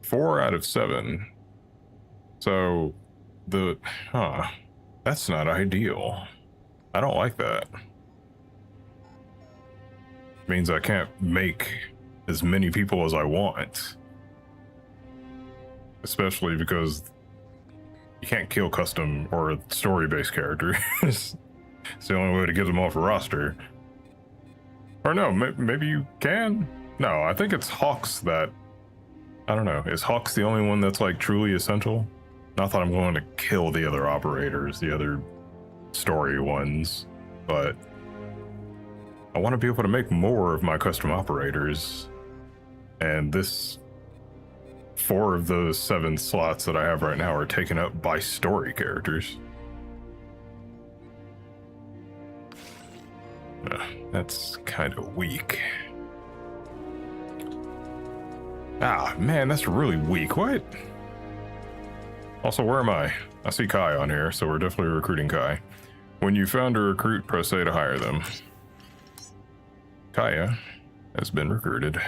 S1: Four out of 7. So that's not ideal. I don't like that. Means I can't make as many people as I want. Especially because you can't kill custom or story-based characters. It's the only way to get them off a roster. Or no, maybe you can? No, I think it's Hawks that... I don't know. Is Hawks the only one that's like truly essential? Not that I'm going to kill the other operators, the other story ones, but I want to be able to make more of my custom operators. And this 4 of those 7 slots that I have right now are taken up by story characters. That's kind of weak. Ah, man, that's really weak. What? Also, where am I? I see Kai on here, so we're definitely recruiting Kai. When you found a recruit, press A to hire them. Kaya has been recruited.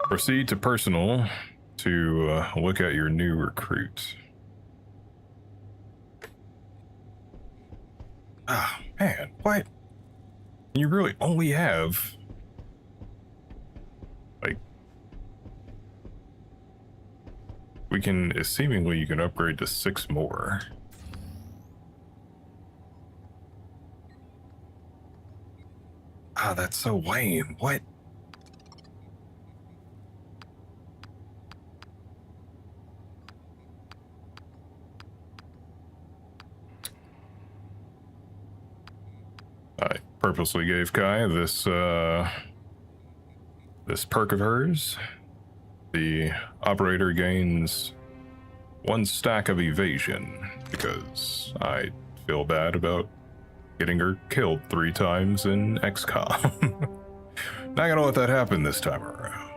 S1: Proceed to personal to look at your new recruit. Ah, man, what? You really only have... like... seemingly you can upgrade to 6 more. Ah, that's so lame. What? purposely gave Kai this this perk of hers. The operator gains 1 stack of evasion because I feel bad about getting her killed 3 times in XCOM. Not gonna let that happen this time around.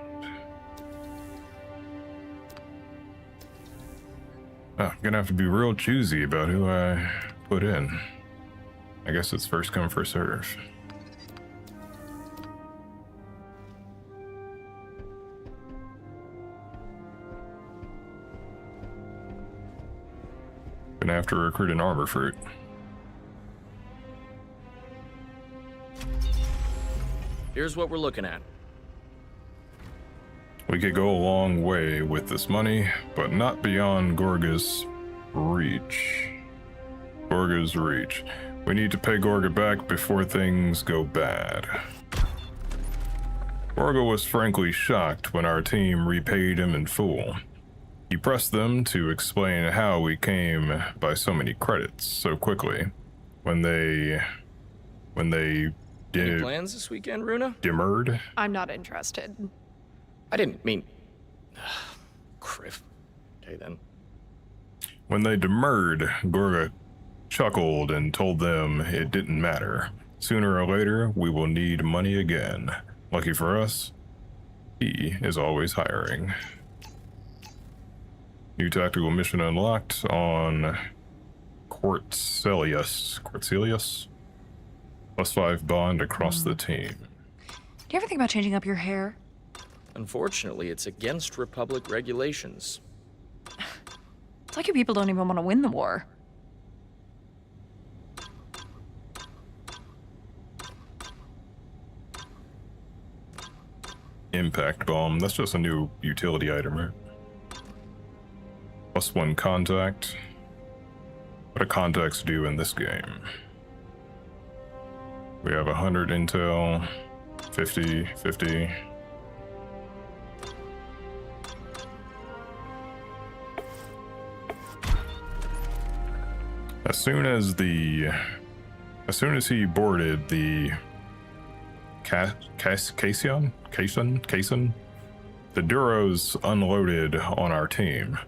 S1: Oh, I'm gonna have to be real choosy about who I put in. I guess it's first come, first serve. Gonna have to recruit an armor fruit.
S3: Here's what we're looking at.
S1: We could go a long way with this money, but not beyond Gorga's reach. Gorga's reach. We need to pay Gorga back before things go bad. Gorga was frankly shocked when our team repaid him in full. He pressed them to explain how we came by so many credits so quickly. When they
S3: Any plans this weekend, Runa?
S1: demurred.
S14: I'm not interested.
S3: I didn't mean... Criff. Okay, then.
S1: When they demurred, Gorga chuckled and told them it didn't matter. Sooner or later, we will need money again. Lucky for us, he is always hiring. New tactical mission unlocked on Quartzelius. +5 bond across the team.
S19: Do you ever think about changing up your hair?
S3: Unfortunately, it's against Republic regulations.
S19: It's like you people don't even want to win the war.
S1: Impact bomb. That's just a new utility item, right? +1 contact. What do contacts do in this game? We have 100 intel, 50, 50. As soon as he boarded the Caisson, the Duros unloaded on our team.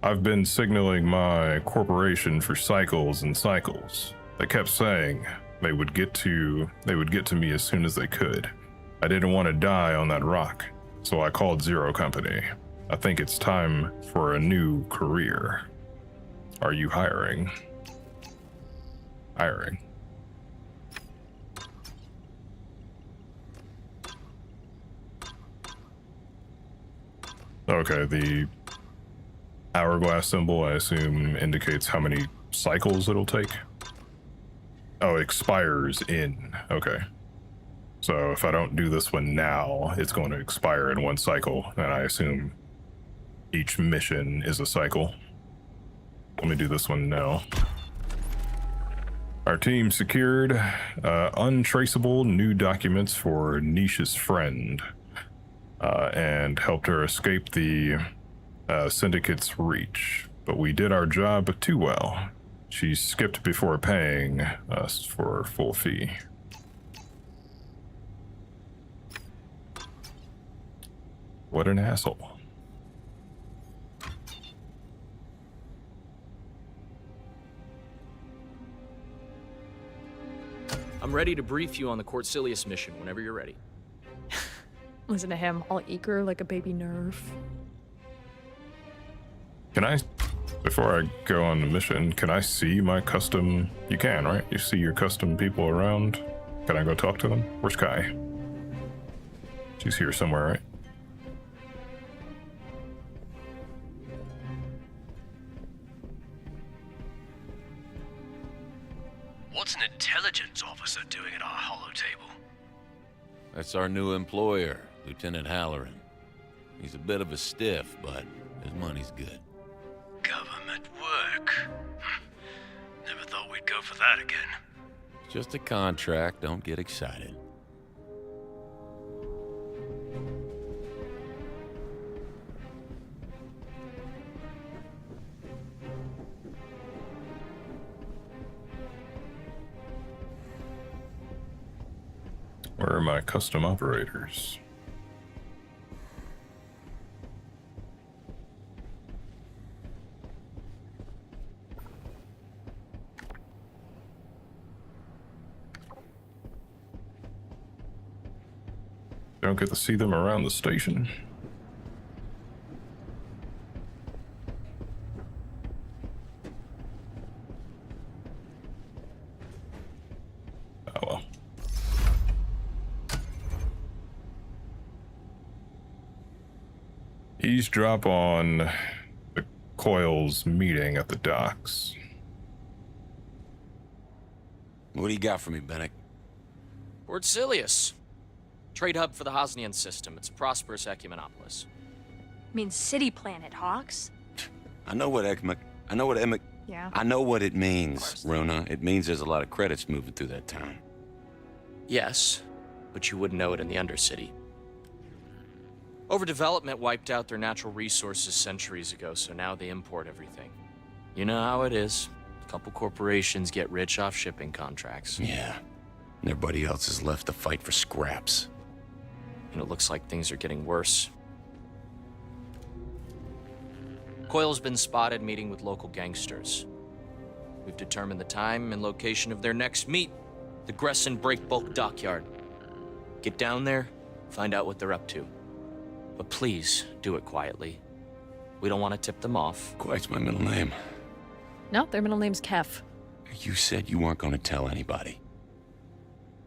S1: I've been signaling my corporation for cycles and cycles. They kept saying they would get to me as soon as they could. I didn't want to die on that rock, so I called Zero Company. I think it's time for a new career. Are you hiring? Hiring. Okay, the hourglass symbol, I assume, indicates how many cycles it'll take. Oh, it expires in. Okay. So if I don't do this one now, it's going to expire in 1 cycle, and I assume each mission is a cycle. Let me do this one now. Our team secured untraceable new documents for Nisha's friend and helped her escape the syndicate's reach. But we did our job too well. She skipped before paying us for full fee. What an asshole.
S3: I'm ready to brief you on the Quartzelius mission whenever you're ready.
S14: Listen to him, all eager like a baby nerf.
S1: Can I, before I go on the mission, can I see my custom? You can, right? You see your custom people around? Can I go talk to them? Where's Kai? She's here somewhere, right?
S11: What's an intelligence officer doing at our holotable?
S17: That's our new employer, Lieutenant Halloran. He's a bit of a stiff, but his money's good.
S11: Government work. Never thought we'd go for that again.
S17: It's just a contract, don't get excited.
S1: Where are my custom operators? Don't get to see them around the station. Oh well. Eavesdrop on the Coils meeting at the docks.
S10: What do you got for me, Bennett?
S3: Port Silius. Trade hub for the Hosnian system. It's a prosperous ecumenopolis.
S19: Means city planet, Hawks.
S10: I know what
S19: Yeah.
S10: I know what it means, Runa. It means there's a lot of credits moving through that town.
S3: Yes, but you wouldn't know it in the Undercity. Overdevelopment wiped out their natural resources centuries ago, so now they import everything. You know how it is. A couple corporations get rich off shipping contracts.
S10: Yeah. And everybody else is left to fight for scraps.
S3: And it looks like things are getting worse. Coil's been spotted meeting with local gangsters. We've determined the time and location of their next meet, the Gresson Breakbulk Dockyard. Get down there, find out what they're up to. But please, do it quietly. We don't want to tip them off.
S10: Quiet's my middle name.
S14: No, their middle name's Kef.
S10: You said you weren't going to tell anybody.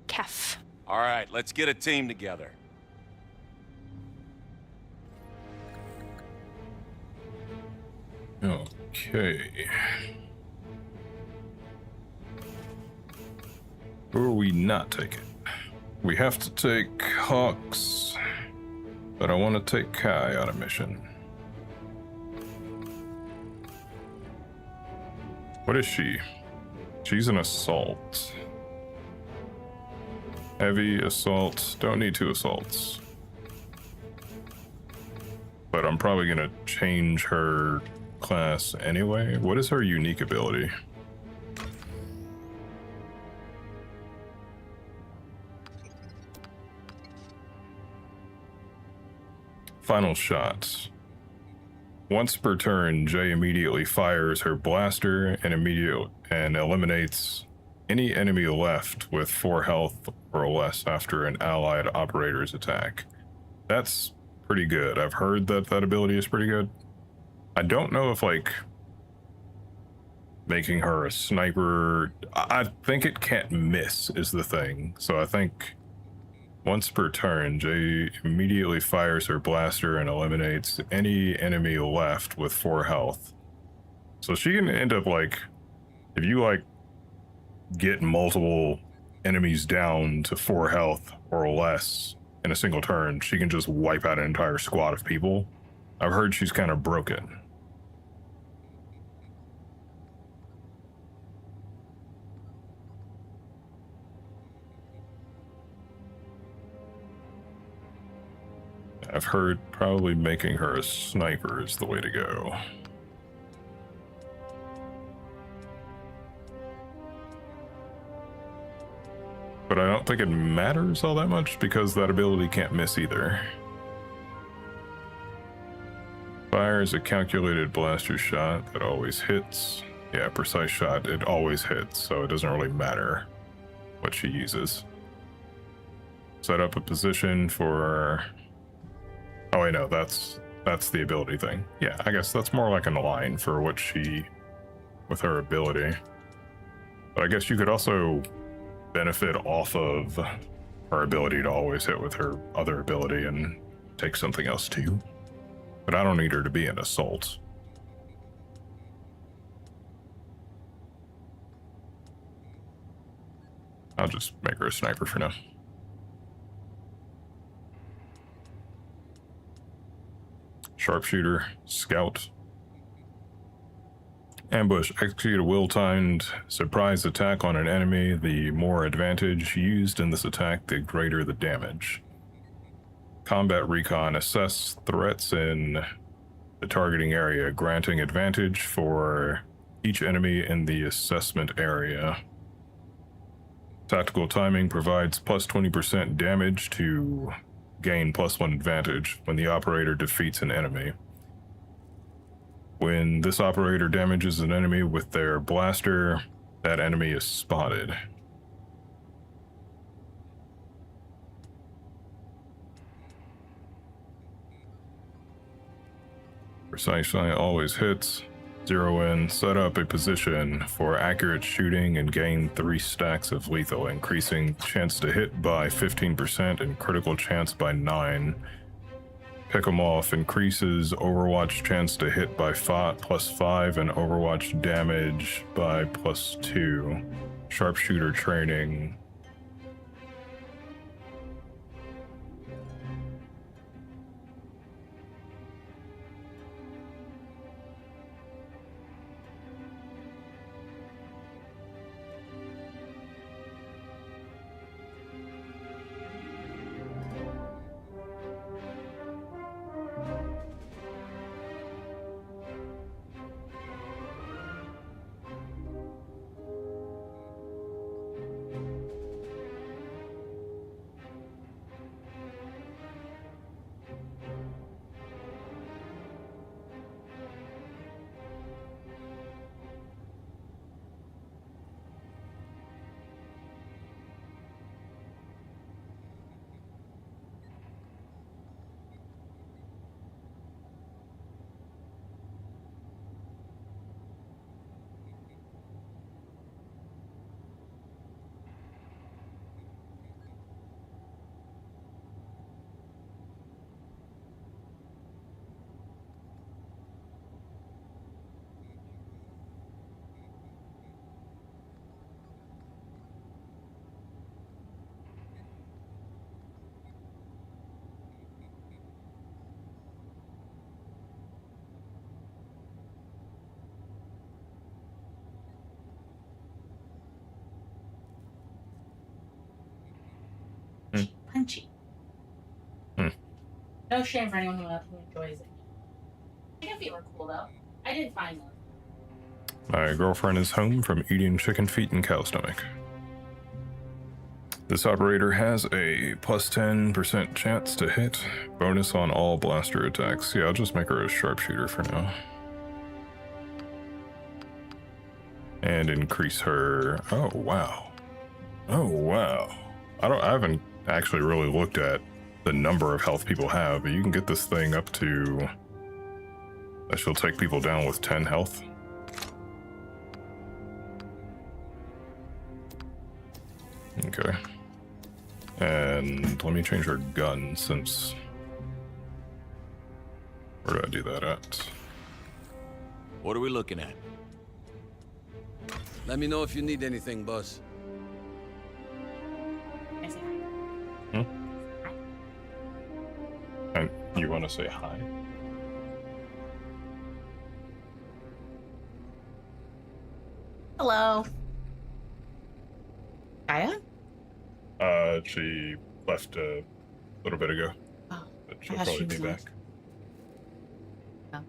S14: Kef.
S10: All right, let's get a team together.
S1: Okay. Who are we not taking? We have to take Hawks, but I want to take Kai on a mission. What is she? She's an assault. Heavy assault. Don't need 2 assaults. But I'm probably gonna change her class anyway. What is her unique ability? Final shot. Once per turn, Jay immediately fires her blaster and eliminates any enemy left with 4 health or less after an allied operator's attack. That's pretty good. I've heard that that ability is pretty good. I don't know if, like, making her a sniper... I think it can't miss is the thing. So I think once per turn, Jay immediately fires her blaster and eliminates any enemy left with 4 health. So she can end up, like, if you, like, get multiple enemies down to 4 health or less in a single turn, she can just wipe out an entire squad of people. I've heard she's kind of broken. I've heard probably making her a sniper is the way to go. But I don't think it matters all that much because that ability can't miss either. Fires a calculated blaster shot that always hits. Yeah, precise shot, it always hits, so it doesn't really matter what she uses. Set up a position for... Oh wait, no, that's the ability thing. Yeah, I guess that's more like an align for what she... with her ability. But I guess you could also benefit off of her ability to always hit with her other ability and take something else too. But I don't need her to be an assault. I'll just make her a sniper for now. Sharpshooter, scout. Ambush, execute a well-timed surprise attack on an enemy. The more advantage used in this attack, the greater the damage. Combat recon, assess threats in the targeting area, granting advantage for each enemy in the assessment area. Tactical timing provides plus 20% damage to gain +1 advantage when the operator defeats an enemy. When this operator damages an enemy with their blaster, that enemy is spotted. Precise shot always hits. Zero in, set up a position for accurate shooting and gain 3 stacks of lethal, increasing chance to hit by 15% and critical chance by 9. Pick 'em off increases Overwatch chance to hit by +5 and Overwatch damage by +2. Sharpshooter training.
S21: Punchy. No shame for anyone who enjoys it. Chicken feet were cool though. I did find them.
S1: My girlfriend is home from eating chicken feet and cow stomach. This operator has a +10% chance to hit. Bonus on all blaster attacks. Yeah, I'll just make her a sharpshooter for now. And increase her. Oh wow. Oh wow. I haven't actually really looked at the number of health people have, but you can get this thing up to. She'll take people down with 10 health. Okay. And let me change her gun since. Where do I do that at?
S17: What are we looking at?
S16: Let me know if you need anything, boss.
S1: And you want to say hi?
S21: Hello. Kaya?
S1: She left a little bit ago.
S21: Oh,
S1: but she'll probably be back.
S21: Oh.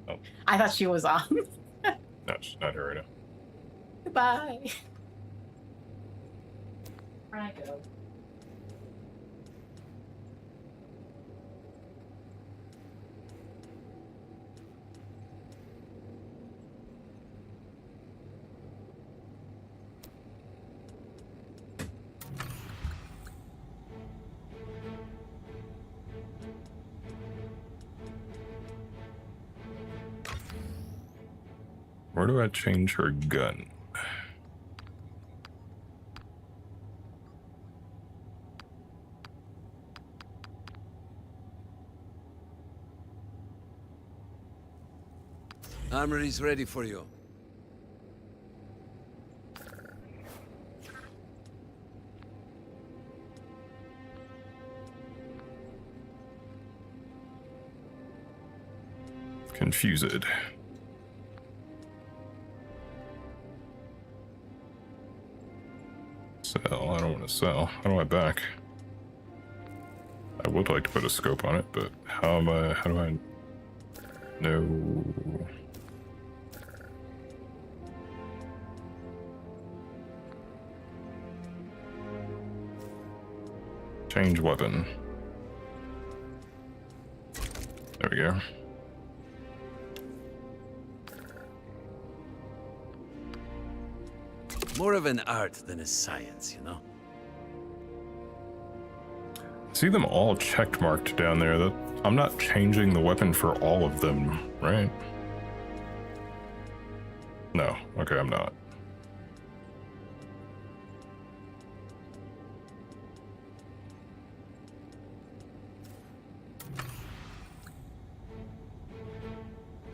S1: Oh.
S21: I thought she was on.
S1: No, she's not here right now.
S21: Goodbye. Where'd I go?
S1: Where do I change her gun?
S16: Armory's ready for you.
S1: Confused. Sell. I don't want to sell. How do I back? I would like to put a scope on it, but how do I? No. Change weapon. There we go.
S16: More of an art than a science, you know?
S1: See them all check marked down there. That I'm not changing the weapon for all of them, right? No. Okay, I'm not.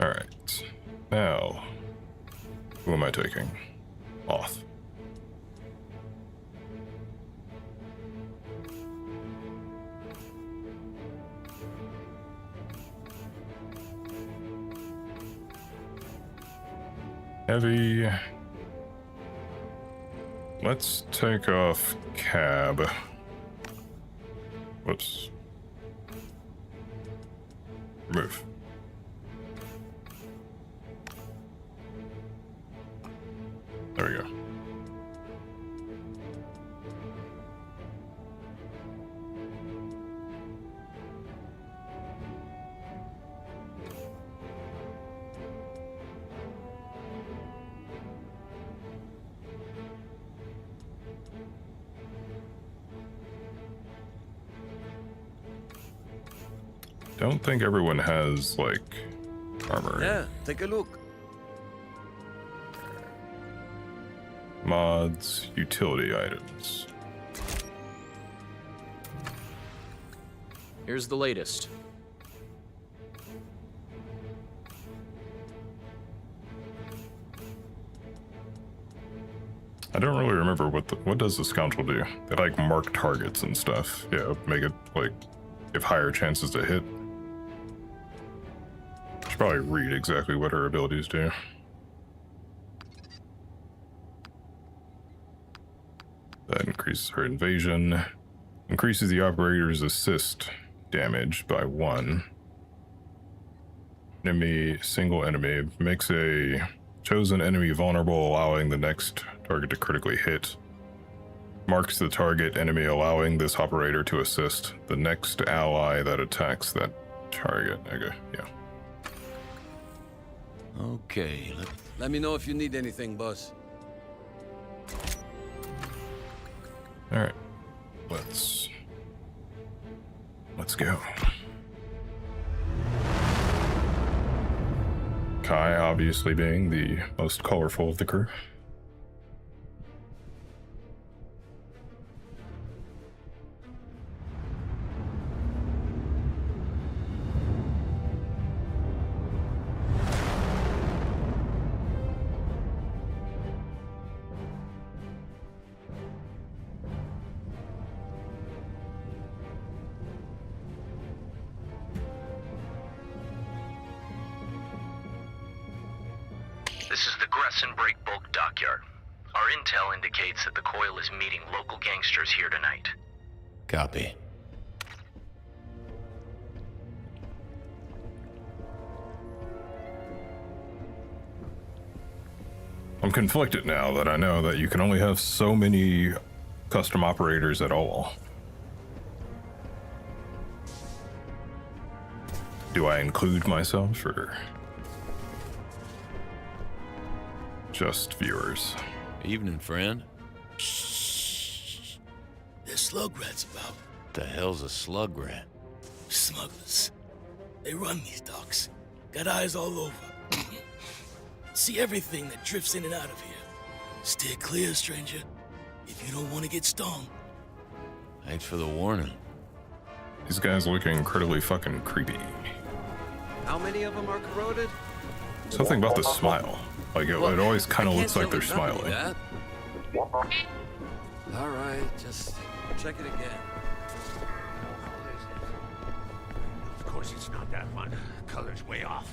S1: Alright. Now, who am I taking? Off. Heavy. Let's take off cab. Whoops. Remove. There we go. Don't think everyone has, like, armor.
S16: Yeah, take a look.
S1: Mods, utility items.
S3: Here's the latest.
S1: I don't really remember what does the scoundrel do? They like mark targets and stuff. Yeah, make it like give higher chances to hit. Should probably read exactly what her abilities do. That increases her invasion. Increases the operator's assist damage by 1. Single enemy. Makes a chosen enemy vulnerable, allowing the next target to critically hit. Marks the target enemy, allowing this operator to assist the next ally that attacks that target. Okay, yeah.
S16: Okay, let me know if you need anything, boss.
S1: Alright. Let's go. Kai obviously being the most colorful of the crew.
S9: This is the Gresson Break Bulk Dockyard. Our intel indicates that the Coil is meeting local gangsters here tonight.
S17: Copy.
S1: I'm conflicted now that I know that you can only have so many custom operators at all. Do I include myself or just viewers?
S17: Evening, friend.
S22: There's slug rats about.
S17: The hell's a slug rat?
S22: Smugglers. They run these docks. Got eyes all over. See everything that drifts in and out of here. Steer clear, stranger, if you don't want to get stung.
S17: Thanks for the warning.
S1: These guys look incredibly fucking creepy.
S16: How many of them are corroded?
S1: Something about the smile. Like, it always kind of looks like they're smiling.
S16: All right, just check it again.
S6: Of course it's not that one. Color's way off.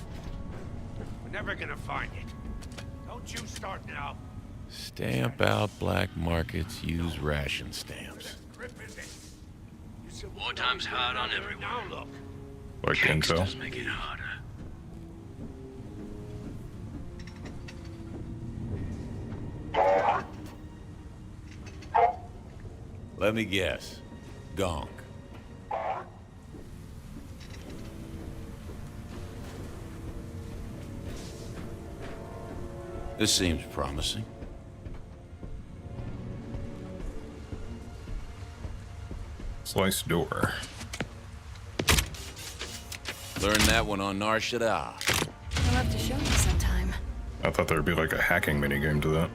S6: We're never gonna find it. Don't you start now.
S17: Stamp out black markets, use ration stamps.
S11: Wartime's hard on everyone.
S6: Now look.
S1: Like intel.
S11: Gangsters make it harder.
S17: Let me guess. Gonk. This seems promising.
S1: Sliced door.
S17: Learn that one on Nar Shaddaa.
S2: You'll have to show me sometime.
S1: I thought there'd be like a hacking minigame to that.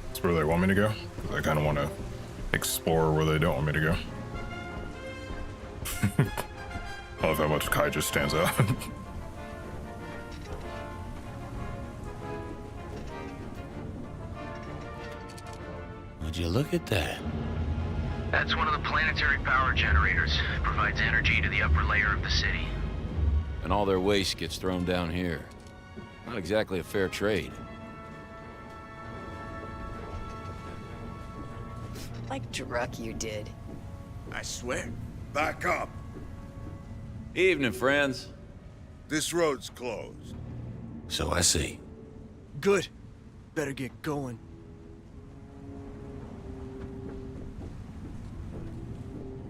S1: That's where they want me to go? 'Cause I kind of want to explore where they don't want me to go. I love how much Kai just stands out.
S17: Would you look at that?
S9: That's one of the planetary power generators. It provides energy to the upper layer of the city.
S17: And all their waste gets thrown down here. Not exactly a fair trade.
S4: Like Druck you did.
S12: I swear. Back up.
S17: Evening, friends.
S12: This road's closed.
S17: So I see.
S22: Good. Better get going.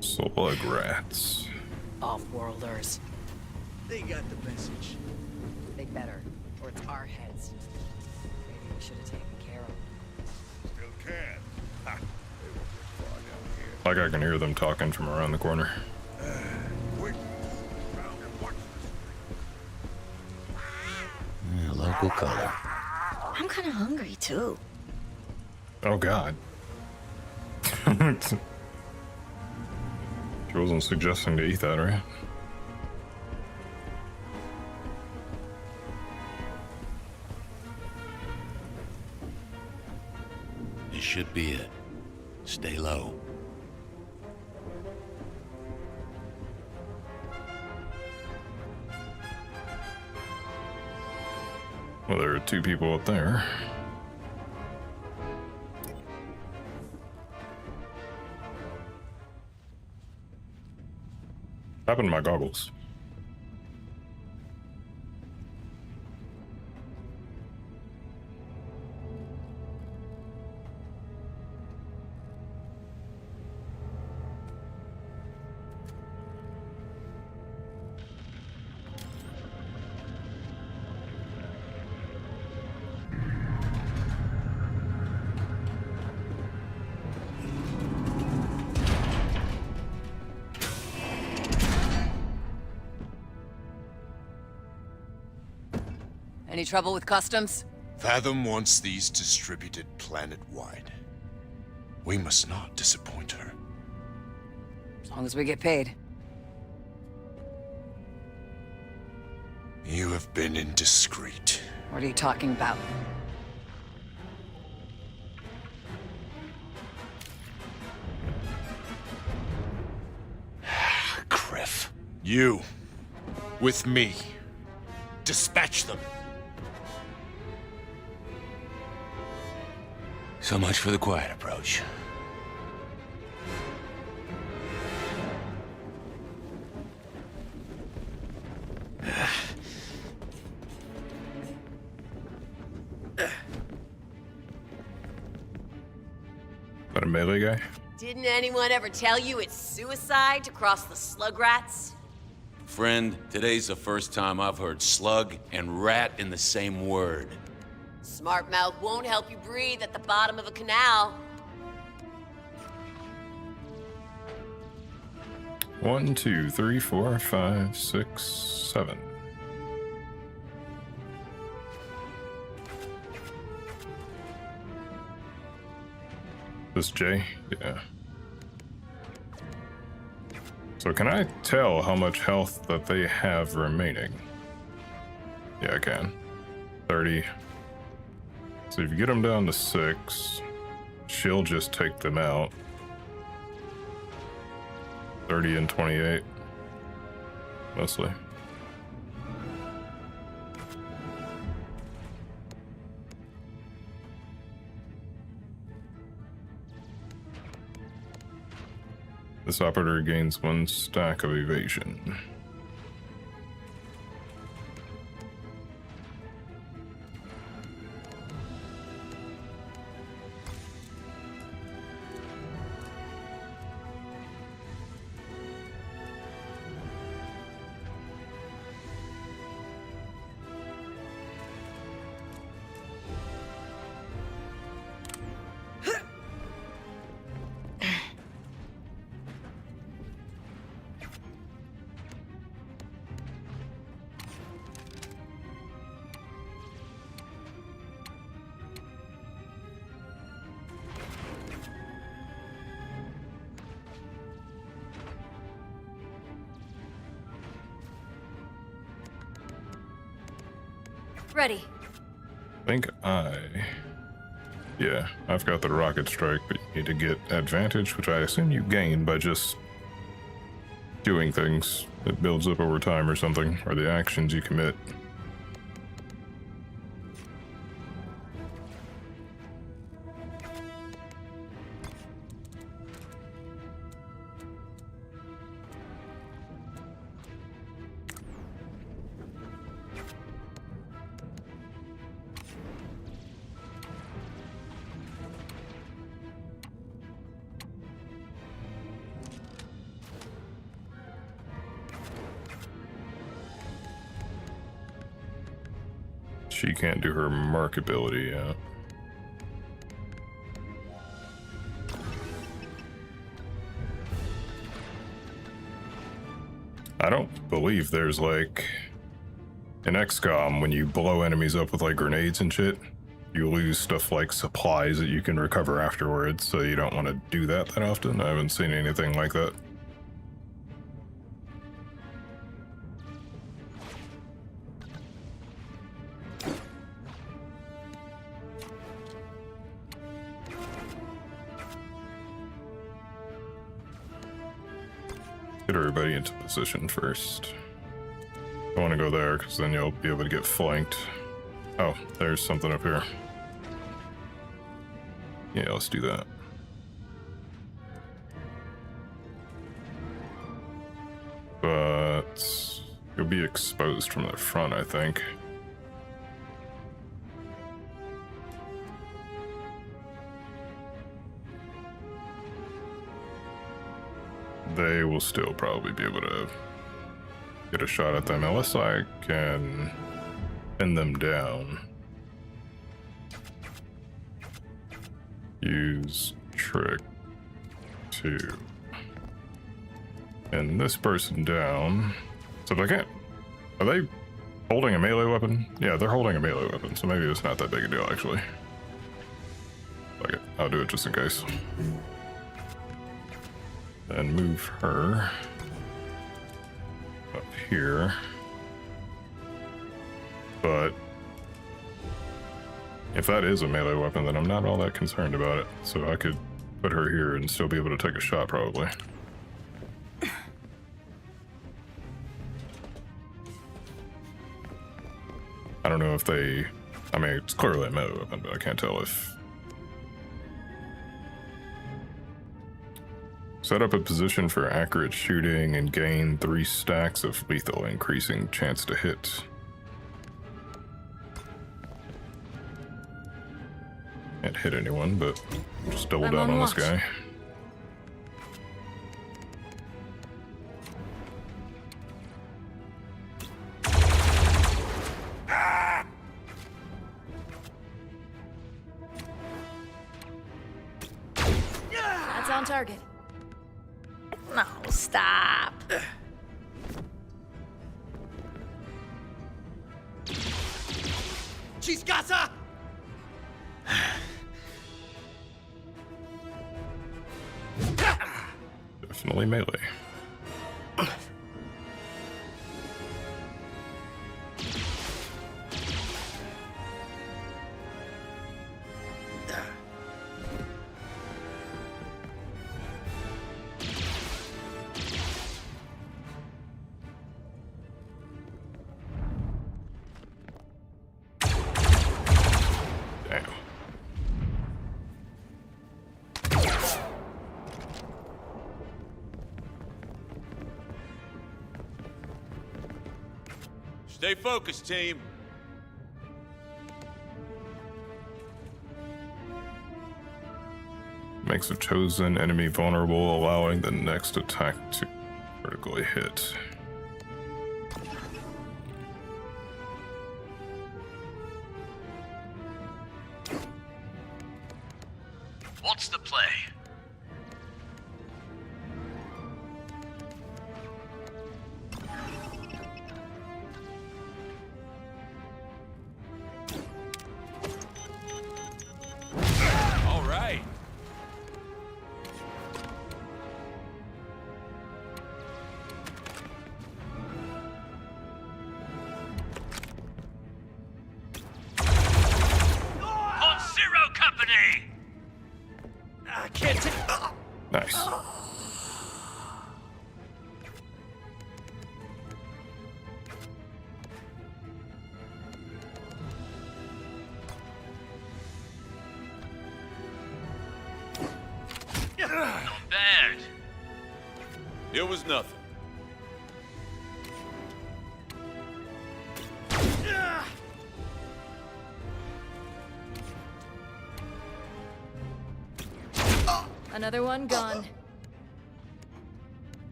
S1: Slug rats.
S4: Off-worlders.
S22: They got the message.
S4: They better, or it's our heads. Maybe we should have taken care of them.
S12: Still can. Ha. They won't get far down here.
S1: Like I can hear them talking from around the corner.
S12: Quick. Round and watch this.
S17: Local color.
S2: I'm kind of hungry too.
S1: Oh God. She wasn't suggesting to eat that, right?
S17: This should be it. Stay low.
S1: Well, there are two people up there. What happened to my goggles?
S4: Any trouble with customs?
S23: Fathom wants these distributed planet-wide. We must not disappoint her.
S4: As long as we get paid.
S23: You have been indiscreet.
S4: What are you talking about?
S23: Griff. You. With me. Dispatch them.
S17: So much for the quiet approach.
S1: That a melee guy?
S4: Didn't anyone ever tell you it's suicide to cross the slug rats?
S17: Friend, today's the first time I've heard slug and rat in the same word.
S4: Smart mouth won't help you breathe at the bottom of a canal.
S1: 1, 2, 3, 4, 5, 6, 7. This J? Yeah. So can I tell how much health that they have remaining? Yeah, I can. 30. So if you get them down to 6, she'll just take them out. 30 and 28. Mostly. This operator gains 1 stack of evasion.
S2: Ready.
S1: Yeah, I've got the rocket strike, but you need to get advantage, which I assume you gain by just doing things. It builds up over time or something, or the actions you commit. She can't do her mark ability yet. I don't believe there's like in XCOM when you blow enemies up with like grenades and shit, you lose stuff like supplies that you can recover afterwards, so you don't want to do that often. I haven't seen anything like that. Get everybody into position first. I want to go there because then you'll be able to get flanked. Oh, there's something up here. Yeah, let's do that. But you'll be exposed from the front, I think. They will still probably be able to get a shot at them unless I can pin them down. Use trick to pin this person down. So if I can't, are they holding a melee weapon? Yeah, they're holding a melee weapon, so maybe it's not that big a deal actually. Okay, I'll do it just in case. Then move her up here. But if that is a melee weapon, then I'm not all that concerned about it. So I could put her here and still be able to take a shot, probably. I don't know if they... I mean, it's clearly a melee weapon, but I can't tell if... Set up a position for accurate shooting and gain 3 stacks of lethal, increasing chance to hit. Can't hit anyone, but just double down on this guy.
S2: That's on target.
S19: No, stop.
S5: Chiscasa!
S1: Definitely melee.
S8: Stay focused, team.
S1: Makes a chosen enemy vulnerable, allowing the next attack to critically hit.
S9: What's the play?
S8: All right.
S11: Not bad.
S17: It was nothing.
S14: Another one gone.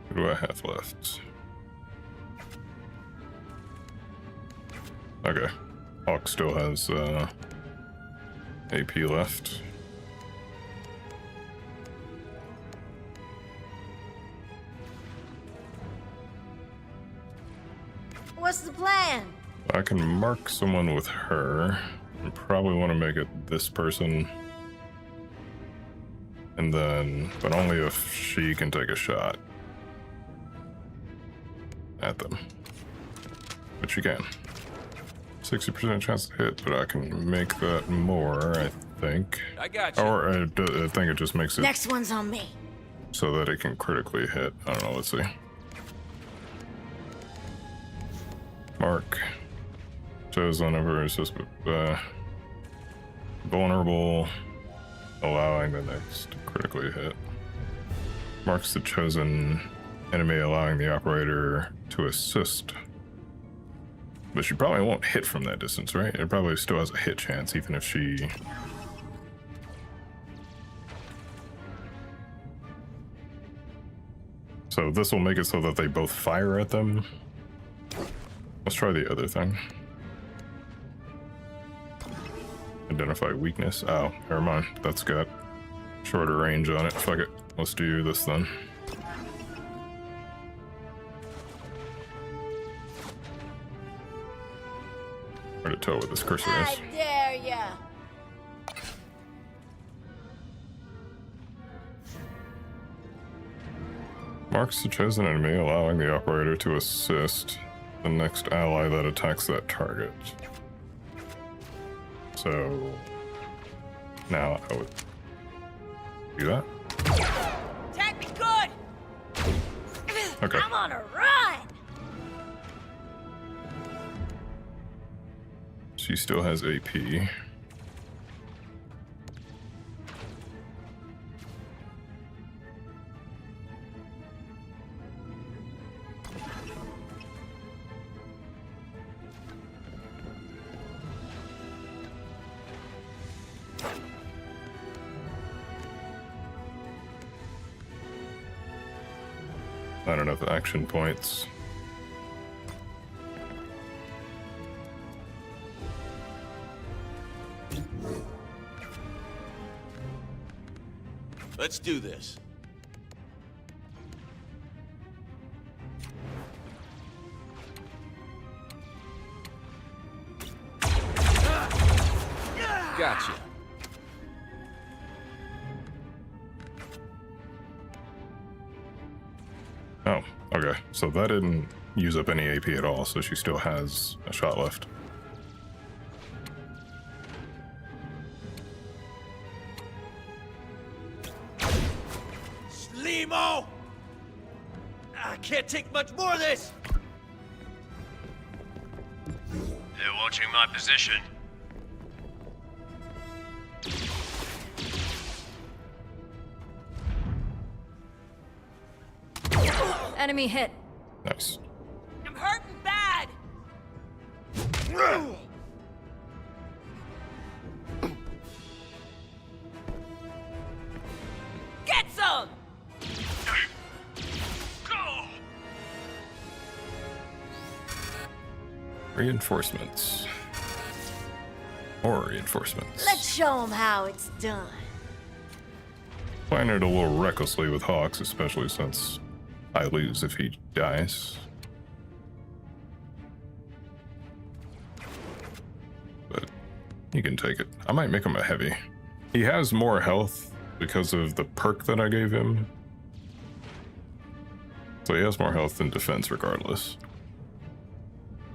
S1: What do I have left? Okay. Hawk still has AP left.
S20: What's the plan?
S1: I can mark someone with her. I probably want to make it this person. And then, but only if she can take a shot at them. But she can. 60% chance to hit, but I can make that more, I think.
S8: I got you.
S1: Or I think it just makes it
S20: Next one's on me.
S1: so that it can critically hit. I don't know, let's see. Mark. Shows whenever it's just vulnerable, allowing the next to critically hit. Marks the chosen enemy, allowing the operator to assist. But she probably won't hit from that distance, right? It probably still has a hit chance, even if she... So this will make it so that they both fire at them. Let's try the other thing. Identify weakness. Oh, never mind. That's got shorter range on it. Fuck it. Let's do this then. Hard to tell what this cursor is.
S20: I dare ya.
S1: Marks the chosen enemy, allowing the operator to assist the next ally that attacks that target. So now I would do that.
S20: Attack me good.
S1: Okay.
S20: I'm on a run.
S1: She still has AP. Not enough action points.
S17: Let's do this.
S8: Gotcha.
S1: Oh, okay. So that didn't use up any AP at all, so she still has a shot left.
S5: Limo! I can't take much more of this!
S11: They're watching my position.
S14: Enemy hit.
S1: Nice.
S20: I'm hurting bad. Get some.
S1: Reinforcements. More reinforcements.
S20: Let's show them how it's done.
S1: Playing it a little recklessly with Hawks, especially since I lose if he dies. But he can take it. I might make him a heavy. He has more health because of the perk that I gave him. So he has more health than defense regardless.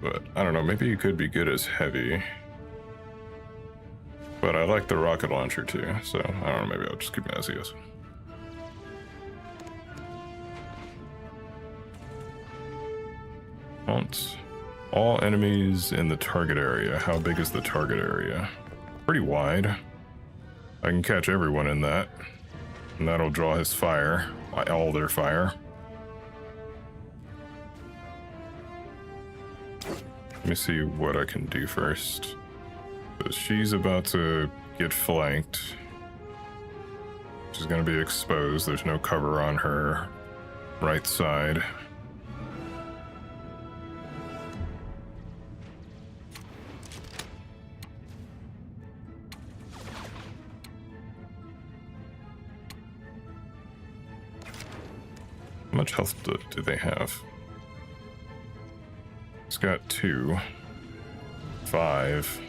S1: But I don't know, maybe he could be good as heavy. But I like the rocket launcher too, so I don't know, maybe I'll just keep him as he is. Taunt. All enemies in the target area. How big is the target area? Pretty wide. I can catch everyone in that. And that'll draw his fire. All their fire. Let me see what I can do first. So she's about to get flanked. She's gonna be exposed. There's no cover on her right side. How much health do they have? It's got 2, 5,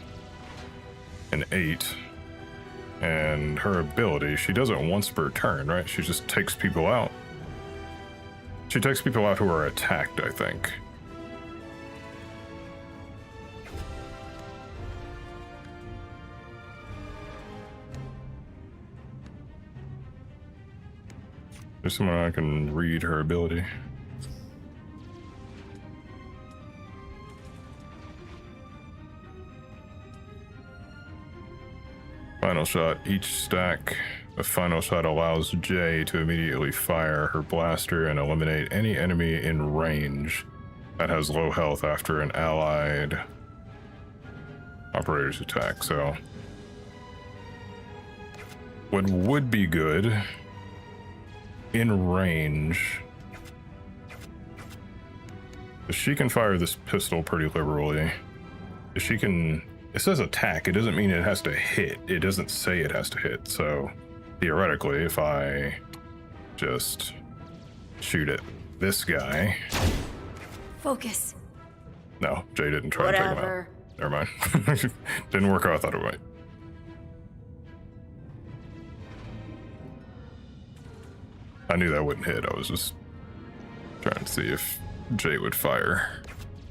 S1: and 8. And her ability, she does it once per turn, right? She just takes people out. She takes people out who are attacked, I think. There's someone I can read her ability. Final shot. Each stack of final shot allows Jay to immediately fire her blaster and eliminate any enemy in range that has low health after an allied operator's attack. So what would be good in range, she can fire this pistol pretty liberally. She can, it says attack, it doesn't mean it has to hit. It doesn't say it has to hit. So theoretically, if I just shoot at this guy.
S2: Focus.
S1: No, Jay didn't try to take him out. Never mind. Didn't work how I thought it might. I knew that wouldn't hit. I was just trying to see if Jay would fire.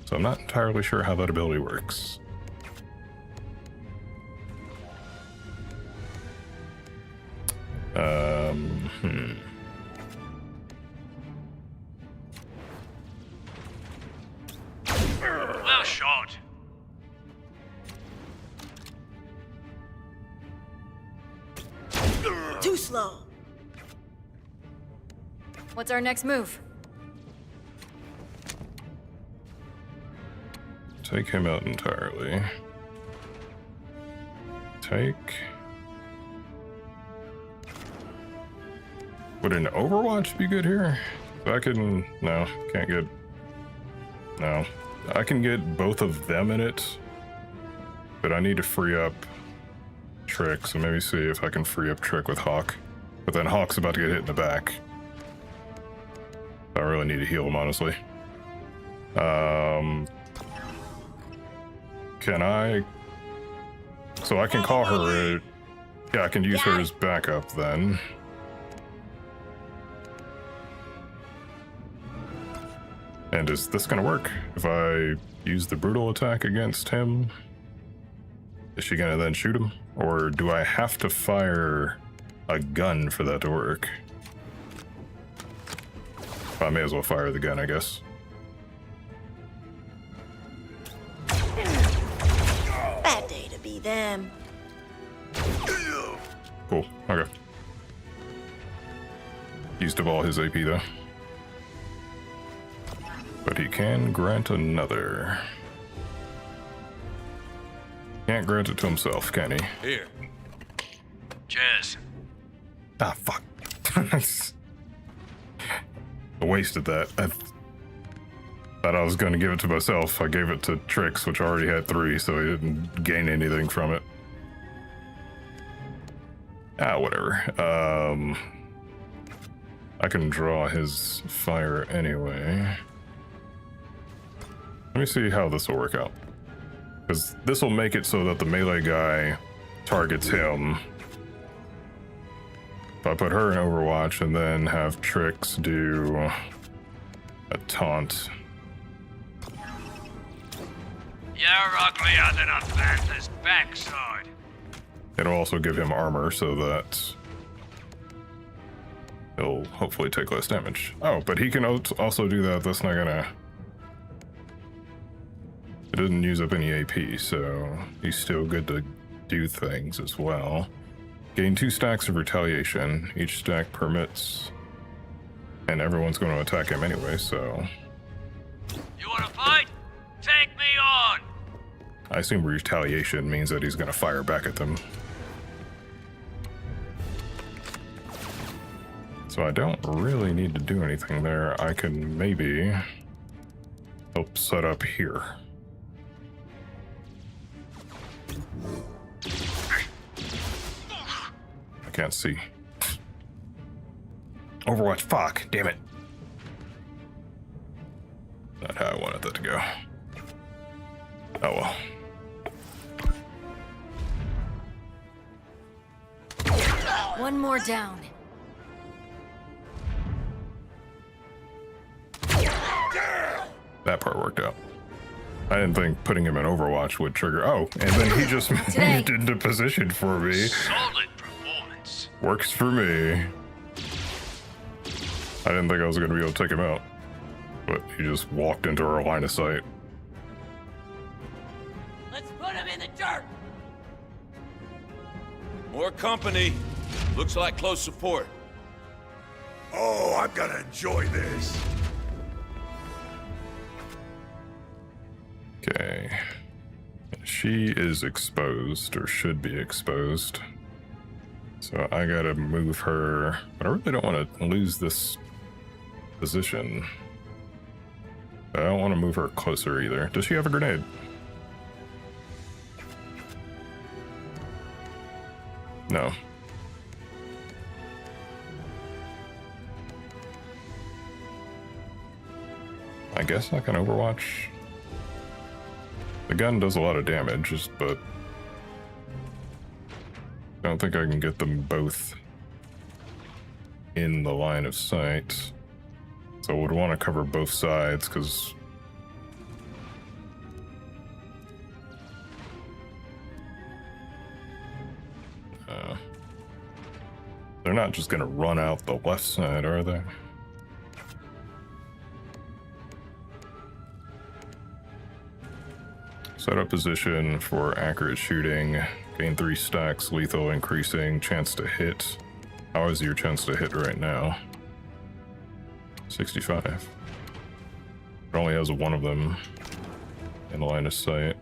S1: So I'm not entirely sure how that ability works.
S6: Well shot.
S20: Too slow.
S2: What's our next move?
S1: Take him out entirely. Take... Would an Overwatch be good here? I can... No, can't get... No. I can get both of them in it, but I need to free up Trick, so maybe see if I can free up Trick with Hawk. But then Hawk's about to get hit in the back. I really need to heal him, honestly. Can I... So I can call her... Yeah, I can use her as backup then. And is this gonna work? If I use the brutal attack against him, is she gonna then shoot him? Or do I have to fire a gun for that to work? I may as well fire the gun, I guess.
S20: Bad day to be them.
S1: Cool, okay. Used up all his AP though. But he can grant another. Can't grant it to himself, can he?
S11: Here. Cheers.
S1: Ah, fuck. I wasted that. I thought I was going to give it to myself. I gave it to Trix, which already had 3, so he didn't gain anything from it. Ah, whatever. I can draw his fire anyway. Let me see how this will work out. Because this will make it so that the melee guy targets him. If I put her in Overwatch and then have Trix do a taunt.
S6: You're uglier than a panther's backside.
S1: It'll also give him armor so that he'll hopefully take less damage. Oh, but he can also do that. That's not gonna... It doesn't use up any AP, so he's still good to do things as well. Gain 2 stacks of retaliation. Each stack permits, and everyone's going to attack him anyway, so...
S6: You wanna fight? Take me on!
S1: I assume retaliation means that he's going to fire back at them. So I don't really need to do anything there. I can maybe help set up here. I can't see. Overwatch, fuck, damn it. Not how I wanted that to go. Oh well.
S2: One more down.
S1: That part worked out. I didn't think putting him in Overwatch would trigger. Oh, and then he just moved into position for me.
S6: Solid performance.
S1: Works for me. I didn't think I was going to be able to take him out, but he just walked into our line of sight.
S4: Let's put him in the dirt!
S23: More company. Looks like close support.
S12: Oh, I'm gonna enjoy this.
S1: Okay. She is exposed, or should be exposed. So I gotta move her, but I really don't want to lose this position. I don't want to move her closer either. Does she have a grenade? No. I guess I can Overwatch. The gun does a lot of damage, but I don't think I can get them both in the line of sight. So I would want to cover both sides, because they're not just going to run out the left side, are they? Set up position for accurate shooting. Gain 3 stacks, lethal increasing, chance to hit. How is your chance to hit right now? 65. It only has one of them in the line of sight.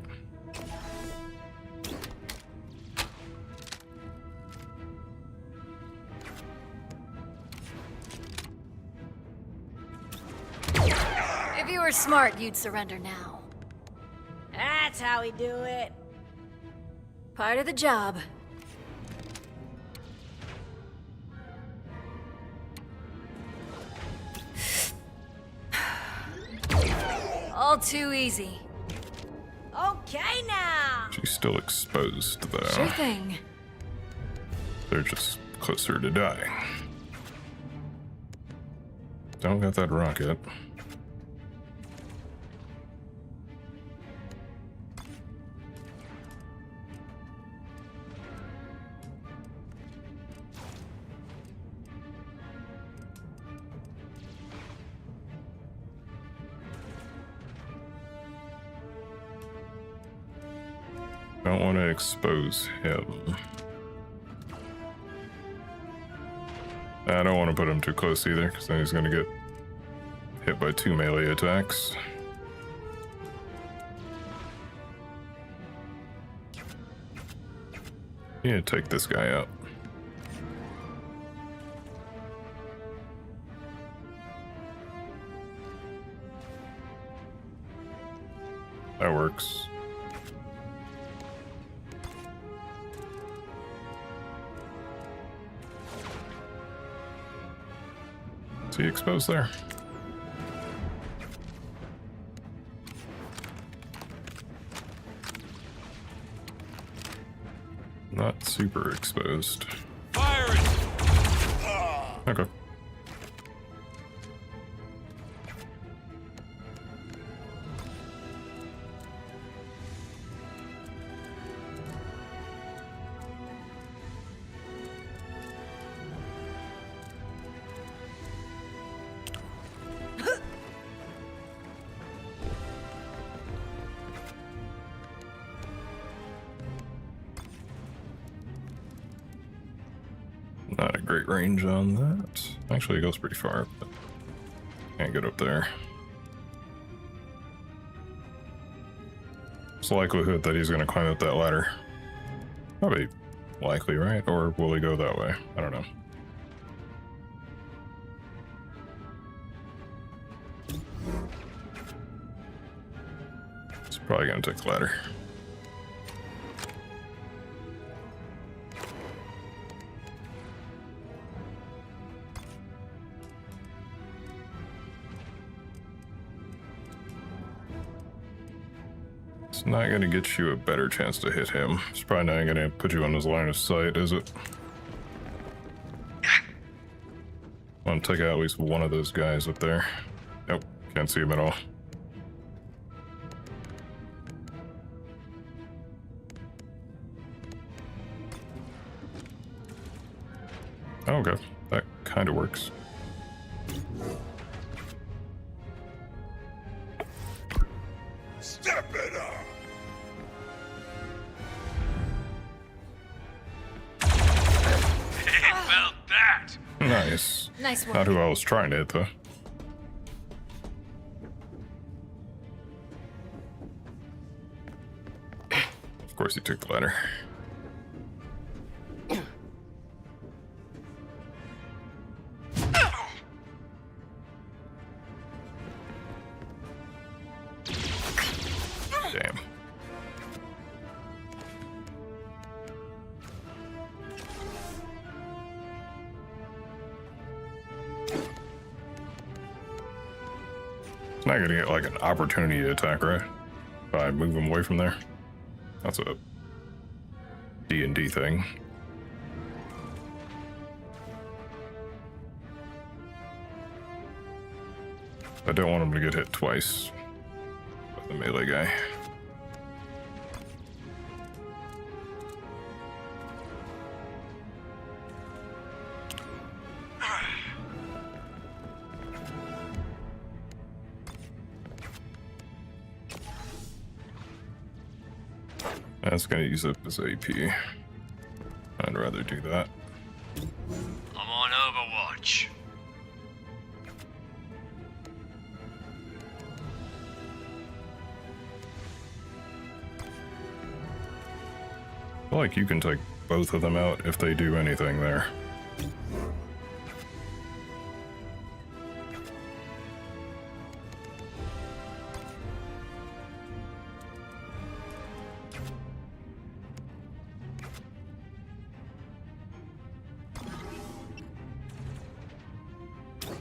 S2: If you were smart, you'd surrender now.
S20: That's how we do it.
S2: Part of the job. All too easy.
S20: Okay now.
S1: She's still exposed, though.
S2: Sure thing.
S1: They're just closer to dying. Don't got that rocket. Don't want to expose him. I don't want to put him too close either, because then he's going to get hit by 2 melee attacks. Yeah, take this guy out. That works. Is he exposed there? Not super exposed.
S23: Firing!
S1: Okay. great range on that. Actually, it goes pretty far, but can't get up there. What's the likelihood that he's going to climb up that ladder? Probably likely, right? Or will he go that way? I don't know. He's probably going to take the ladder. It's not going to get you a better chance to hit him. It's probably not going to put you on his line of sight, is it? I want to take out at least one of those guys up there. Nope, can't see him at all. Okay, that kind of works.
S12: Step it up!
S11: Felt that!
S1: Nice.
S20: Nice one.
S1: Not who I was trying to hit, though. Of course he took the ladder. Damn. It's not gonna get like an opportunity to attack, right? If I move him away from there. That's a D&D thing. I don't want him to get hit twice by the melee guy. That's gonna use up his AP. I'd rather do that.
S11: I'm on Overwatch.
S1: I feel like you can take both of them out if they do anything there.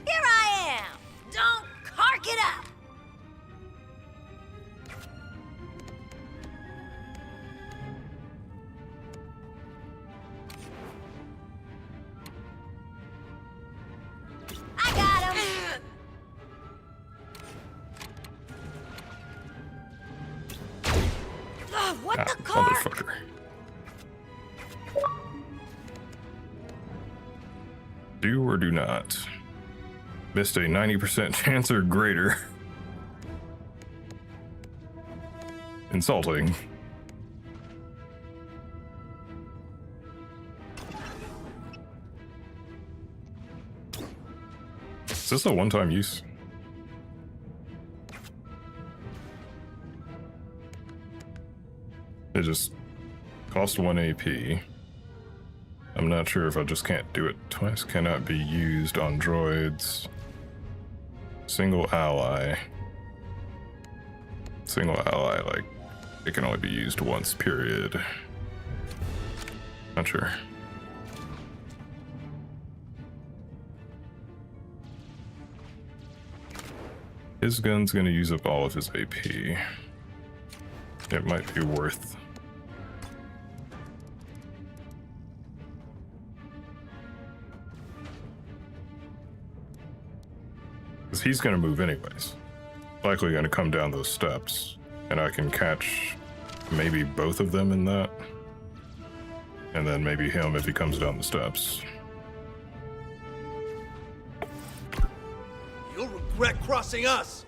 S20: Here I am! Don't cark it up! I got him! Ugh, what the cark?
S1: Motherfucker. Do or do not. Missed a 90% chance or greater. Insulting. Is this a one-time use? It just cost 1 AP. I'm not sure if I just can't do it twice. Cannot be used on droids. Single ally. Single ally, like, it can only be used once, period. Not sure. His gun's gonna use up all of his AP. It might be worth. Because he's gonna move anyways. Likely gonna come down those steps. And I can catch maybe both of them in that. And then maybe him if he comes down the steps.
S5: You'll regret crossing us!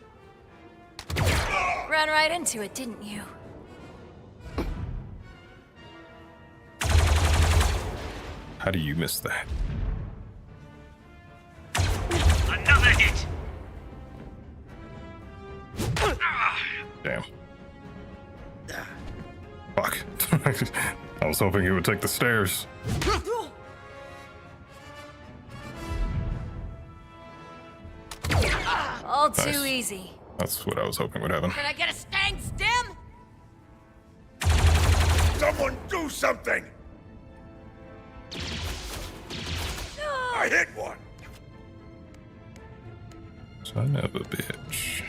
S20: Ran right into it, didn't you?
S1: How do you miss that?
S6: it!
S1: Damn. Fuck. I was hoping he would take the stairs.
S20: All too
S1: Nice.
S20: easy.
S1: That's what I was hoping would happen.
S20: Can I get a stang stem?
S12: Someone do something! I hit one!
S1: Son of a bitch.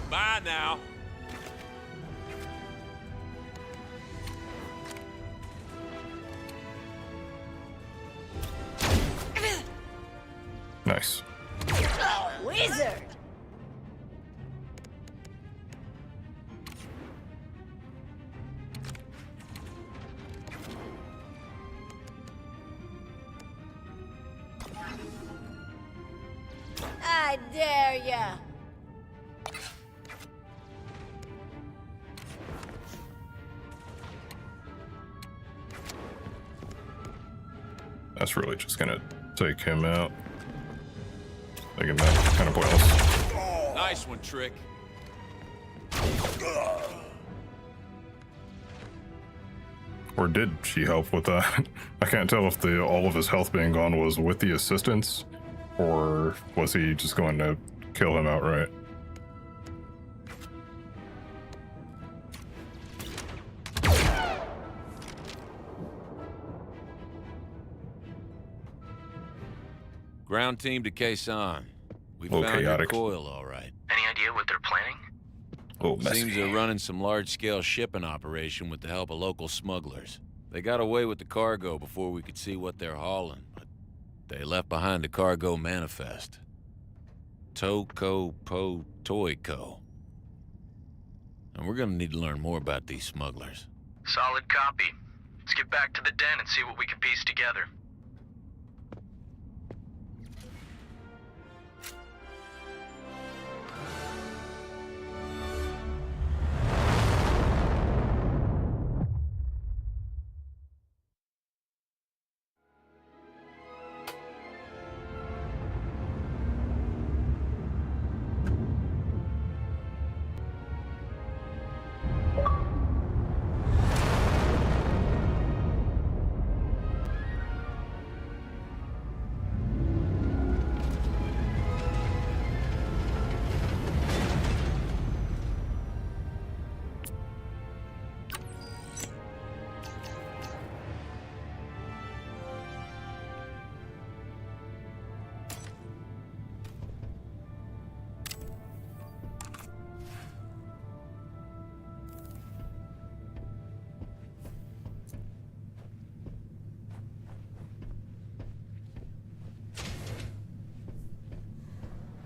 S8: Bye now.
S1: Nice.
S20: Wizard! I dare ya!
S1: That's really just gonna take him out. Making that kind of pointless.
S8: Nice one, Trick.
S1: Or did she help with that? I can't tell if all of his health being gone was with the assistance, or was he just going to kill him outright?
S17: Ground team to Quezon. We
S1: Little
S17: found your
S1: chaotic.
S17: coil, all right.
S9: Any idea what they're planning?
S1: Oh, messy.
S17: Seems they're running some large-scale shipping operation with the help of local smugglers. They got away with the cargo before we could see what they're hauling, but they left behind a cargo manifest. Toco Po Toico. And we're gonna need to learn more about these smugglers.
S9: Solid copy. Let's get back to the den and see what we can piece together.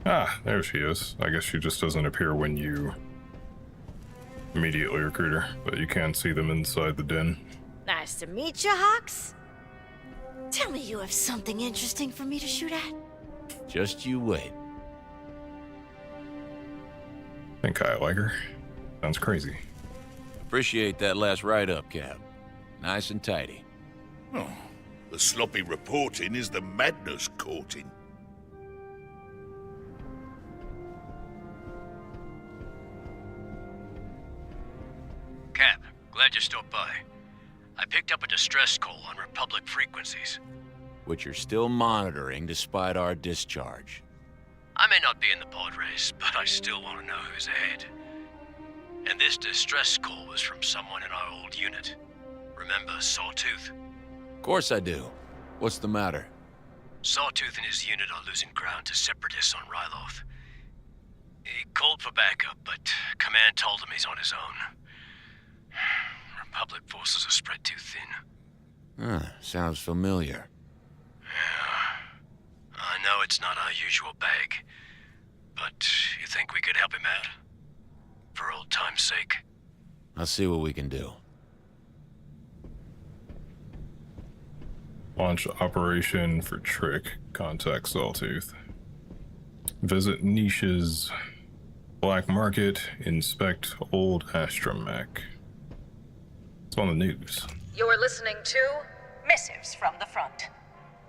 S1: Ah, there she is. I guess she just doesn't appear when you immediately recruit her, but you can see them inside the den.
S20: Nice to meet you, Hawks. Tell me you have something interesting for me to shoot at.
S17: Just you wait.
S1: I think I like her. Sounds crazy.
S17: Appreciate that last write-up, Cap. Nice and tidy.
S7: Oh, the sloppy reporting is the madness courting.
S11: Cap, glad you stopped by. I picked up a distress call on Republic frequencies.
S17: Which you're still monitoring despite our discharge.
S11: I may not be in the pod race, but I still want to know who's ahead. And this distress call was from someone in our old unit. Remember Sawtooth?
S17: Of course I do. What's the matter?
S11: Sawtooth and his unit are losing ground to separatists on Ryloth. He called for backup, but command told him he's on his own. Republic forces are spread too thin.
S17: Sounds familiar.
S11: Yeah. I know it's not our usual bag, but you think we could help him out? For old time's sake?
S17: I'll see what we can do.
S1: Launch operation for Trick. Contact Sawtooth. Visit Niche's Black Market. Inspect old astromech. It's on the news.
S13: You're listening to
S4: missives from the front.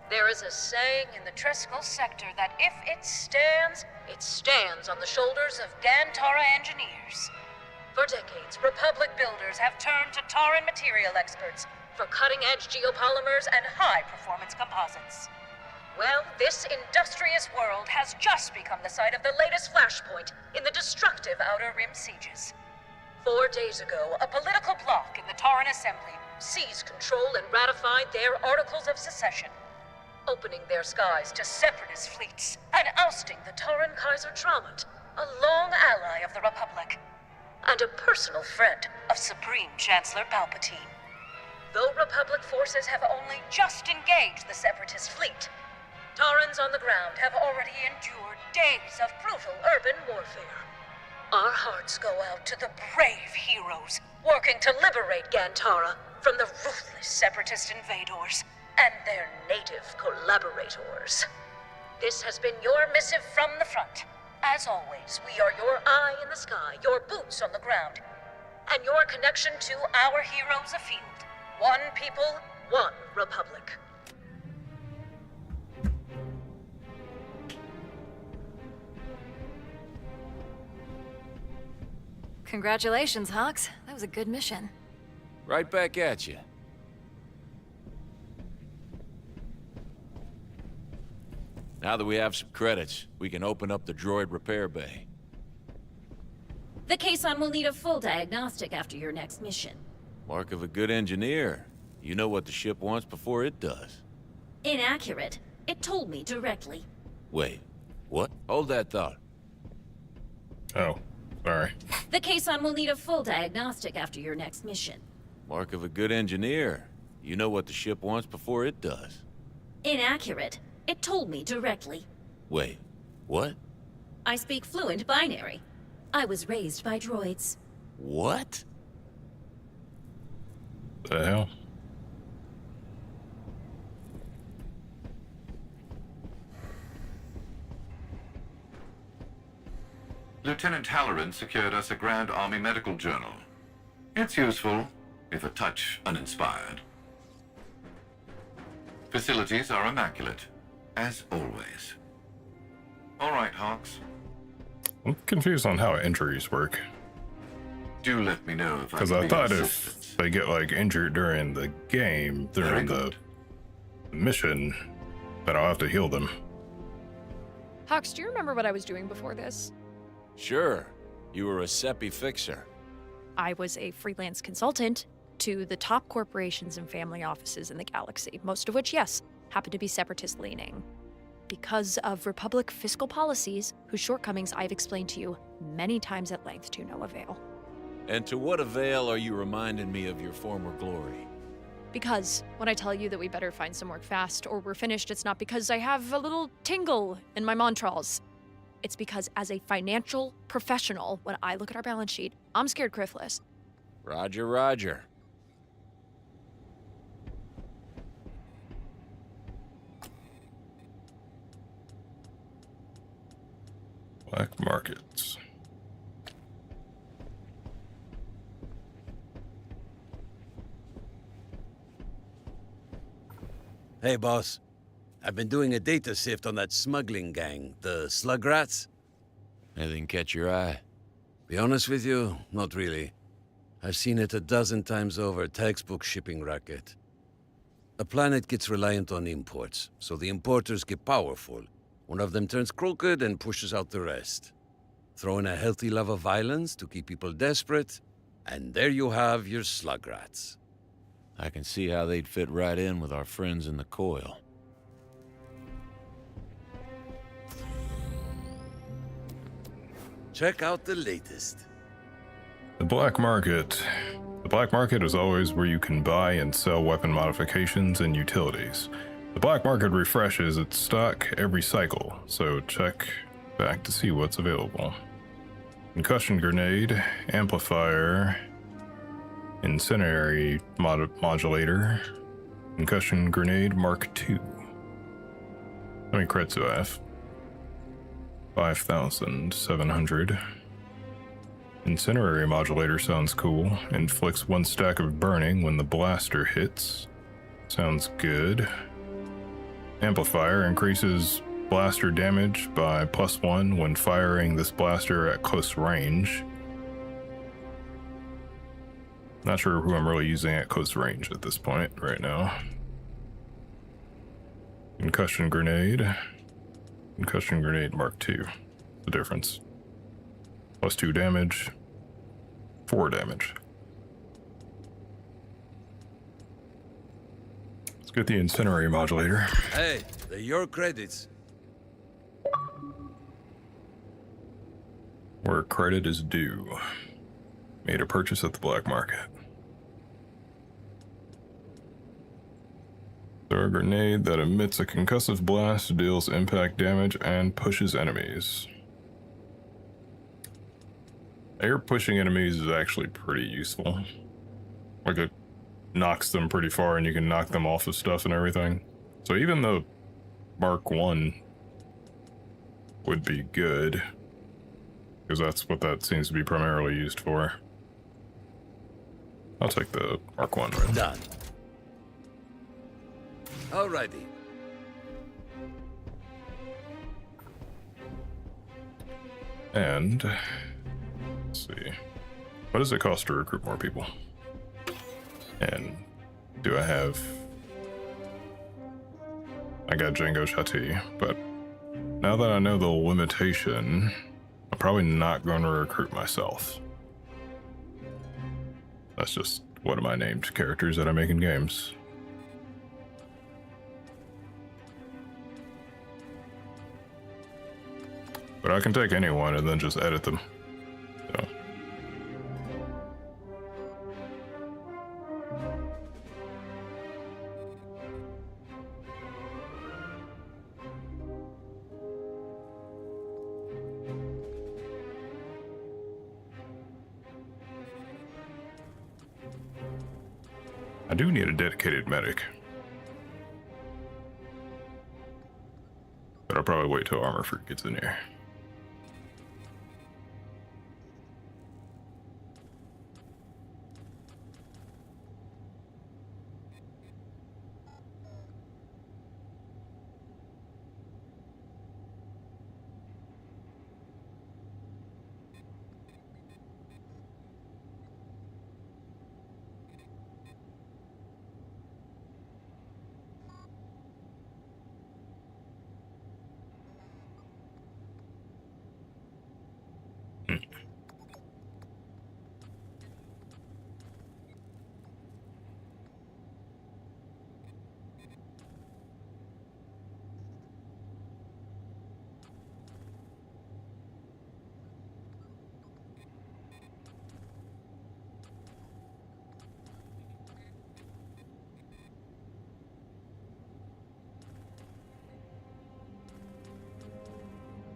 S4: There is a saying in the Treskel sector that if it stands on the shoulders of Gantara engineers. For decades, Republic builders have turned to Tauran material experts for cutting-edge geopolymers and high-performance composites. Well, this industrious world has just become the site of the latest flashpoint in the destructive Outer Rim sieges. 4 days ago, a political bloc in the Tauran Assembly seized control and ratified their Articles of Secession, opening their skies to separatist fleets and ousting the Tauran Kaiser Traumut, a long ally of the Republic, and a personal friend of Supreme Chancellor Palpatine. Though Republic forces have only just engaged the separatist fleet, Taurans on the ground have already endured days of brutal urban warfare. Our hearts go out to the brave heroes working to liberate Gantara from the ruthless separatist invaders and their native collaborators. This has been your missive from the front. As always, we are your eye in the sky, your boots on the ground, and your connection to our heroes afield. One people, one Republic.
S2: Congratulations, Hawks. That was a good mission.
S17: Right back at you. Now that we have some credits, we can open up the droid repair bay.
S20: The caisson will need a full diagnostic after your next mission.
S17: Mark of a good engineer. You know what the ship wants before it does.
S20: Inaccurate. It told me directly.
S17: Wait, what? Hold that thought.
S1: Oh, sorry.
S20: The caisson will need a full diagnostic after your next mission.
S17: Mark of a good engineer. You know what the ship wants before it does.
S20: Inaccurate. It told me directly.
S17: Wait, what?
S20: I speak fluent binary. I was raised by droids.
S17: What?
S1: The hell?
S13: Lieutenant Halloran secured us a Grand Army medical journal. It's useful, if a touch uninspired. Facilities are immaculate, as always. All right, Hawks.
S1: I'm confused on how injuries work.
S13: Do let me know if
S1: Because
S13: can
S1: I
S13: be
S1: thought
S13: of
S1: if they get like injured during the game, during the mission, that I'll have to heal them.
S14: Hawks, do you remember what I was doing before this?
S17: Sure. You were a SEPI fixer.
S19: I was a freelance consultant to the top corporations and family offices in the galaxy, most of which, yes, happen to be separatist leaning. Because of Republic fiscal policies, whose shortcomings I've explained to you many times at length to no avail.
S17: And to what avail are you reminding me of your former glory?
S19: Because when I tell you that we better find some work fast or we're finished, it's not because I have a little tingle in my montrals. It's because as a financial professional, when I look at our balance sheet, I'm scared criffless.
S17: Roger, roger.
S1: Black markets.
S16: Hey, boss. I've been doing a data sift on that smuggling gang, the Slug Rats.
S17: Anything catch your eye?
S16: Be honest with you, not really. I've seen it a dozen times over, textbook shipping racket. A planet gets reliant on imports, so the importers get powerful. One of them turns crooked and pushes out the rest. Throw in a healthy love of violence to keep people desperate, and there you have your Slug Rats.
S17: I can see how they'd fit right in with our friends in the coil.
S16: Check out the latest.
S1: The black market. The black market is always where you can buy and sell weapon modifications and utilities. The black market refreshes its stock every cycle, so check back to see what's available. Concussion grenade, amplifier, incendiary modulator, concussion grenade Mark II. How many crits do I have? 5,700. Incendiary modulator sounds cool. Inflicts 1 stack of burning when the blaster hits. Sounds good. Amplifier increases blaster damage by +1 when firing this blaster at close range. Not sure who I'm really using at close range at this point right now. Concussion grenade. Concussion grenade Mark II. The difference. +2 damage. 4 damage. Let's get the incendiary modulator.
S16: Hey, they're your credits.
S1: Where credit is due. Made a purchase at the black market. Throw a grenade that emits a concussive blast, deals impact damage, and pushes enemies. Air pushing enemies is actually pretty useful. Like, it knocks them pretty far and you can knock them off of stuff and everything. So even though Mark 1 would be good, because that's what that seems to be primarily used for. I'll take the Mark 1 right
S16: Done. Alrighty.
S1: And let's see. What does it cost to recruit more people? And do I have... I got Django Chati, but now that I know the limitation, I'm probably not going to recruit myself. That's just one of my named characters that I make in games. But I can take anyone and then just edit them. So. I do need a dedicated medic. But I'll probably wait till Armor Fruit gets in here.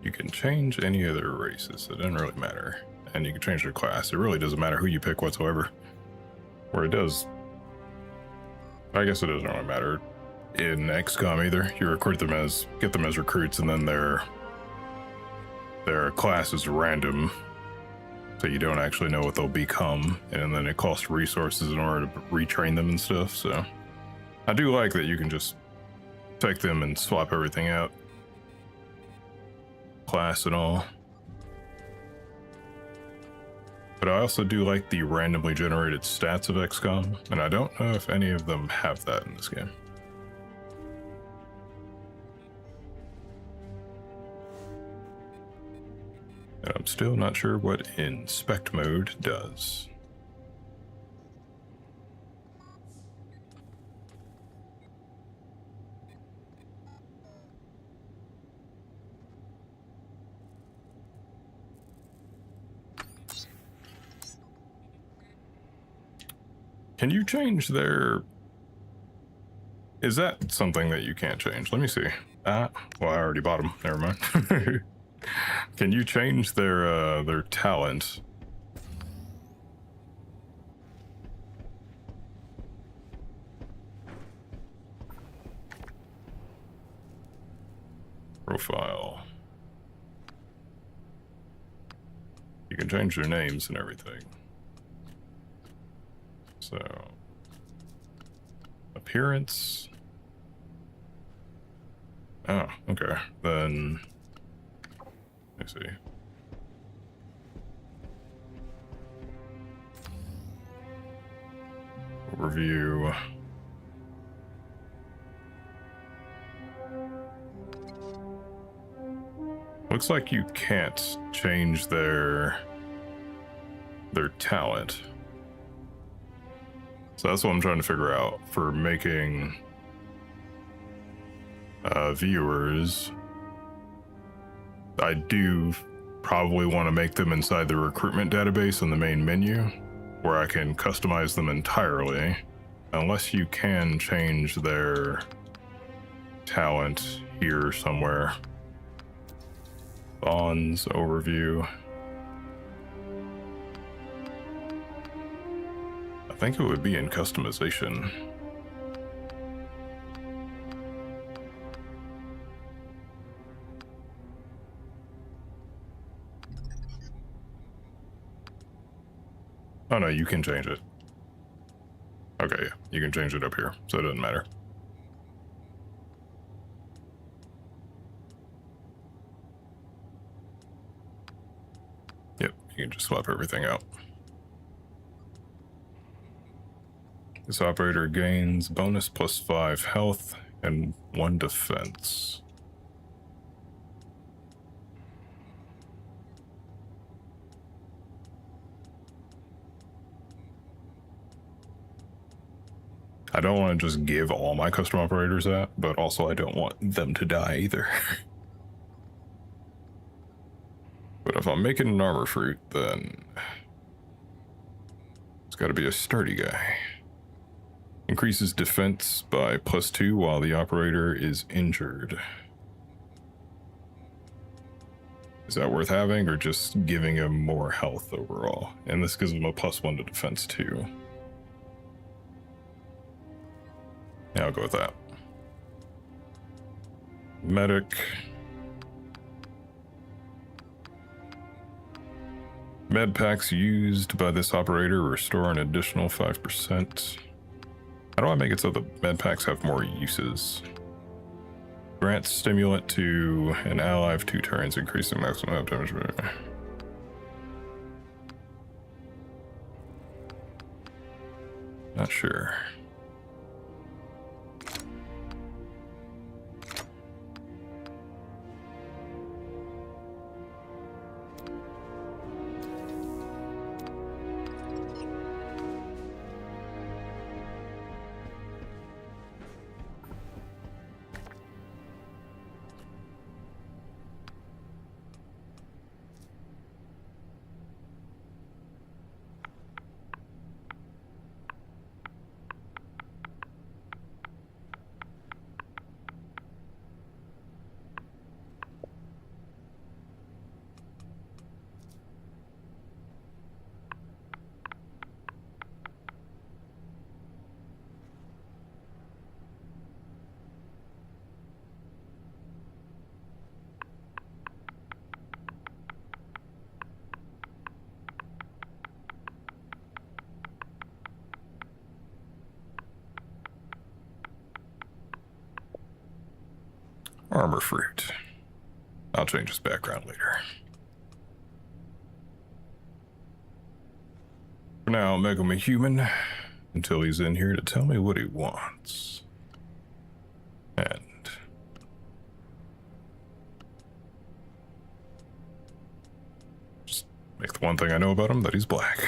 S1: You can change any of their races, it doesn't really matter. And you can change their class, it really doesn't matter who you pick whatsoever. Or it does. I guess it doesn't really matter in XCOM either. You recruit them as, get them as recruits, and then their class is random. So you don't actually know what they'll become, and then it costs resources in order to retrain them and stuff, so. I do like that you can just take them and swap everything out. Class and all. But I also do like the randomly generated stats of XCOM, and I don't know if any of them have that in this game. And I'm still not sure what inspect mode does. Can you change their... Is that something that you can't change? Let me see. Well, I already bought them. Never mind. Can you change their talent? Profile. You can change their names and everything. So, Appearance. Oh, okay. Then let me see. Overview. Looks like you can't change their talent. So that's what I'm trying to figure out for making viewers. I do probably want to make them inside the recruitment database in the main menu, where I can customize them entirely, unless you can change their talent here somewhere. Bonds overview. I think it would be in customization. Oh no, you can change it. Okay, you can change it up here, so it doesn't matter. Yep, you can just swap everything out. This operator gains bonus +5 health and 1 defense. I don't want to just give all my custom operators that, but also I don't want them to die either. But if I'm making an armor fruit, then it's got to be a sturdy guy. Increases defense by +2 while the operator is injured. Is that worth having, or just giving him more health overall? And this gives him a +1 to defense too. Yeah, I'll go with that. Medic. Med packs used by this operator restore an additional 5%. How do I make it so the med packs have more uses? Grants stimulant to an ally of 2 turns, increasing maximum health damage. Not sure. Armor fruit. I'll change his background later. For now, I'll make him a human until he's in here to tell me what he wants. And just make the one thing I know about him, that he's black.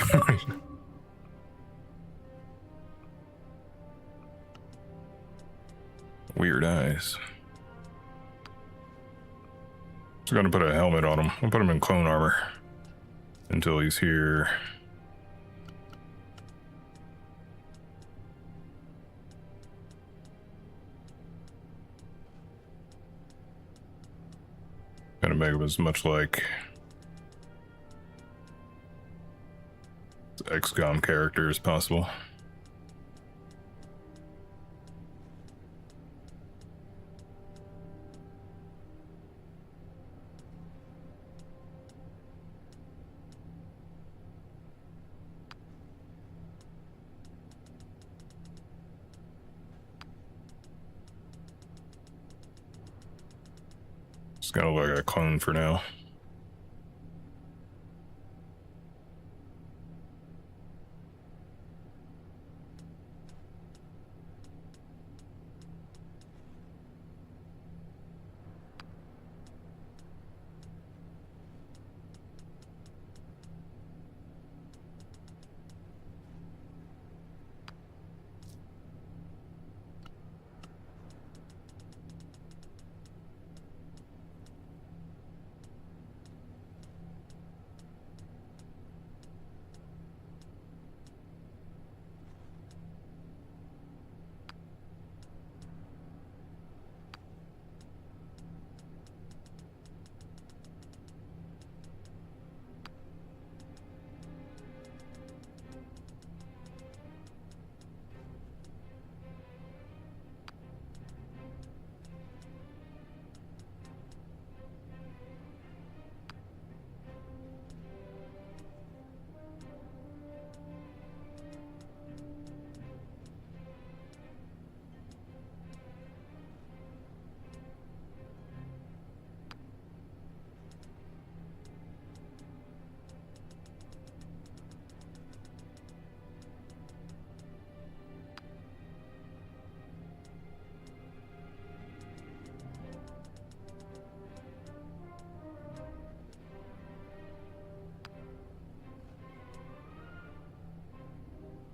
S1: Weird eyes. Just gonna put a helmet on him. I'll put him in clone armor until he's here. Gonna make him as much like the XCOM character as possible. It's gonna look like a clone for now.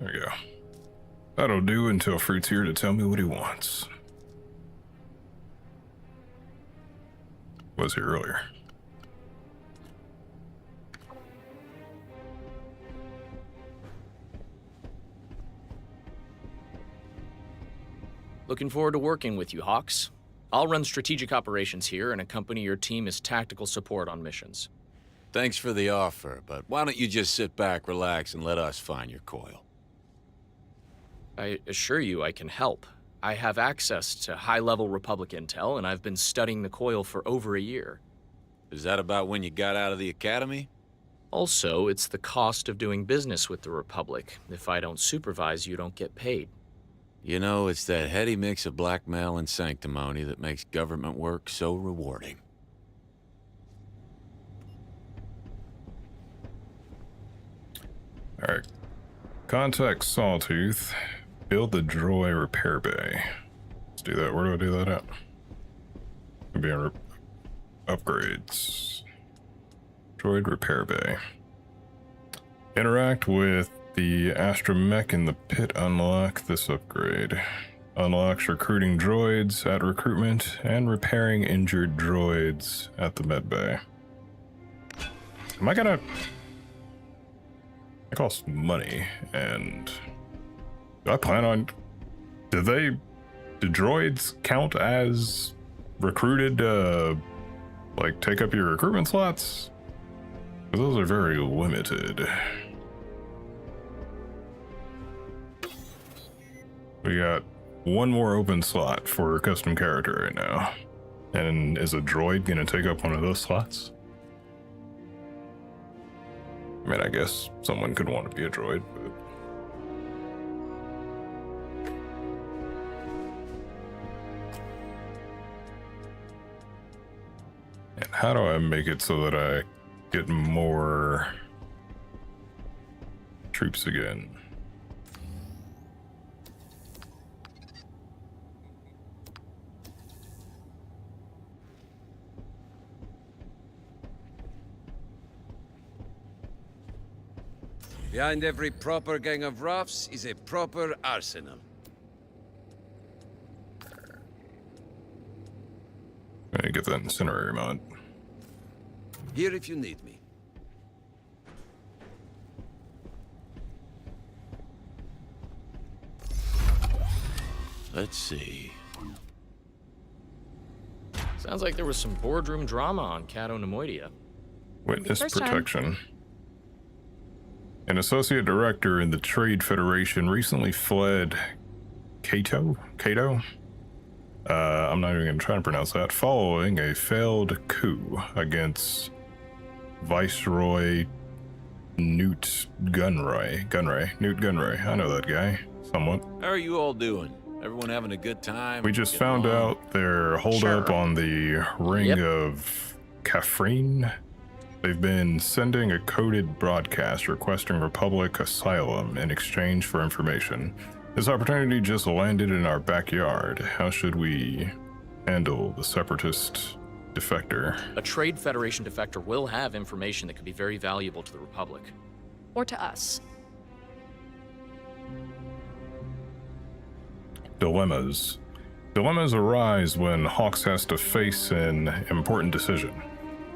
S1: There we go. That'll do until Fruit's here to tell me what he wants. Was here earlier.
S3: Looking forward to working with you, Hawks. I'll run strategic operations here and accompany your team as tactical support on missions.
S17: Thanks for the offer, but why don't you just sit back, relax, and let us find your coil?
S3: I assure you I can help. I have access to high-level Republic intel, and I've been studying the coil for over a year.
S17: Is that about when you got out of the academy?
S3: Also, it's the cost of doing business with the Republic. If I don't supervise, you don't get paid.
S17: You know, it's that heady mix of blackmail and sanctimony that makes government work so rewarding.
S1: Alright. Contact Sawtooth. Build the droid repair bay. Let's do that. Where do I do that at? It'll be on upgrades. Droid repair bay. Interact with the astromech in the pit. Unlock this upgrade. Unlocks recruiting droids at recruitment and repairing injured droids at the med bay. Am I gonna... It costs money, and do I plan on... Do droids count as recruited, like, take up your recruitment slots? 'Cause those are very limited. We got one more open slot for a custom character right now. And is a droid gonna take up one of those slots? I mean, I guess someone could want to be a droid, but... And how do I make it so that I get more troops again?
S16: Behind every proper gang of roughs is a proper arsenal.
S1: I need to get that incendiary mod.
S16: Here if you need me.
S17: Let's see.
S3: Sounds like there was some boardroom drama on Cato Nemoidia.
S1: Witness
S19: First time.
S1: protection. An associate director in the Trade Federation recently fled Cato? I'm not even going to try to pronounce that. Following a failed coup against Viceroy Newt Gunray. Newt Gunray. I know that guy, somewhat.
S17: How are you all doing? Everyone having a good time?
S1: We just
S17: Getting
S1: found
S17: along?
S1: out their holdup on the ring of Kafrine. They've been sending a coded broadcast requesting Republic asylum in exchange for information. This opportunity just landed in our backyard. How should we handle the separatist defector?
S3: A Trade Federation defector will have information that could be very valuable to the Republic.
S19: Or to us.
S1: Dilemmas. Dilemmas arise when Hawks has to face an important decision.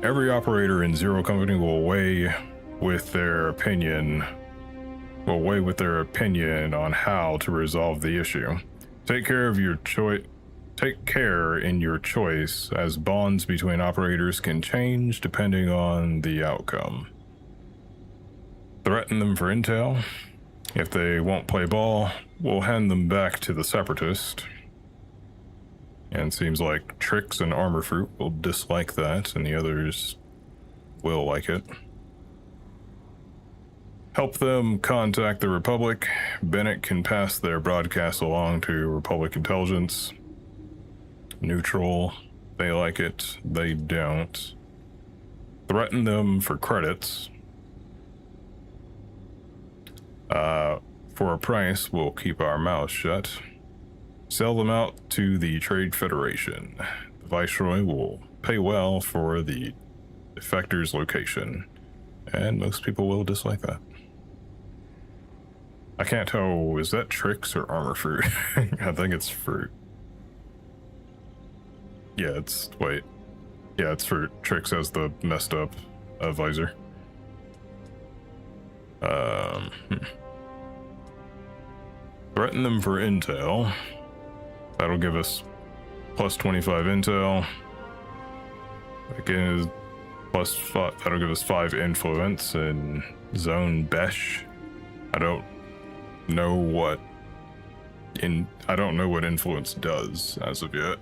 S1: Every operator in Zero Company will weigh with their opinion on how to resolve the issue. Take care in your choice, as bonds between operators can change depending on the outcome. Threaten them for intel. If they won't play ball, we'll hand them back to the Separatist. And seems like Trix and Armor Fruit will dislike that, and the others will like it. Help them contact the Republic. Bennett can pass their broadcast along to Republic intelligence. Neutral. They like it. They don't. Threaten them for credits. For a price, we'll keep our mouths shut. Sell them out to the Trade Federation. The Viceroy will pay well for the defector's location, and most people will dislike that. I can't tell, is that Trix or Armor Fruit? I think it's Fruit. Yeah, it's, wait. Yeah, it's Fruit. Trix has the messed up visor. Threaten them for intel. That'll give us plus 25 intel. Again, plus 5, that'll give us 5 influence in Zone Besh. I don't know what influence does as of yet.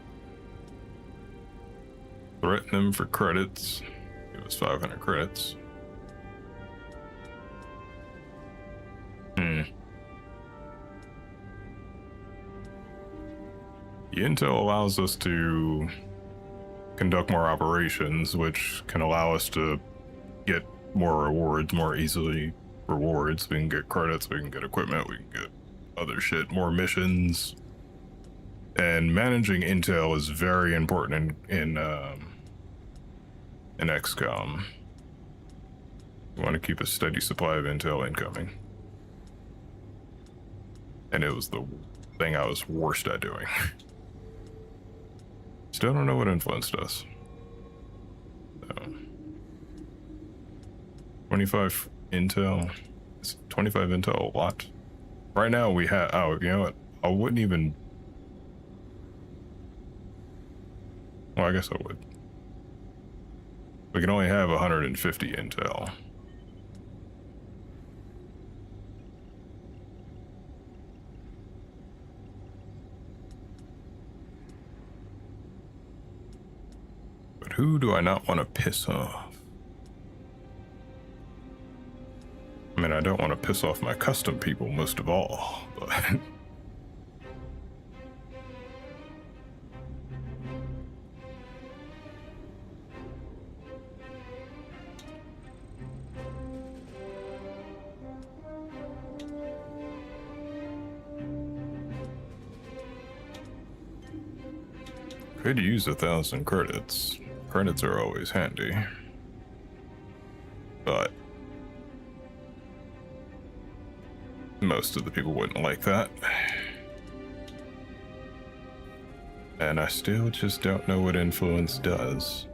S1: Threaten them for credits. Give us 500 credits. The intel allows us to conduct more operations, which can allow us to get more rewards, more easily rewards. We can get credits, we can get equipment, we can get other shit, more missions. And managing intel is very important in XCOM. We want to keep a steady supply of intel incoming. And it was the thing I was worst at doing. Still don't know what influence does. So, 25 intel. Is 25 intel a lot? Right now we have, oh, you know what? I wouldn't even, well, I guess I would. We can only have 150 intel. But who do I not want to piss off? I mean, I don't want to piss off my custom people most of all, but... Could use 1,000 credits. Credits are always handy. But most of the people wouldn't like that. And I still just don't know what influence does.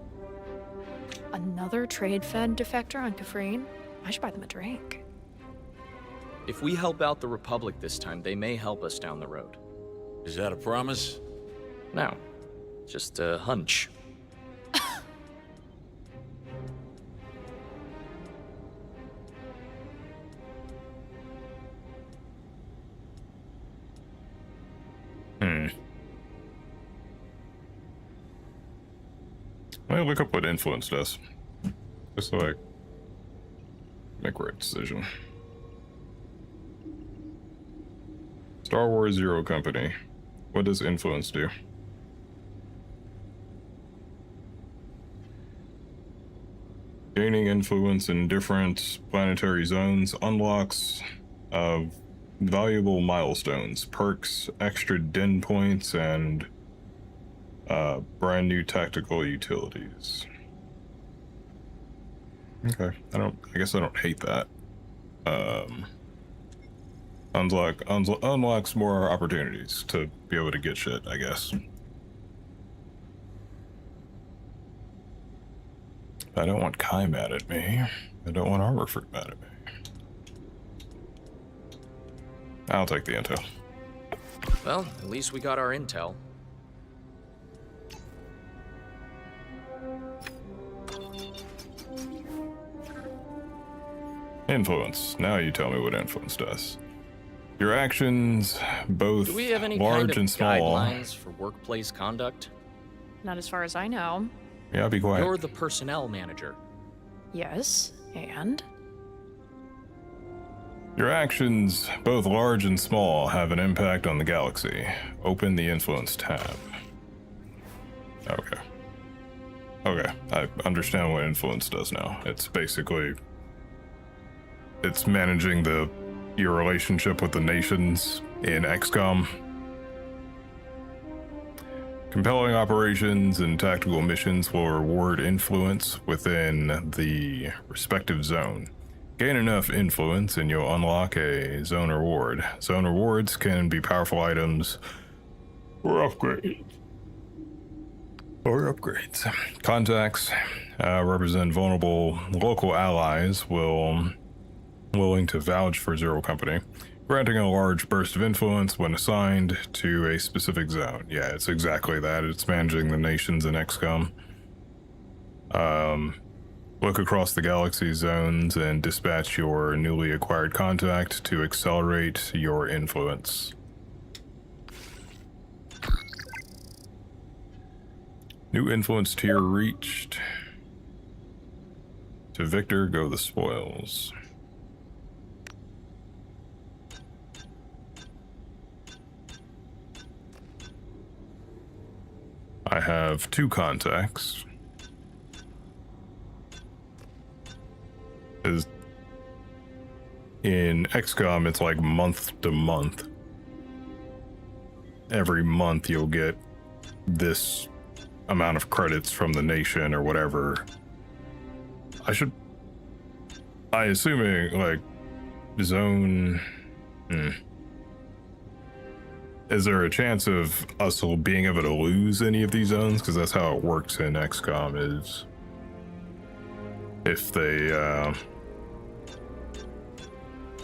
S19: Another trade fed defector on Kafrine? I should buy them a drink.
S3: If we help out the Republic this time, they may help us down the road.
S17: Is that a promise?
S3: No, just a hunch.
S1: Let me look up what influence does. Just so I make a right decision. Star Wars Zero Company. What does influence do? Gaining influence in different planetary zones unlocks valuable milestones, perks, extra den points, and brand new tactical utilities. Okay, I guess I don't hate that. Unlocks more opportunities to be able to get shit, I guess. I don't want Kai mad at me. I don't want Armorford mad at me. I'll take the intel.
S3: Well, at least we got our intel.
S1: Influence. Now you tell me what influence does. Your actions, both
S3: Do we have any
S1: large
S3: kind of
S1: and small.
S3: guidelines for workplace conduct?
S19: Not as far as I know.
S1: Yeah, be quiet.
S3: You're the personnel manager.
S19: Yes, and?
S1: Your actions, both large and small, have an impact on the galaxy. Open the influence tab. Okay. Okay, I understand what influence does now. It's basically... it's managing your relationship with the nations in XCOM. Compelling operations and tactical missions will reward influence within the respective zone. Gain enough influence and you'll unlock a zone reward. Zone rewards can be powerful items or upgrades. Contacts represent vulnerable local allies willing to vouch for Zero Company, granting a large burst of influence when assigned to a specific zone. Yeah, it's exactly that. It's managing the nations in XCOM. Look across the galaxy zones and dispatch your newly acquired contact to accelerate your influence. New influence tier reached. To Victor go the spoils. I have 2 contacts. In XCOM, it's like month to month. Every month you'll get this amount of credits from the nation or whatever. I assuming like zone. Is there a chance of us being able to lose any of these zones? Because that's how it works in XCOM, is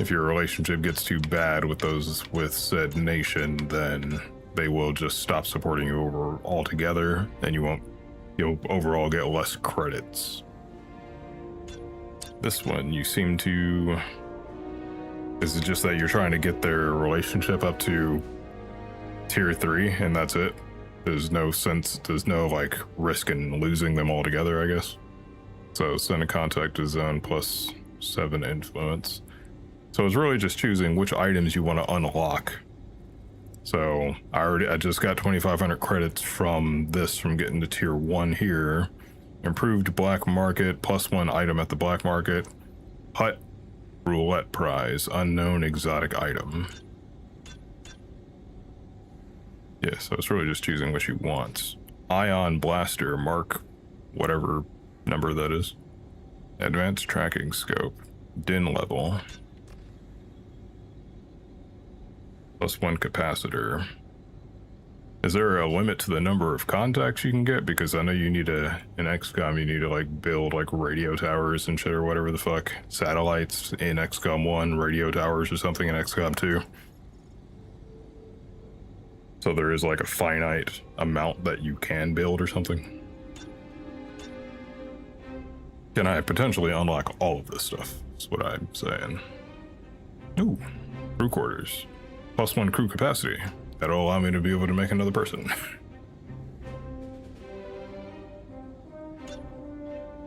S1: if your relationship gets too bad with said nation, then they will just stop supporting you over altogether, and you'll overall get less credits. This one, you seem to... Is it just that you're trying to get their relationship up to tier 3 and that's it? There's no like risk in losing them altogether, I guess. So send a contact to zone plus 7 influence. So it's really just choosing which items you want to unlock. So I just got 2,500 credits from getting to tier 1 here. Improved black market, +1 item at the black market. Hut roulette prize, unknown exotic item. Yeah, so it's really just choosing what you want. Ion blaster, mark whatever number that is. Advanced tracking scope, din level. +1 capacitor. Is there a limit to the number of contacts you can get? Because I know you need in XCOM, you need to like build like radio towers and shit or whatever the fuck. Satellites in XCOM 1, radio towers or something in XCOM 2. So there is like a finite amount that you can build or something. Can I potentially unlock all of this stuff? That's what I'm saying. Ooh, crew quarters. +1 crew capacity. That'll allow me to be able to make another person.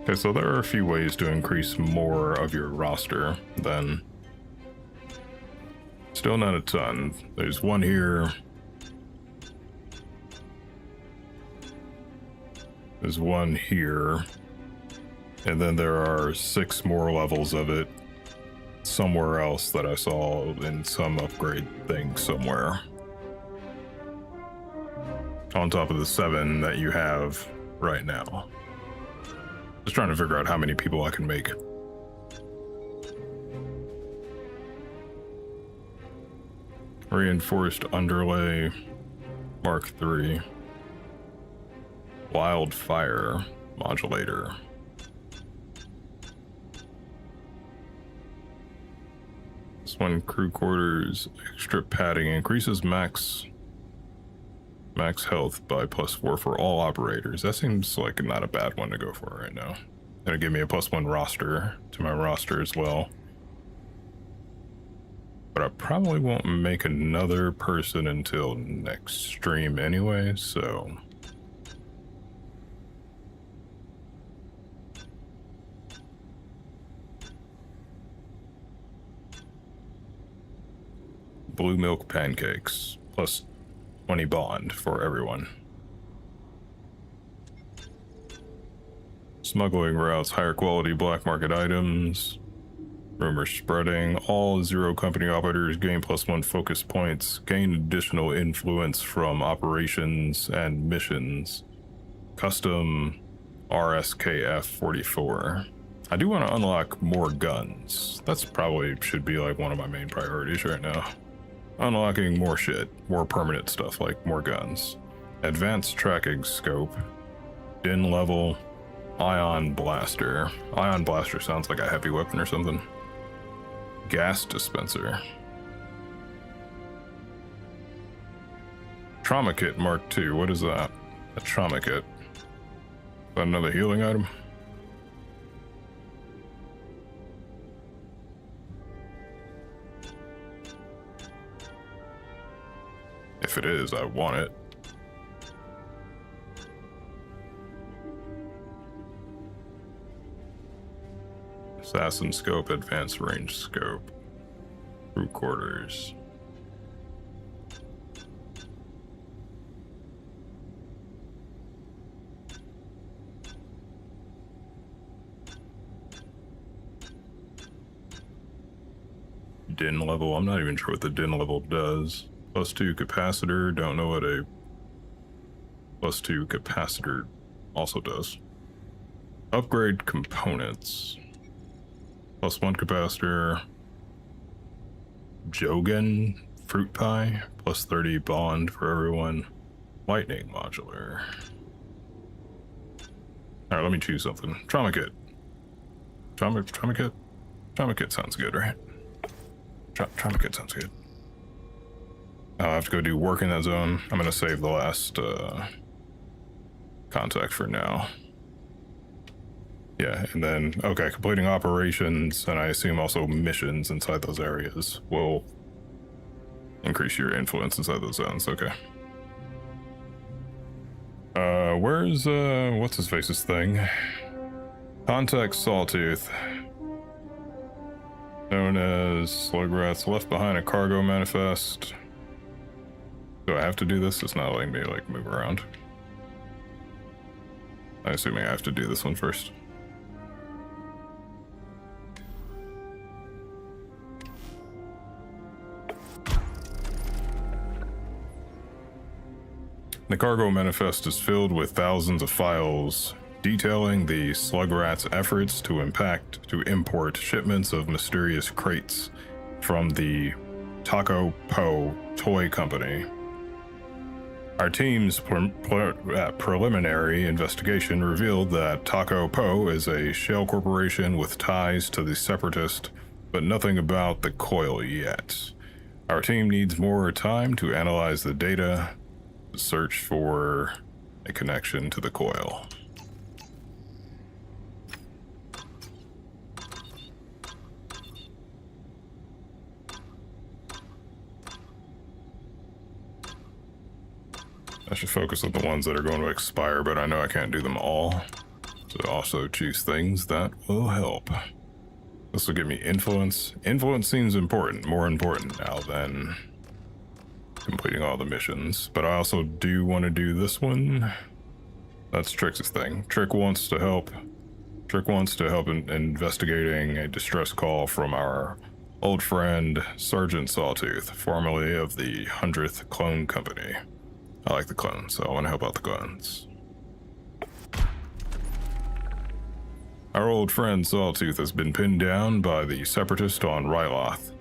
S1: Okay, so there are a few ways to increase more of your roster then. Still not a ton. There's one here. There's one here. And then there are 6 more levels of it somewhere else that I saw in some upgrade thing somewhere. On top of the 7 that you have right now. Just trying to figure out how many people I can make. Reinforced underlay, Mark III. Wildfire modulator. This one, crew quarters, extra padding, increases max health by +4 for all operators. That seems like not a bad one to go for right now. It'll give me a +1 roster to my roster as well. But I probably won't make another person until next stream anyway, so... Blue milk pancakes, +20 bond for everyone. Smuggling routes, higher quality black market items. Rumor spreading. All 0 company operators gain +1 focus points. Gain additional influence from operations and missions. Custom RSKF 44. I do want to unlock more guns. That's probably should be like one of my main priorities right now. Unlocking more shit, more permanent stuff like more guns. Advanced tracking scope. Din level. Ion blaster. Ion blaster sounds like a heavy weapon or something. Gas dispenser. Trauma kit Mark II. What is that? A trauma kit. Is that another healing item? If it is, I want it. Assassin scope, advanced range scope. Crew quarters. Din level, I'm not even sure what the din level does. +2 capacitor, don't know what a +2 capacitor also does. Upgrade components. +1 capacitor. Jogan fruit pie, +30 bond for everyone. Lightning modular. Alright, let me choose something. Trauma kit. Trauma kit? Trauma kit sounds good, right? Trauma kit sounds good. I'll have to go do work in that zone. I'm gonna save the last contact for now. Yeah, and then, okay, completing operations, and I assume also missions inside those areas will increase your influence inside those zones, okay. Where's, what's his face's thing? Contact Sawtooth. Known as Slugrats, left behind a cargo manifest. Do I have to do this? It's not letting me, like, move around. I'm assuming I have to do this one first. The cargo manifest is filled with thousands of files detailing the Slugrat's efforts to import shipments of mysterious crates from the Taco Po Toy Company. Our team's preliminary investigation revealed that Taco Po is a shell corporation with ties to the Separatist, but nothing about the coil yet. Our team needs more time to analyze the data, to search for a connection to the coil. I should focus on the ones that are going to expire, but I know I can't do them all. So also choose things that will help. This will give me influence. Influence seems important, more important now than completing all the missions. But I also do want to do this one. That's Trix's thing. Trick wants to help in investigating a distress call from our old friend Sergeant Sawtooth, formerly of the 100th Clone Company. I like the clones, so I want to help out the clones. Our old friend Sawtooth has been pinned down by the Separatist on Ryloth.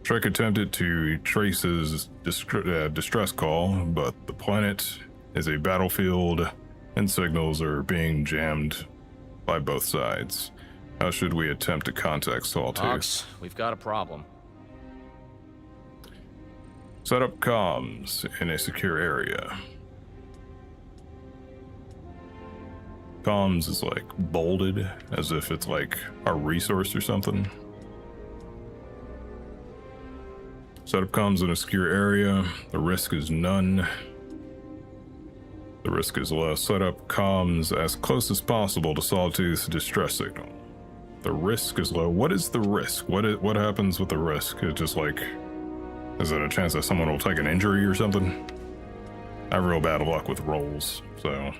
S1: Trick attempted to trace his distress call, but the planet is a battlefield and signals are being jammed by both sides. How should we attempt to contact Sawtooth?
S3: Ox, we've got a problem.
S1: Set up comms in a secure area. Comms is like bolded, as if it's like a resource or something. Set up comms in a secure area. The risk is none. The risk is low. Set up comms as close as possible to Sawtooth's distress signal. The risk is low. What is the risk? What happens with the risk? It's just like, is it a chance that someone will take an injury or something? I have real bad luck with rolls, so.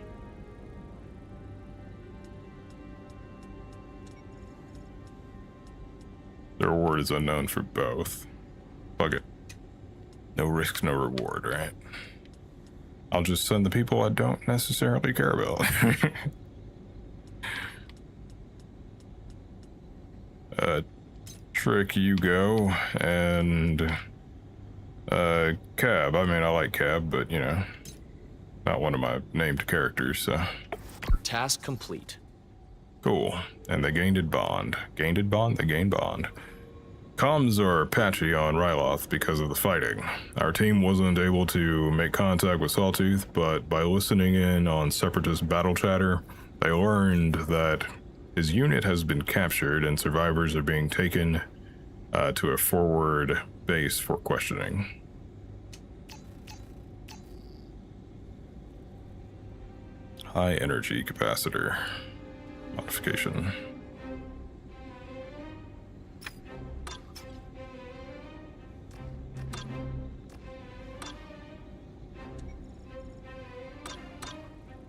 S1: The reward is unknown for both. Fuck it. No risk, no reward, right? I'll just send the people I don't necessarily care about. Trick, you go, and Cab. I mean, I like Cab, but you know, not one of my named characters, so.
S3: Task complete.
S1: Cool. And they gained bond. Gained bond? They gained bond. Comms are patchy on Ryloth because of the fighting. Our team wasn't able to make contact with Sawtooth, but by listening in on Separatist battle chatter, they learned that his unit has been captured and survivors are being taken to a forward base for questioning. High energy capacitor modification.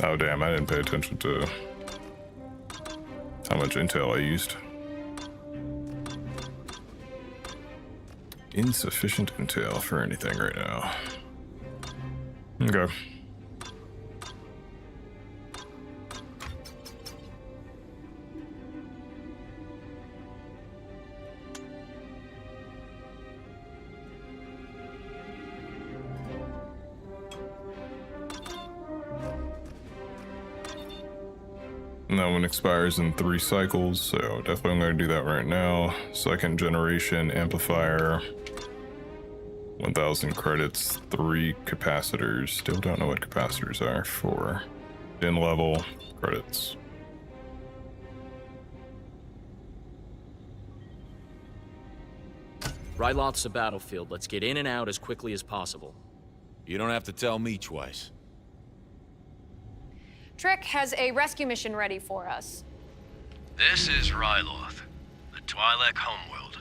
S1: Oh damn, I didn't pay attention to how much intel I used. Insufficient intel for anything right now. Okay. That one expires in 3 cycles, so definitely I'm going to do that right now. Second generation amplifier, 1,000 credits, 3 capacitors. Still don't know what capacitors are for. In level credits.
S3: Ryloth's a battlefield. Let's get in and out as quickly as possible.
S17: You don't have to tell me twice.
S14: Trick has a rescue mission ready for us.
S11: This is Ryloth, the Twi'lek homeworld.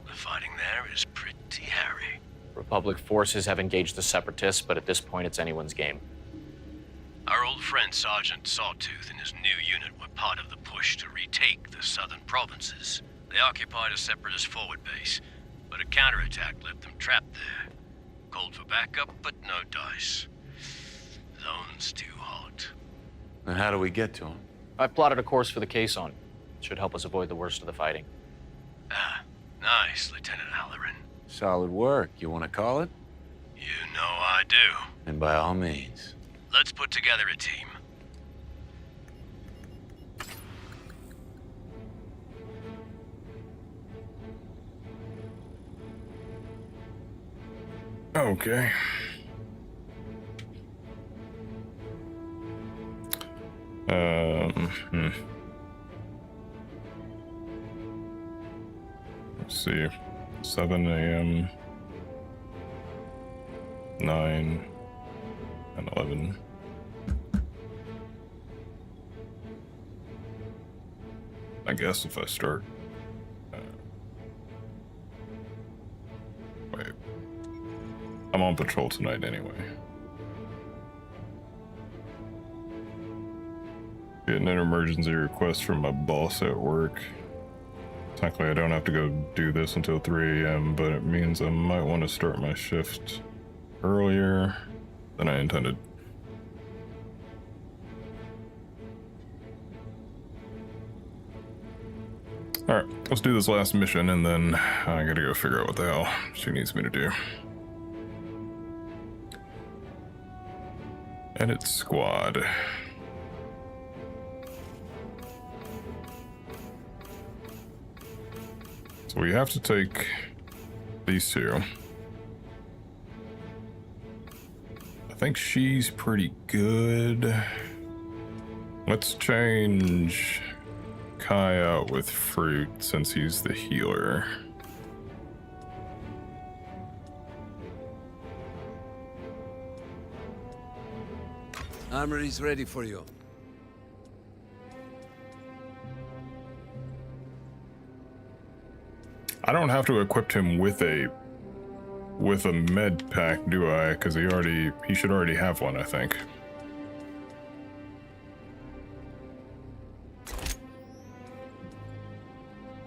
S11: The fighting there is pretty hairy.
S3: Republic forces have engaged the Separatists, but at this point it's anyone's game.
S11: Our old friend Sergeant Sawtooth and his new unit were part of the push to retake the southern provinces. They occupied a Separatist forward base, but a counterattack left them trapped there. Called for backup, but no dice. Zone's too hot.
S8: And how do we get to him?
S3: I've plotted a course for the caisson. Should help us avoid the worst of the fighting.
S11: Ah, nice, Lieutenant Halloran.
S8: Solid work. You want to call it?
S11: You know I do.
S8: And by all means.
S11: Let's put together a team.
S1: Okay. Let's see. 7 a.m. 9 and 11. I guess if I start. Wait. I'm on patrol tonight anyway. Getting an emergency request from my boss at work. Technically, I don't have to go do this until 3 a.m., but it means I might want to start my shift earlier than I intended. Alright, let's do this last mission, and then I gotta go figure out what the hell she needs me to do. Edit squad. So we have to take these two. I think she's pretty good. Let's change Kai out with Fruit since he's the healer.
S16: Armory's ready for you.
S1: I don't have to equip him with a med pack, do I? Because he should already have one, I think.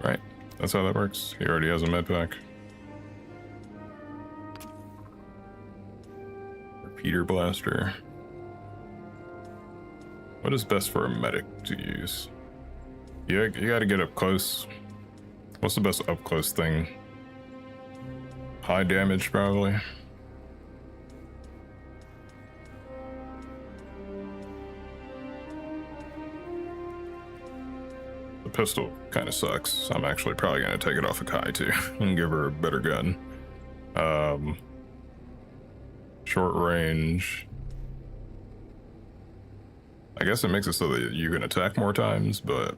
S1: Right, that's how that works. He already has a med pack. Repeater blaster. What is best for a medic to use? You gotta get up close. What's the best up close thing? High damage, probably. The pistol kind of sucks. I'm actually probably gonna take it off of Kai too and give her a better gun. Short range. I guess it makes it so that you can attack more times, but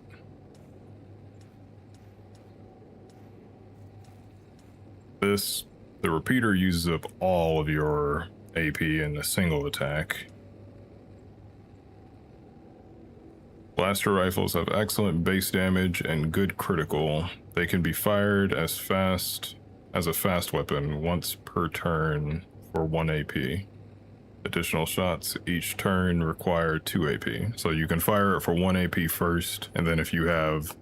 S1: the repeater uses up all of your AP in a single attack. Blaster rifles have excellent base damage and good critical. They can be fired as a fast weapon once per turn for 1 AP. Additional shots each turn require 2 AP. So you can fire it for 1 AP first, and then if you have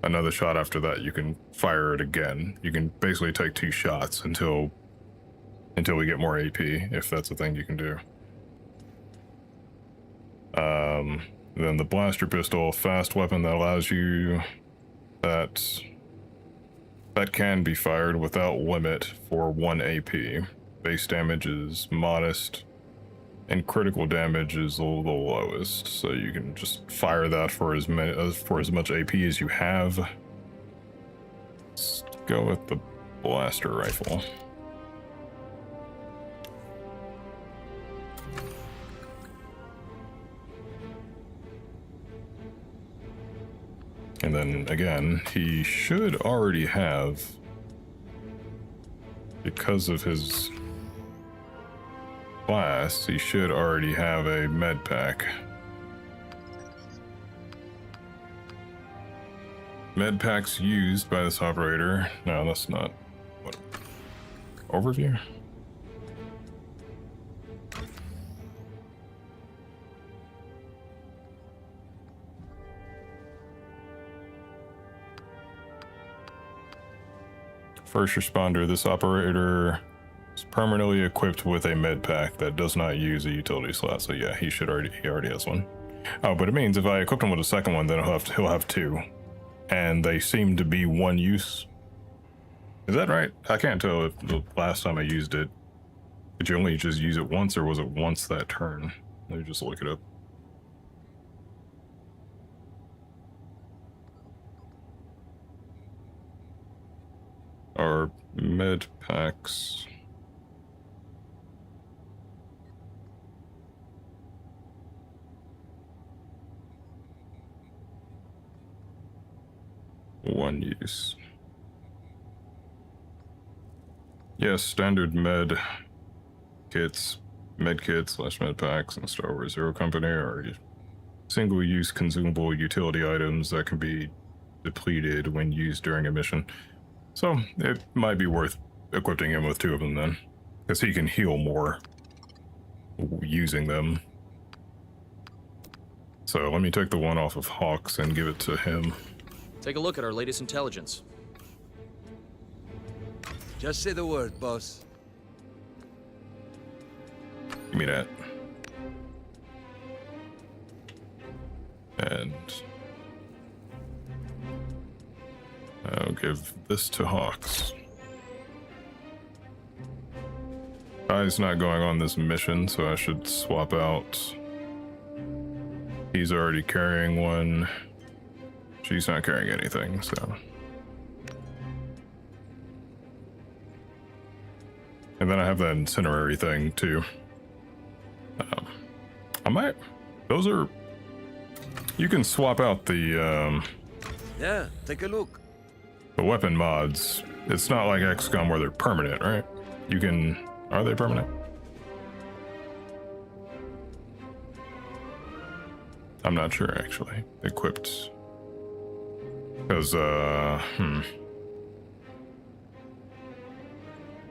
S1: another shot after that, you can fire it again. You can basically take 2 shots until we get more AP, if that's a thing you can do. Then the blaster pistol, fast weapon that allows you that can be fired without limit for 1 AP. Base damage is modest, and critical damage is the lowest. So you can just fire that for as much AP as you have. Let's go with the blaster rifle. And then again, he should already have, because of his class, he should already have a med pack. Med packs used by this operator. No, that's not. What? Overview? First responder, this operator is permanently equipped with a med pack that does not use a utility slot. So yeah, he already has one. Oh, but it means if I equip him with a second one, then he'll have 2. And they seem to be 1 use. Is that right? I can't tell if the last time I used it, did you only just use it once, or was it once that turn? Let me just look it up. Our med packs. One use. Yes, standard med kits, med kits / med packs and Star Wars Zero Company are single-use consumable utility items that can be depleted when used during a mission. So it might be worth equipping him with 2 of them then, because he can heal more using them. So let me take the one off of Hawks and give it to him.
S3: Take a look at our latest intelligence.
S16: Just say the word, boss.
S1: Give me that. And I'll give this to Hawks. Guy's not going on this mission, so I should swap out. He's already carrying one. She's not carrying anything, so. And then I have that incinerary thing too. I might. Those are. You can swap out the.
S16: Yeah, take a look.
S1: The weapon mods. It's not like XCOM where they're permanent, right? You can. Are they permanent? I'm not sure actually. Equipped. Because, I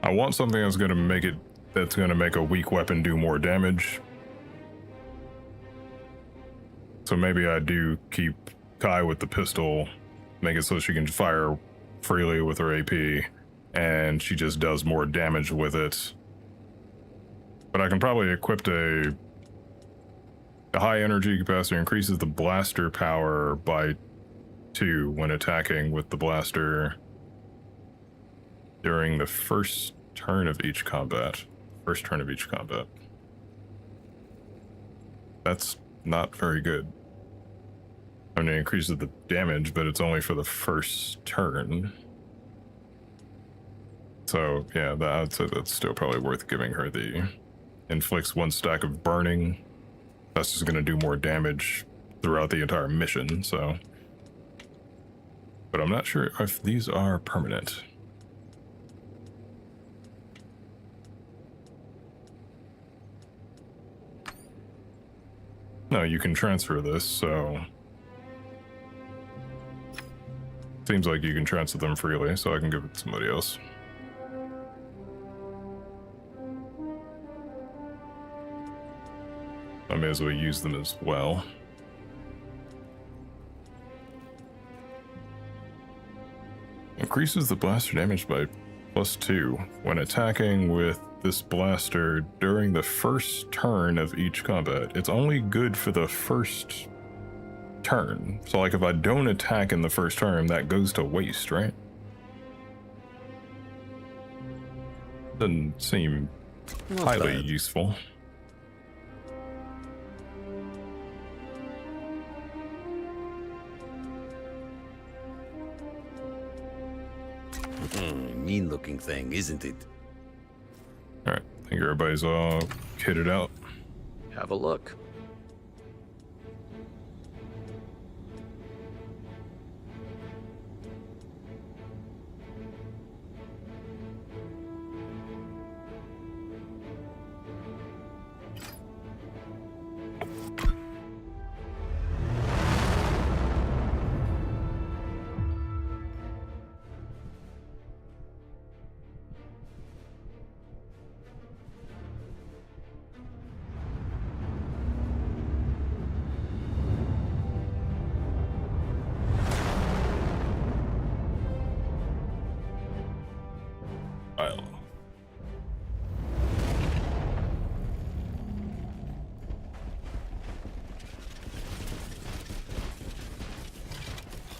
S1: want something that's gonna make it. That's gonna make a weak weapon do more damage. So maybe I do keep Kai with the pistol, make it so she can fire freely with her AP, and she just does more damage with it. But I can probably equip a high energy capacity increases the blaster power by 2 when attacking with the blaster during the first turn of each combat. First turn of each combat. That's not very good. I mean, it increases the damage, but it's only for the first turn. So, yeah, I'd say that's still probably worth giving her the inflicts 1 stack of burning. That's just going to do more damage throughout the entire mission, so. But I'm not sure if these are permanent. No, you can transfer this, so. Seems like you can transfer them freely, so I can give it to somebody else. I may as well use them as well. Increases the blaster damage by +2 when attacking with this blaster during the first turn of each combat. It's only good for the first turn. So like if I don't attack in the first turn, that goes to waste, right? Doesn't seem highly useful.
S16: Mean looking thing, isn't it?
S1: Alright, I think everybody's all kitted out.
S3: Have a look.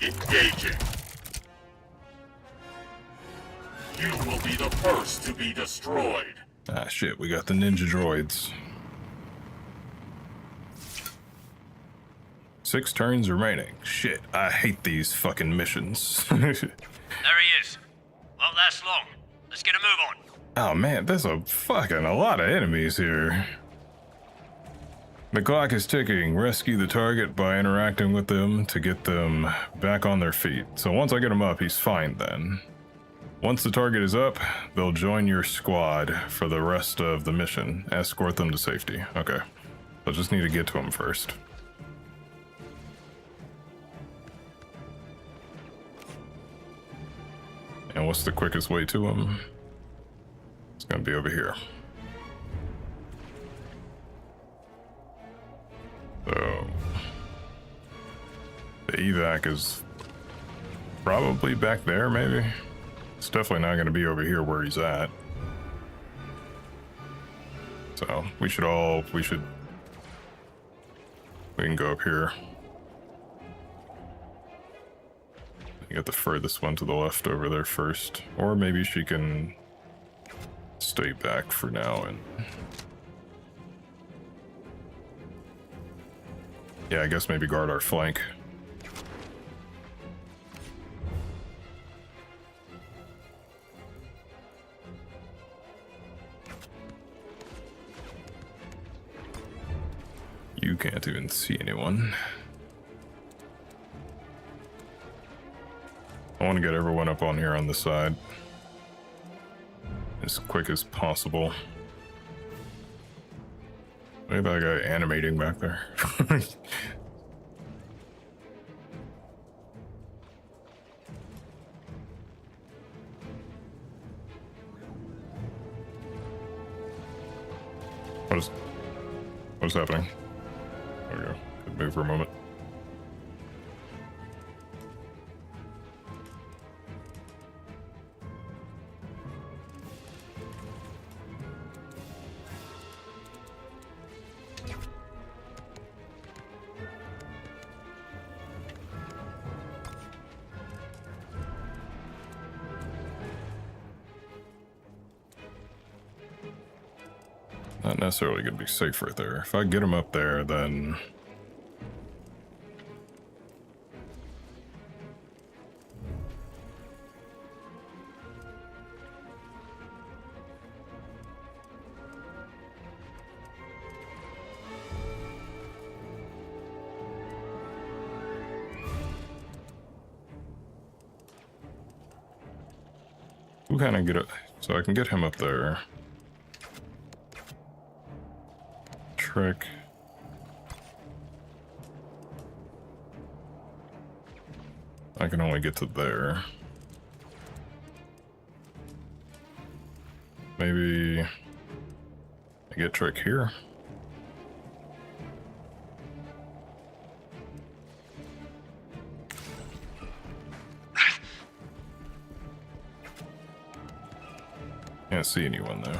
S10: Engaging. You will be the first to be destroyed.
S1: Ah shit, we got the ninja droids. 6 turns remaining. Shit, I hate these fucking missions.
S6: There he is. Won't last long. Let's get a move on.
S1: Oh man, there's a lot of enemies here. The clock is ticking. Rescue the target by interacting with them to get them back on their feet. So once I get him up, he's fine then. Once the target is up, they'll join your squad for the rest of the mission. Escort them to safety. Okay. I just need to get to him first. And what's the quickest way to him? It's gonna be over here. So, attack is probably back there, maybe. It's definitely not going to be over here where he's at. So we can go up here. You got the furthest one to the left over there first. Or maybe she can stay back for now and... Yeah, I guess maybe guard our flank. You can't even see anyone. I want to get everyone up on here on the side as quick as possible. Maybe that guy animating back there. What is happening? There we go. Could move for a moment. Not necessarily going to be safe right there. If I get him up there, then... Who can I get it? So I can get him up there. Trick. I can only get to there. Maybe I get Trick here. Can't see anyone though.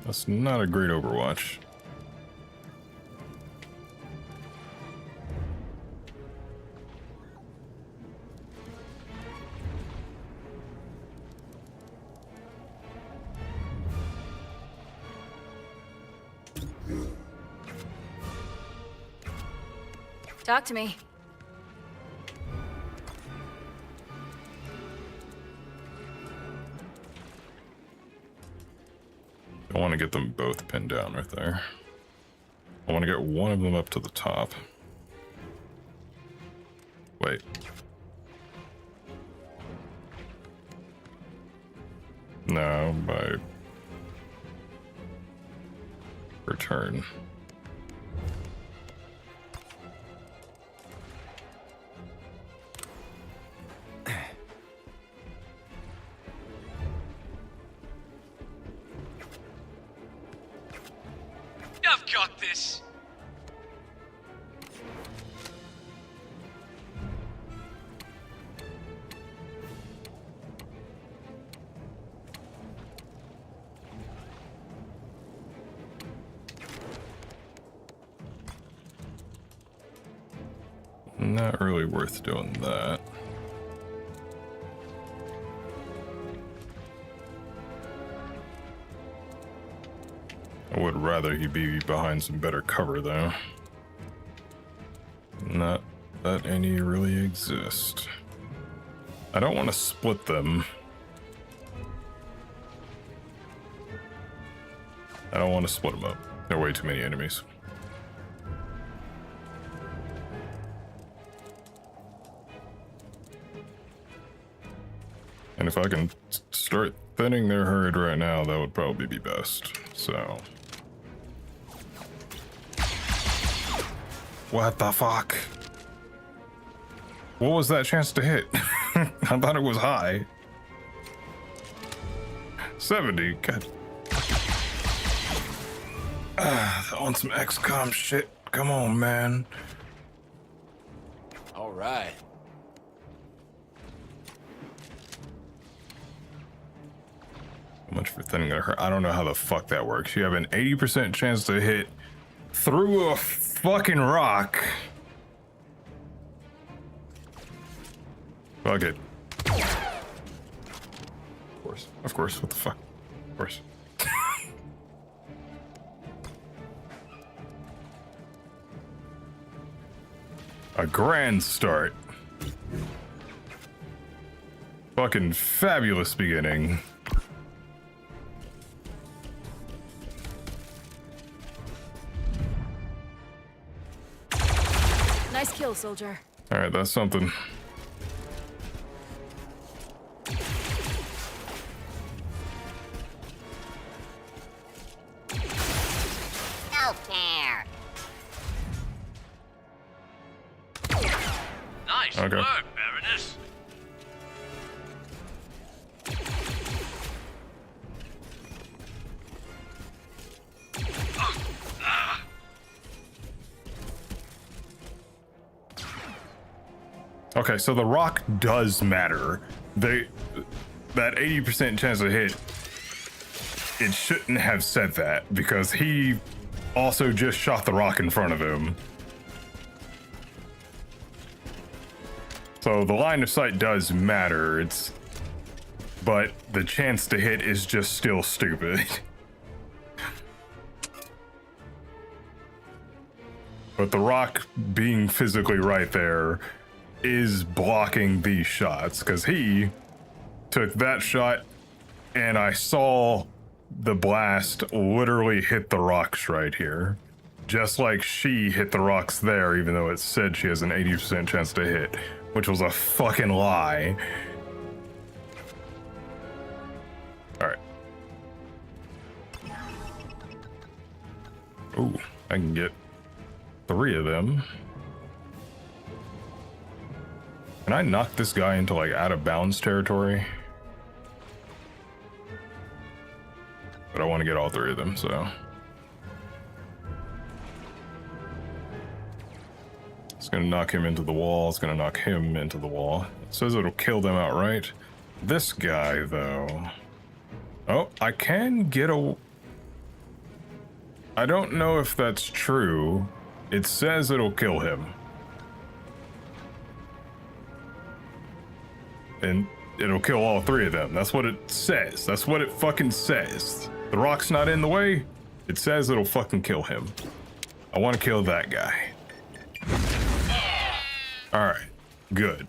S1: That's not a great Overwatch.
S2: Talk to me.
S1: I want to get them both pinned down right there. I want to get one of them up to the top. Wait. No, by return.
S11: I've got this.
S1: Not really worth doing that. I would rather he be behind some better cover, though. Not that any really exist. I don't want to split them. I don't want to split them up. There are way too many enemies. And if I can start thinning their herd right now, that would probably be best. So... What the fuck? What was that chance to hit? I thought it was high. 70, god. On some XCOM shit. Come on, man.
S17: All right.
S1: How much for thinning gonna hurt? I don't know how the fuck that works. You have an 80% chance to hit through a fucking rock. Fuck it. Of course. What the fuck? Of course. A grand start. Fucking fabulous beginning.
S2: Nice kill, soldier.
S1: All right, that's something.
S11: Nice
S1: Okay.
S11: work, Baroness.
S1: Okay, so the rock does matter. That 80% chance to hit, it shouldn't have said that because he also just shot the rock in front of him. So the line of sight does matter, but the chance to hit is just still stupid. But the rock being physically right there is blocking these shots because he took that shot and I saw the blast literally hit the rocks right here. Just like she hit the rocks there, even though it said she has an 80% chance to hit, which was a fucking lie. All right. Ooh, I can get 3 of them. Can I knock this guy into like out of bounds territory? But I want to get all 3 of them, so. It's gonna knock him into the wall, it's gonna knock him into the wall. It says it'll kill them outright. This guy, though. Oh, I can get a... I don't know if that's true. It says it'll kill him. And it'll kill all 3 of them. That's what it says. That's what it fucking says. The rock's not in the way. It says it'll fucking kill him. I want to kill that guy. Alright. Good.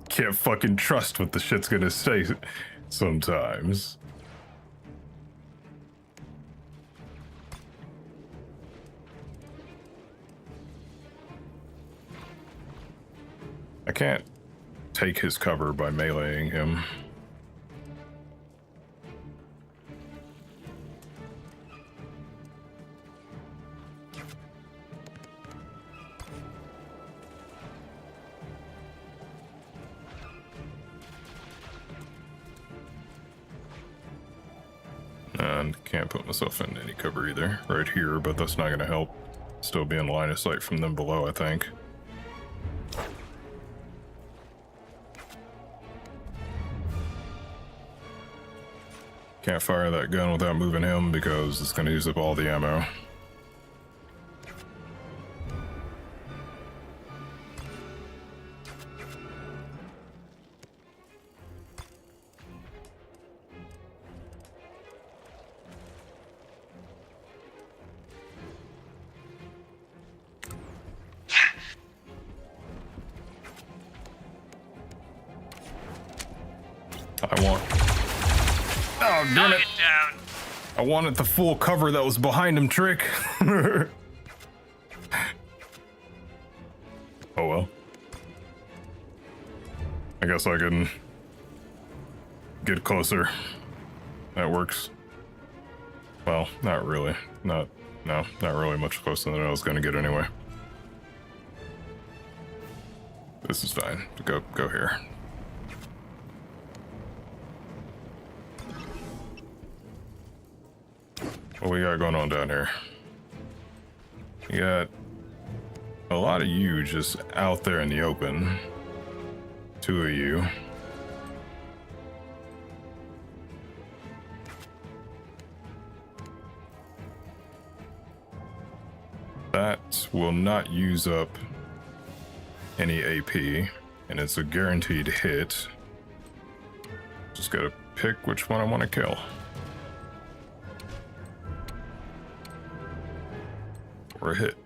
S1: Can't fucking trust what the shit's gonna say sometimes. I can't take his cover by meleeing him. And can't put myself in any cover either. Right here, but that's not gonna help. Still be in line of sight from them below, I think. Can't fire that gun without moving him because it's gonna use up all the ammo. Oh, damn it. I wanted the full cover that was behind him, Trick. Oh well. I guess I can get closer. That works. Well, not really. Not really much closer than I was gonna get anyway. This is fine. Go here. What we got going on down here? We got a lot of you just out there in the open. 2 of you. That will not use up any AP, and it's a guaranteed hit. Just gotta pick which one I want to kill. Or a hit.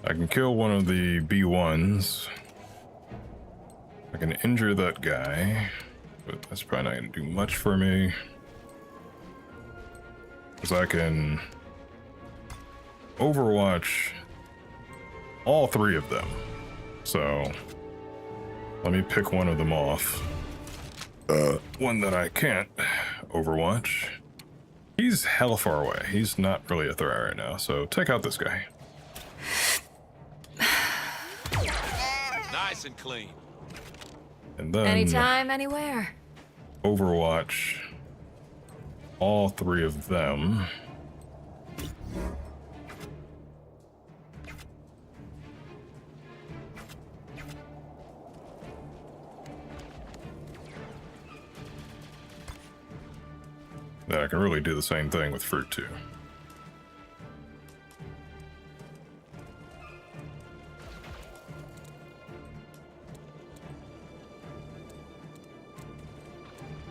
S1: I can kill one of the B1s. I can injure that guy, but that's probably not gonna do much for me. Because I can overwatch all 3 of them. So let me pick one of them off. One that I can't overwatch. He's hella far away. He's not really a threat right now, so take out this guy.
S17: Nice and clean.
S1: And then
S2: Anytime, anywhere.
S1: overwatch all 3 of them. Then I can really do the same thing with fruit too.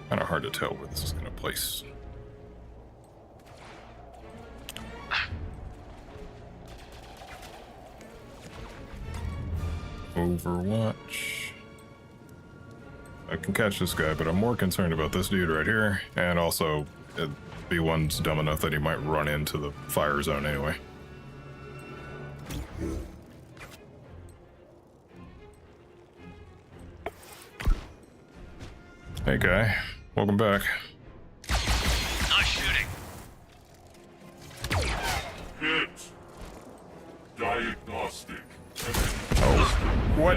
S1: Kind of hard to tell where this is going to place. Overwatch. I can catch this guy, but I'm more concerned about this dude right here, and also B1's dumb enough that he might run into the fire zone anyway. Hey guy, welcome back.
S11: Nice shooting.
S10: Hit. Diagnostic.
S1: Oh, what?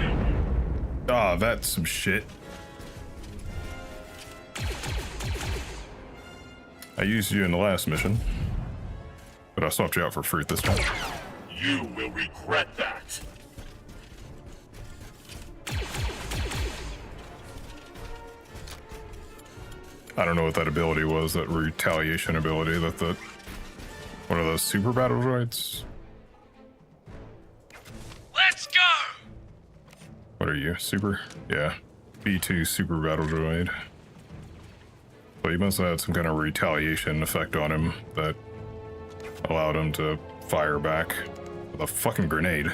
S1: Ah, that's some shit. I used you in the last mission, but I swapped you out for fruit this time.
S10: You will regret that.
S1: I don't know what that ability was, that retaliation ability, that one of those super battle droids.
S11: Let's go!
S1: What are you, super? Yeah, B2 super battle droid. So he must have had some kind of retaliation effect on him that allowed him to fire back with a fucking grenade.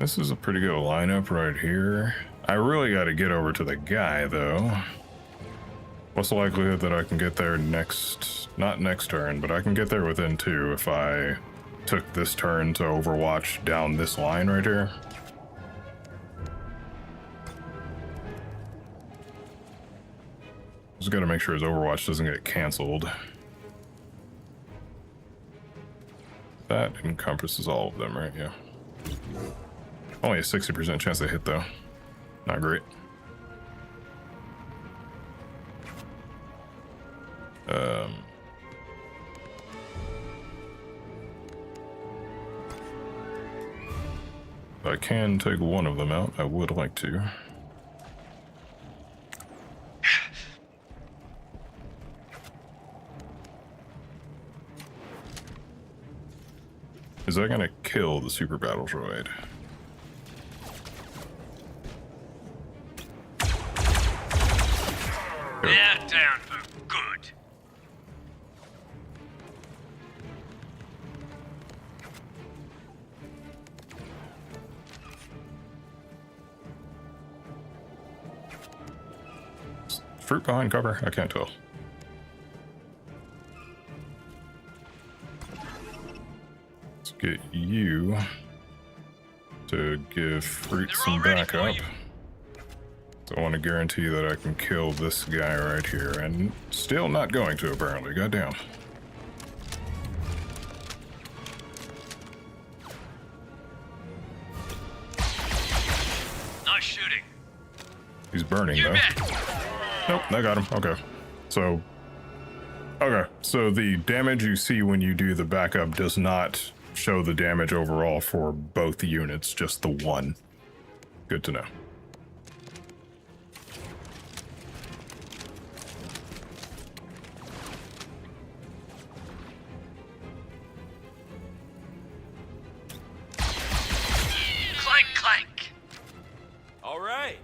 S1: This is a pretty good lineup right here. I really got to get over to the guy, though. What's the likelihood that I can get there not next turn, but I can get there within 2 if I took this turn to overwatch down this line right here? Just gotta make sure his overwatch doesn't get canceled. That encompasses all of them, right? Yeah. Only a 60% chance they hit, though. Not great. If I can take one of them out, I would like to. Is that gonna kill the super battle droid?
S11: They're down for good.
S1: Fruit behind cover? I can't tell. Let's get you to give fruit some backup. So I want to guarantee that I can kill this guy right here, and still not going to, apparently. Goddamn.
S11: Nice shooting.
S1: He's burning though. Nope, that got him. Okay. So the damage you see when you do the backup does not show the damage overall for both units, just the one. Good to know.
S11: Clank, clank.
S8: All right.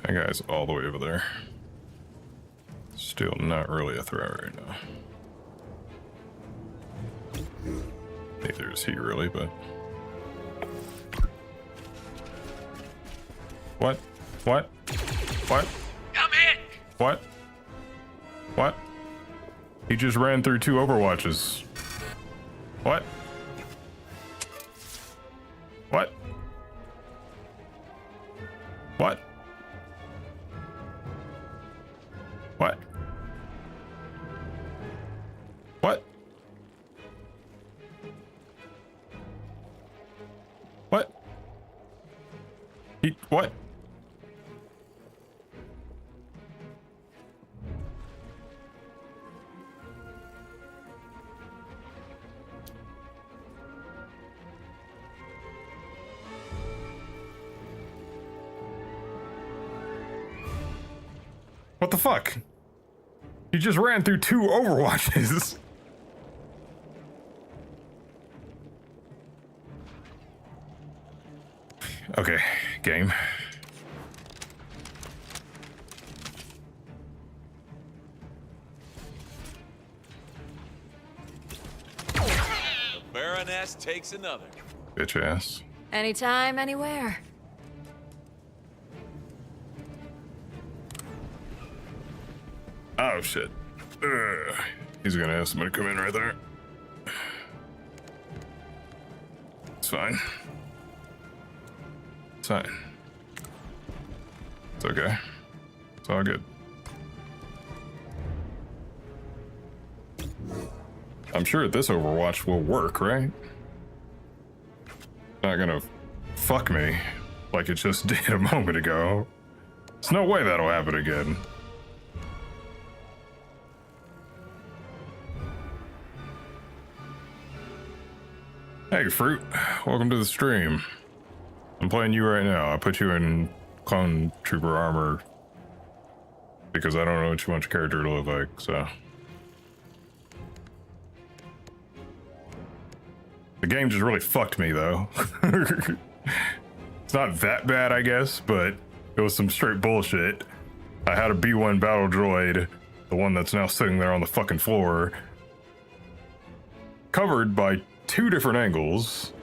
S1: That guy's all the way over there. Still not really a threat right now. Neither is he really, but... What? What? What?
S11: Come in!
S1: What? What? He just ran through 2 Overwatches. What? What? What? What? What? What? What? What the fuck? He just ran through 2 Overwatches. Okay, game.
S8: The Baroness takes another.
S1: Bitch ass.
S19: Anytime, anywhere.
S1: Oh shit. He's gonna have somebody come in right there. It's fine. It's fine. It's okay. It's all good. I'm sure this Overwatch will work, right? Not gonna fuck me like it just did a moment ago. There's no way that'll happen again. Hey, Fruit. Welcome to the stream. I'm playing you right now. I put you in clone trooper armor because I don't know what you want your character to look like, so. The game just really fucked me, though. It's not that bad, I guess, but it was some straight bullshit. I had a B1 battle droid, the one that's now sitting there on the fucking floor, covered by 2 different angles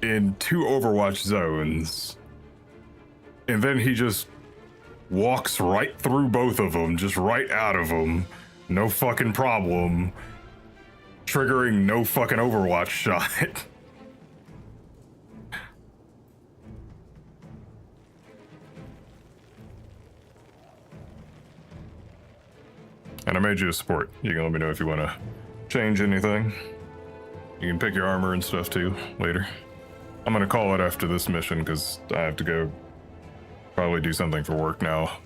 S1: in 2 Overwatch zones, and then he just walks right through both of them, just right out of them, no fucking problem, triggering no fucking Overwatch shot. And I made you a support. You can let me know if you want to change anything. You can pick your armor and stuff too later. I'm gonna call it after this mission because I have to go probably do something for work now.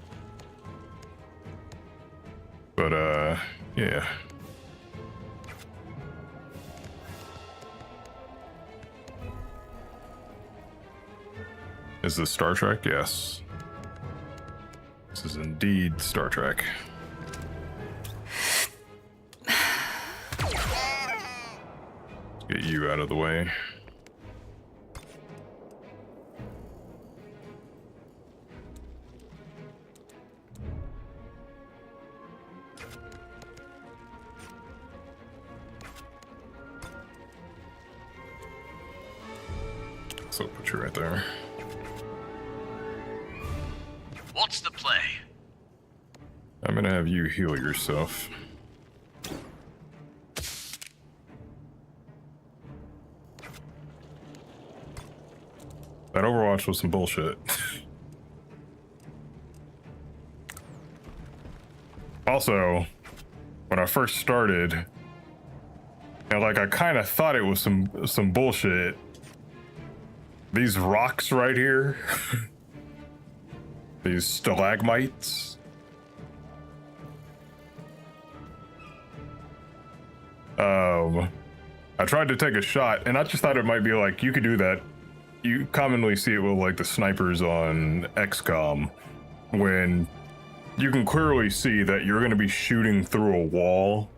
S1: But yeah. Is this Star Trek? Yes. This is indeed Star Trek. Get you out of the way. So put you right there.
S11: What's the play?
S1: I'm gonna have you heal yourself. That Overwatch was some bullshit. Also, when I first started, and like I kind of thought it was some bullshit. These rocks right here, these stalagmites. I tried to take a shot, and I just thought it might be like you could do that. You commonly see it with like the snipers on XCOM, when you can clearly see that you're going to be shooting through a wall,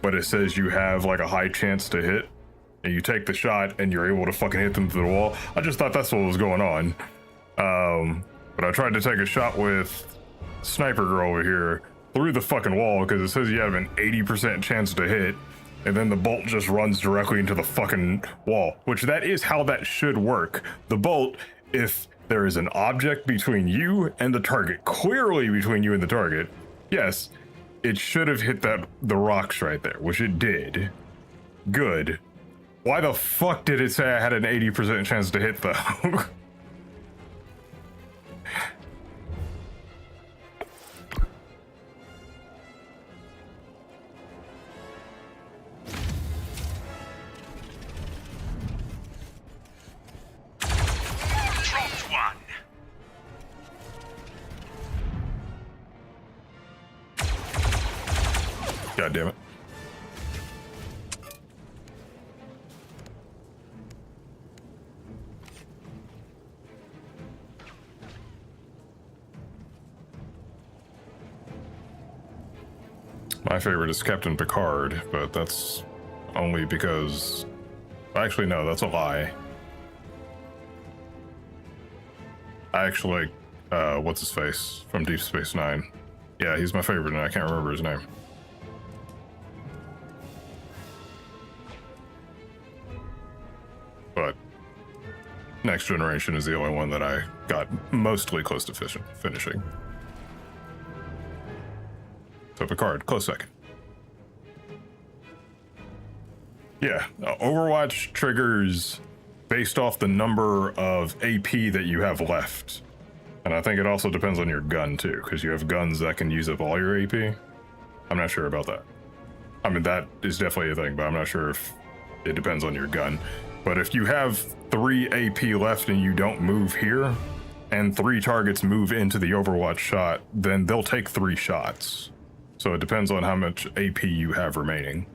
S1: but it says you have like a high chance to hit, and you take the shot and you're able to fucking hit them through the wall. I just thought that's what was going on. But I tried to take a shot with Sniper Girl over here through the fucking wall because it says you have an 80% chance to hit, and then the bolt just runs directly into the fucking wall, which that is how that should work. The bolt, if there is an object between you and the target, clearly between you and the target, yes, it should have hit the rocks right there, which it did. Good. Why the fuck did it say I had an 80% chance to hit though? God damn it. My favorite is Captain Picard, but that's only because... Actually, no, that's a lie. I actually like, what's his face from Deep Space Nine. Yeah, he's my favorite, and I can't remember his name. But Next Generation is the only one that I got mostly close to finishing. So Picard, close second. Yeah, Overwatch triggers based off the number of AP that you have left. And I think it also depends on your gun too, because you have guns that can use up all your AP. I'm not sure about that. I mean, that is definitely a thing, but I'm not sure if it depends on your gun. But if you have 3 AP left and you don't move here, and 3 targets move into the Overwatch shot, then they'll take 3 shots. So it depends on how much AP you have remaining.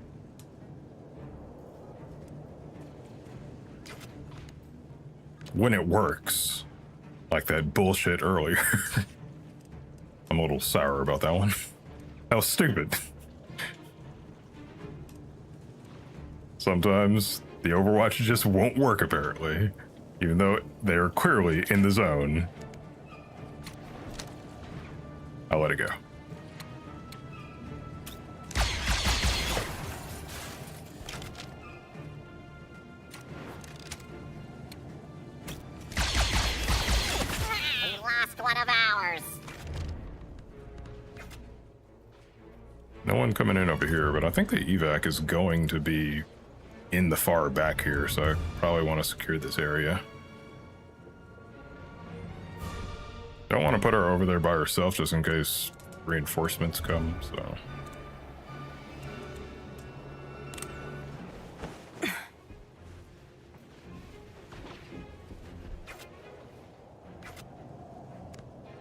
S1: When it works. Like that bullshit earlier. I'm a little sour about that one. That was stupid. Sometimes the Overwatch just won't work, apparently. Even though they're clearly in the zone. I'll let it go.
S15: We lost one of ours.
S1: No one coming in over here, but I think the evac is going to be in the far back here, so I probably want to secure this area. Don't want to put her over there by herself just in case reinforcements come, so.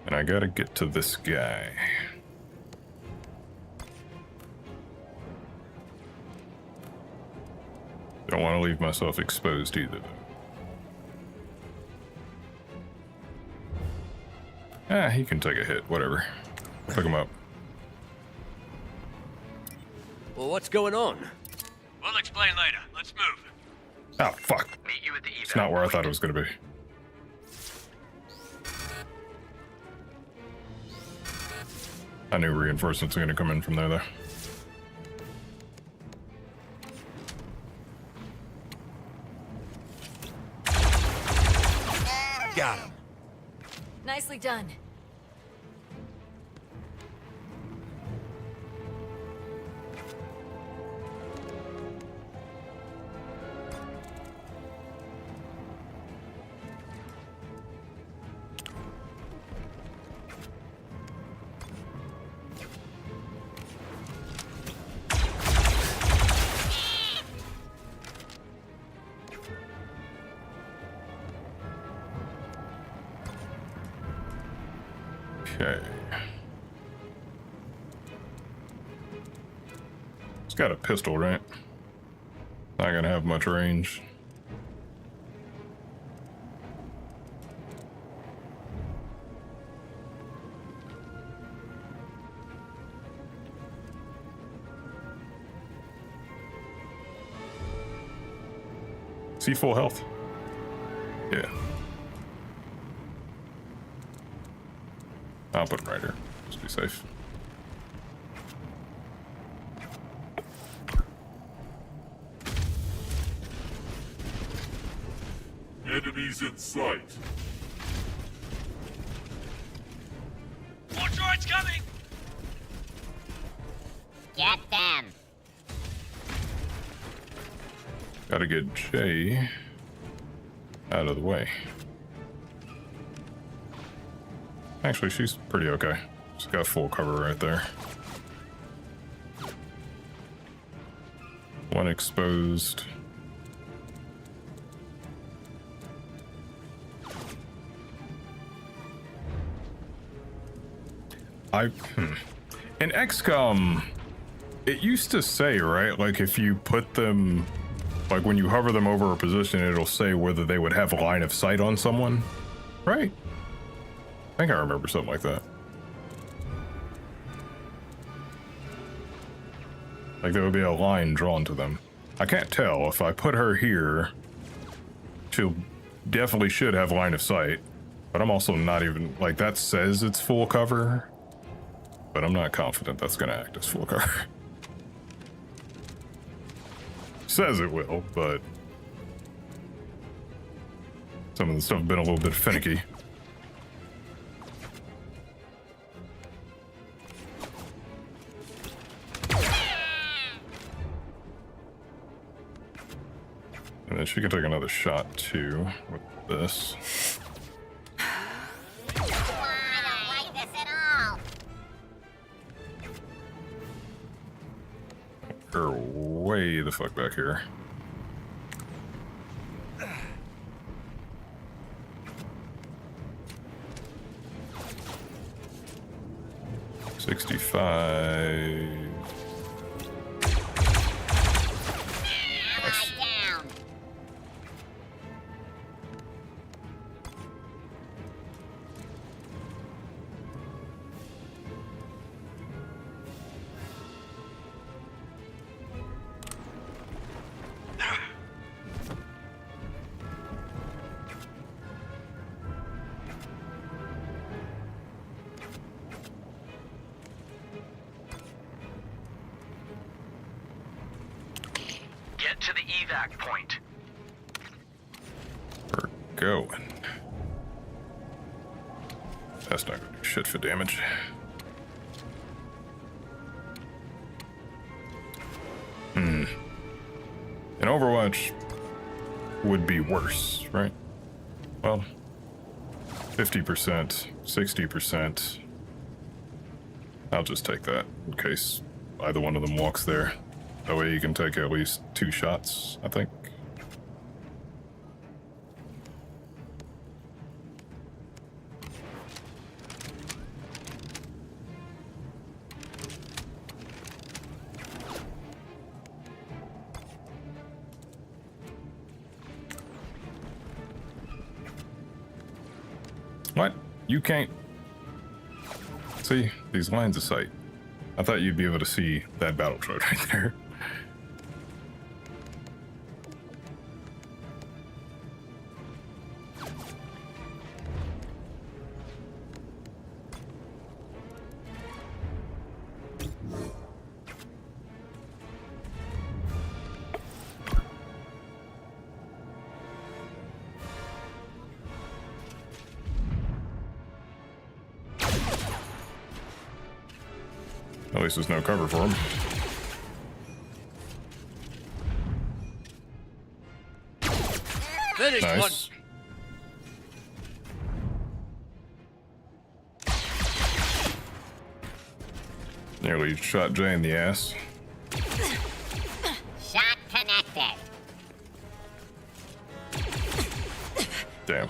S1: And I gotta get to this guy. Don't want to leave myself exposed either, though. He can take a hit, whatever. Pick him up.
S5: Well, what's going on?
S11: We'll explain later. Let's move.
S1: Oh, fuck. It's not where I thought it was going to be. I knew reinforcements were going to come in from there, though.
S5: Got him.
S2: Nicely done.
S1: Okay. It's got a pistol, right? Not gonna have much range. Is he full health? Yeah. I'll put him right here. Just be safe.
S10: Enemies in sight.
S6: More droids coming!
S15: Get them.
S1: Gotta get Jay out of the way. Actually, she's pretty okay. She's got full cover right there. One exposed. In XCOM, it used to say, right? Like if you put them, like when you hover them over a position, it'll say whether they would have line of sight on someone, right? I think I remember something like that. Like there would be a line drawn to them. I can't tell. If I put her here, she'll definitely should have line of sight. But I'm also not even, like that says it's full cover. But I'm not confident that's gonna act as full cover. Says it will, but some of the stuff has been a little bit finicky. And then she can take another shot too with this. Her way the fuck back here. $65. Nice.
S9: Get to the evac point.
S1: We're going. That's not gonna do shit for damage. In Overwatch would be worse, right? Well, 50%, 60%. I'll just take that in case either one of them walks there. That way you can take at least 2 shots, I think. What? You can't see these lines of sight. I thought you'd be able to see that battle droid right there. At least there's no cover for him.
S22: Finished
S1: Nice. Nearly shot Jay in the ass.
S15: Shot connected.
S1: Damn.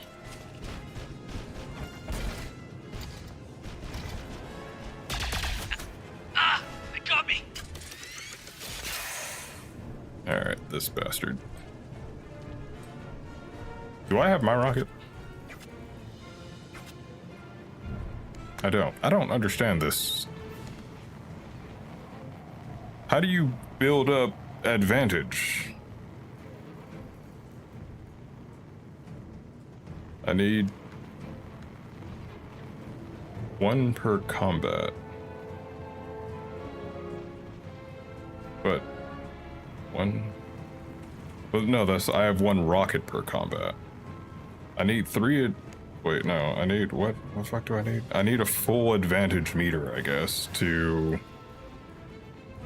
S1: this bastard. Do I have my rocket? I don't understand this. How do you build up advantage? I need 1 per combat. But 1. Well, no, I have 1 rocket per combat. I need 3. Wait, no, I need what? What the fuck do I need? I need a full advantage meter, I guess, to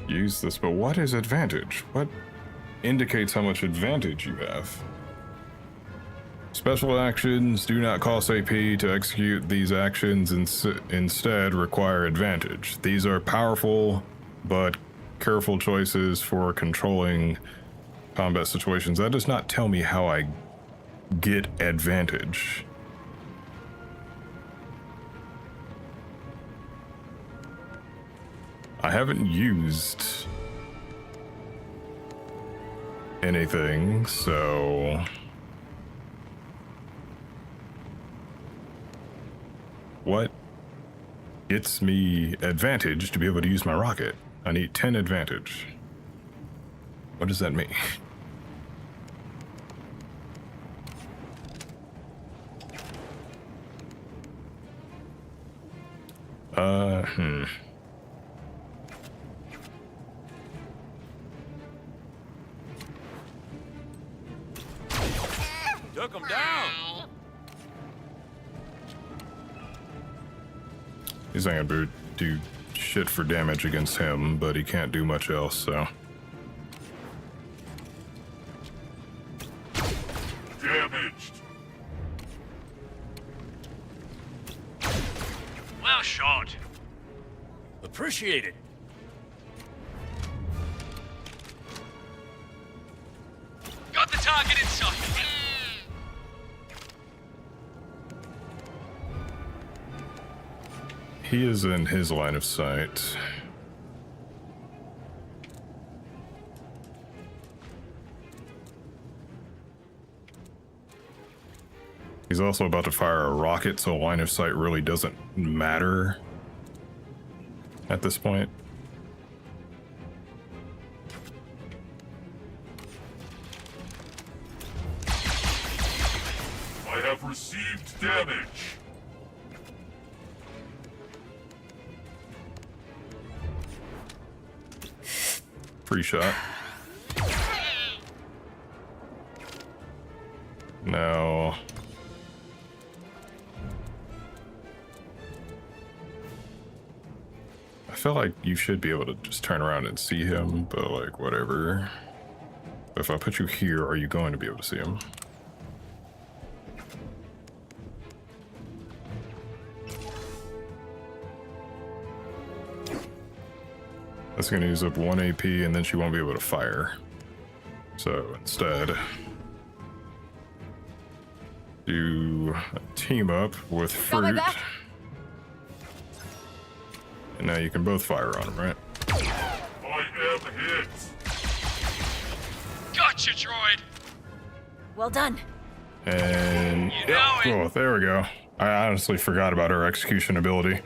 S1: use this. But what is advantage? What indicates how much advantage you have? Special actions do not cost AP to execute. These actions instead require advantage. These are powerful but careful choices for controlling combat situations. That does not tell me how I get advantage. I haven't used anything, so what gets me advantage to be able to use my rocket? I need 10 advantage. What does that mean?
S17: Took him down.
S1: He's not gonna do shit for damage against him, but he can't do much else, so.
S10: Damaged.
S6: Well shot.
S22: Appreciate it.
S11: Got the target in sight.
S1: He is in his line of sight. He's also about to fire a rocket, so line of sight really doesn't matter at this point.
S10: I have received damage.
S1: Free shot. No. I feel like you should be able to just turn around and see him, but like, whatever. If I put you here, are you going to be able to see him? That's gonna use up 1 AP and then she won't be able to fire. So instead, do a team up with
S14: Got my
S1: Fruit.
S14: back.
S1: And now you can both fire on him, right?
S10: I am hit.
S11: Gotcha, droid.
S20: Well done.
S1: And oh, there we go. I honestly forgot about her execution ability.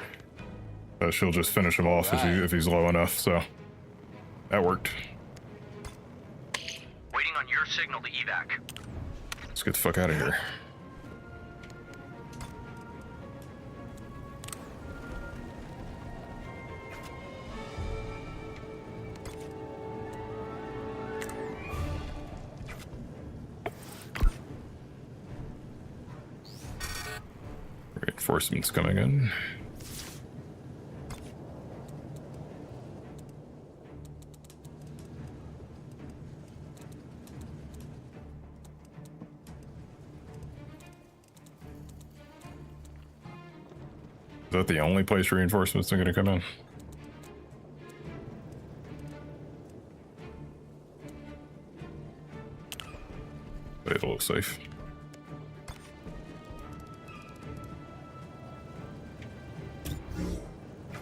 S1: She'll just finish him off if he's low enough, so that worked.
S9: Waiting on your signal to evac.
S1: Let's get the fuck out of here. Reinforcements coming in. Is that the only place reinforcements are going to come in? Play it a little safe.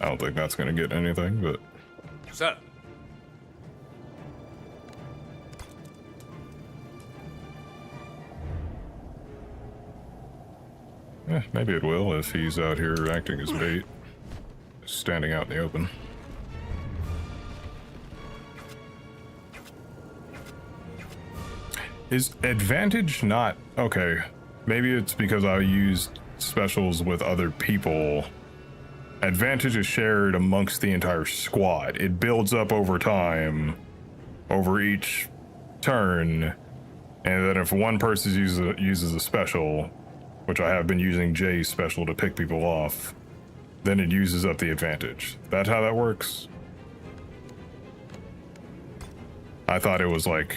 S1: I don't think that's going to get anything, but...
S22: Sir.
S1: Maybe it will if he's out here acting as bait. Standing out in the open. Is advantage not... Okay, maybe it's because I used specials with other people. Advantage is shared amongst the entire squad. It builds up over time, over each turn, and then if one person uses a special, which I have been using Jay's special to pick people off, then it uses up the advantage. That's how that works? I thought it was like...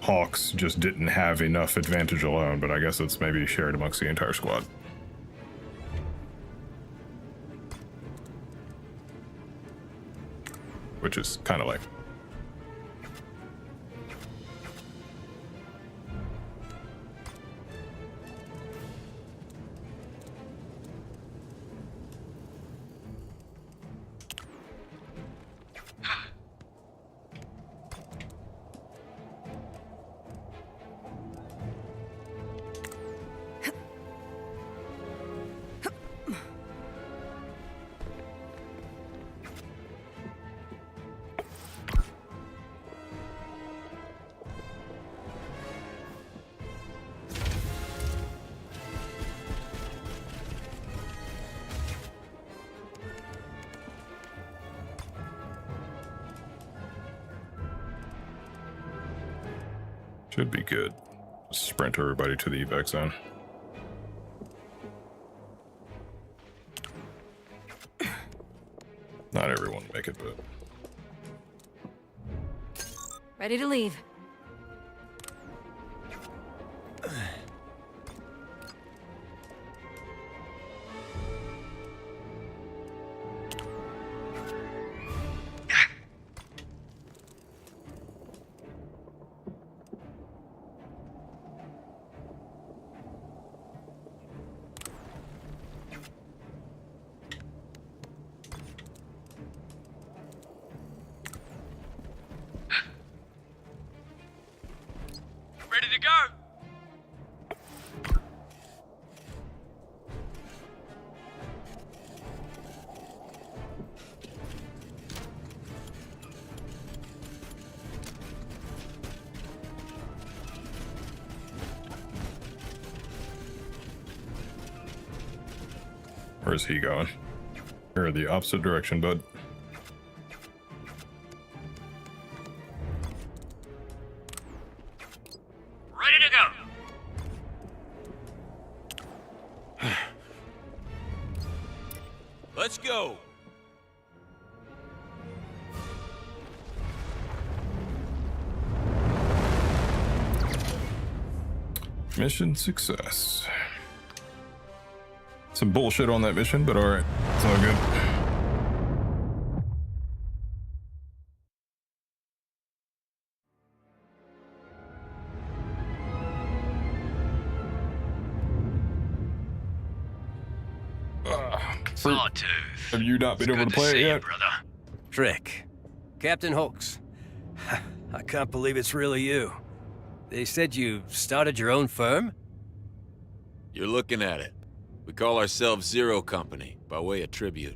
S1: Hawks just didn't have enough advantage alone, but I guess it's maybe shared amongst the entire squad. Which is kind of like... Should be good. Sprint everybody to the evac zone. Not everyone will make it, but...
S2: Ready to leave.
S11: Ready to go!
S1: Where's he going? Or the opposite direction, bud.
S11: Ready to go!
S17: Let's go!
S1: Mission success. Some bullshit on that mission, but alright. It's all good.
S11: Sawtooth.
S1: Have you not been
S11: It's
S1: able
S11: good
S1: to play
S11: see
S1: it
S11: you,
S1: yet?
S11: brother.
S5: Trick. Captain Hawks. I can't believe it's really you. They said you started your own firm?
S17: You're looking at it. We call ourselves Zero Company, by way of tribute.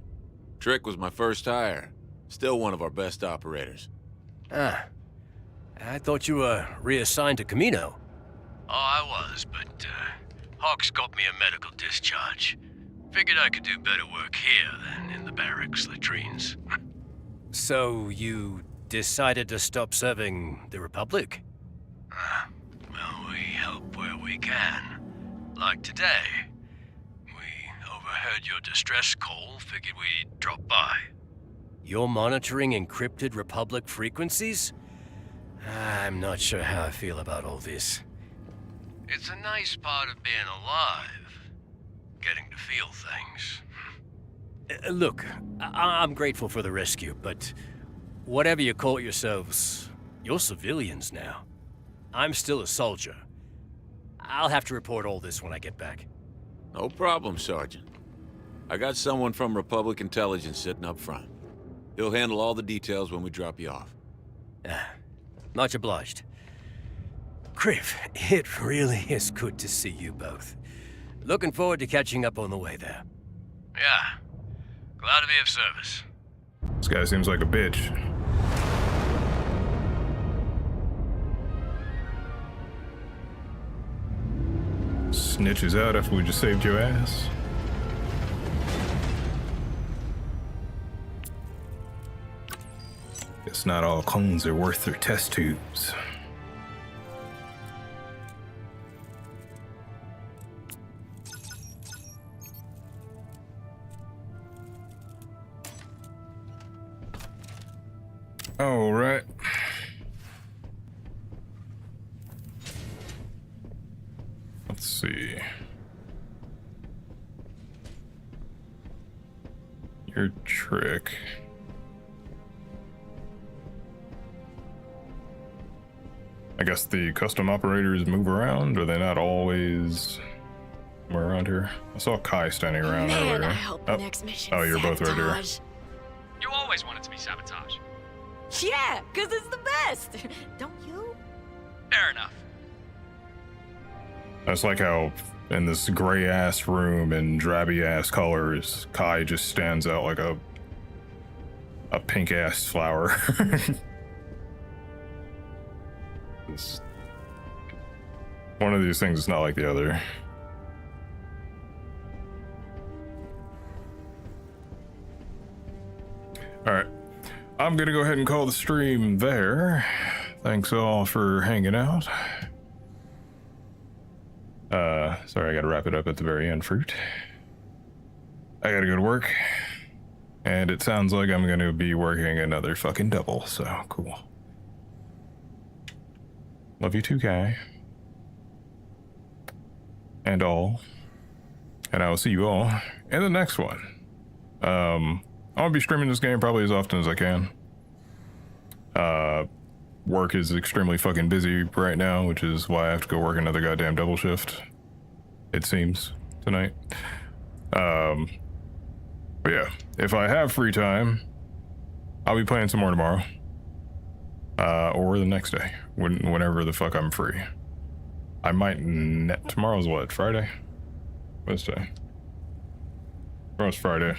S17: Trick was my first hire. Still one of our best operators.
S5: Ah. I thought you were reassigned to Camino.
S11: Oh, I was, but Hawks got me a medical discharge. Figured I could do better work here than in the barracks latrines.
S5: So you decided to stop serving the Republic?
S11: Well, we help where we can. Like today. We overheard your distress call, figured we'd drop by.
S5: You're monitoring encrypted Republic frequencies? I'm not sure how I feel about all this.
S11: It's a nice part of being alive. Getting to feel things.
S5: Look, I'm grateful for the rescue, but whatever you call yourselves, you're civilians now. I'm still a soldier. I'll have to report all this when I get back.
S17: No problem, Sergeant. I got someone from Republic Intelligence sitting up front. He'll handle all the details when we drop you off.
S5: Much obliged. Kriv, it really is good to see you both. Looking forward to catching up on the way there.
S11: Yeah. Glad to be of service.
S1: This guy seems like a bitch. Snitches out after we just saved your ass. Guess not all clones are worth their test tubes. All right. Let's see. Your trick. I guess the custom operators move around, or they're not always somewhere around here. I saw Kai standing around earlier.
S20: I hope the next mission.
S1: Oh, you're both right here.
S20: sabotage.
S3: You always want it to be sabotage.
S20: Yeah, because it's the best. Don't you?
S3: Fair enough.
S1: That's like how in this gray ass room in drabby ass colors, Kai just stands out like a pink ass flower. It's one of these things is not like the other. All right, I'm gonna go ahead and call the stream there. Thanks all for hanging out. Sorry, I gotta wrap it up at the very end, Fruit. I gotta go to work, and it sounds like I'm gonna be working another fucking double, so cool. Love you too, Kai. And all. And I will see you all in the next one. I'll be streaming this game probably as often as I can. Work is extremely fucking busy right now, which is why I have to go work another goddamn double shift, it seems, tonight. But yeah, if I have free time, I'll be playing some more tomorrow. Or the next day, whenever the fuck I'm free. I might tomorrow's what, Friday? Wednesday. Tomorrow's Friday.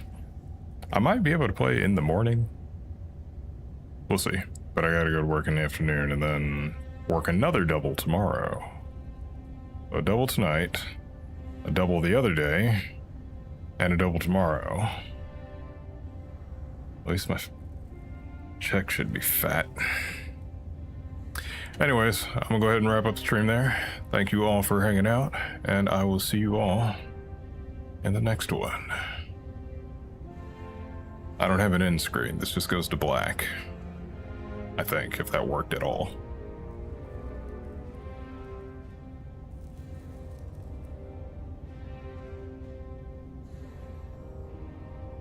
S1: I might be able to play in the morning. We'll see. But I gotta go to work in the afternoon and then work another double tomorrow. A double tonight, a double the other day, and a double tomorrow. At least my check should be fat. Anyways, I'm gonna go ahead and wrap up the stream there. Thank you all for hanging out, and I will see you all in the next one. I don't have an end screen. This just goes to black. I think, if that worked at all.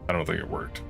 S1: I don't think it worked.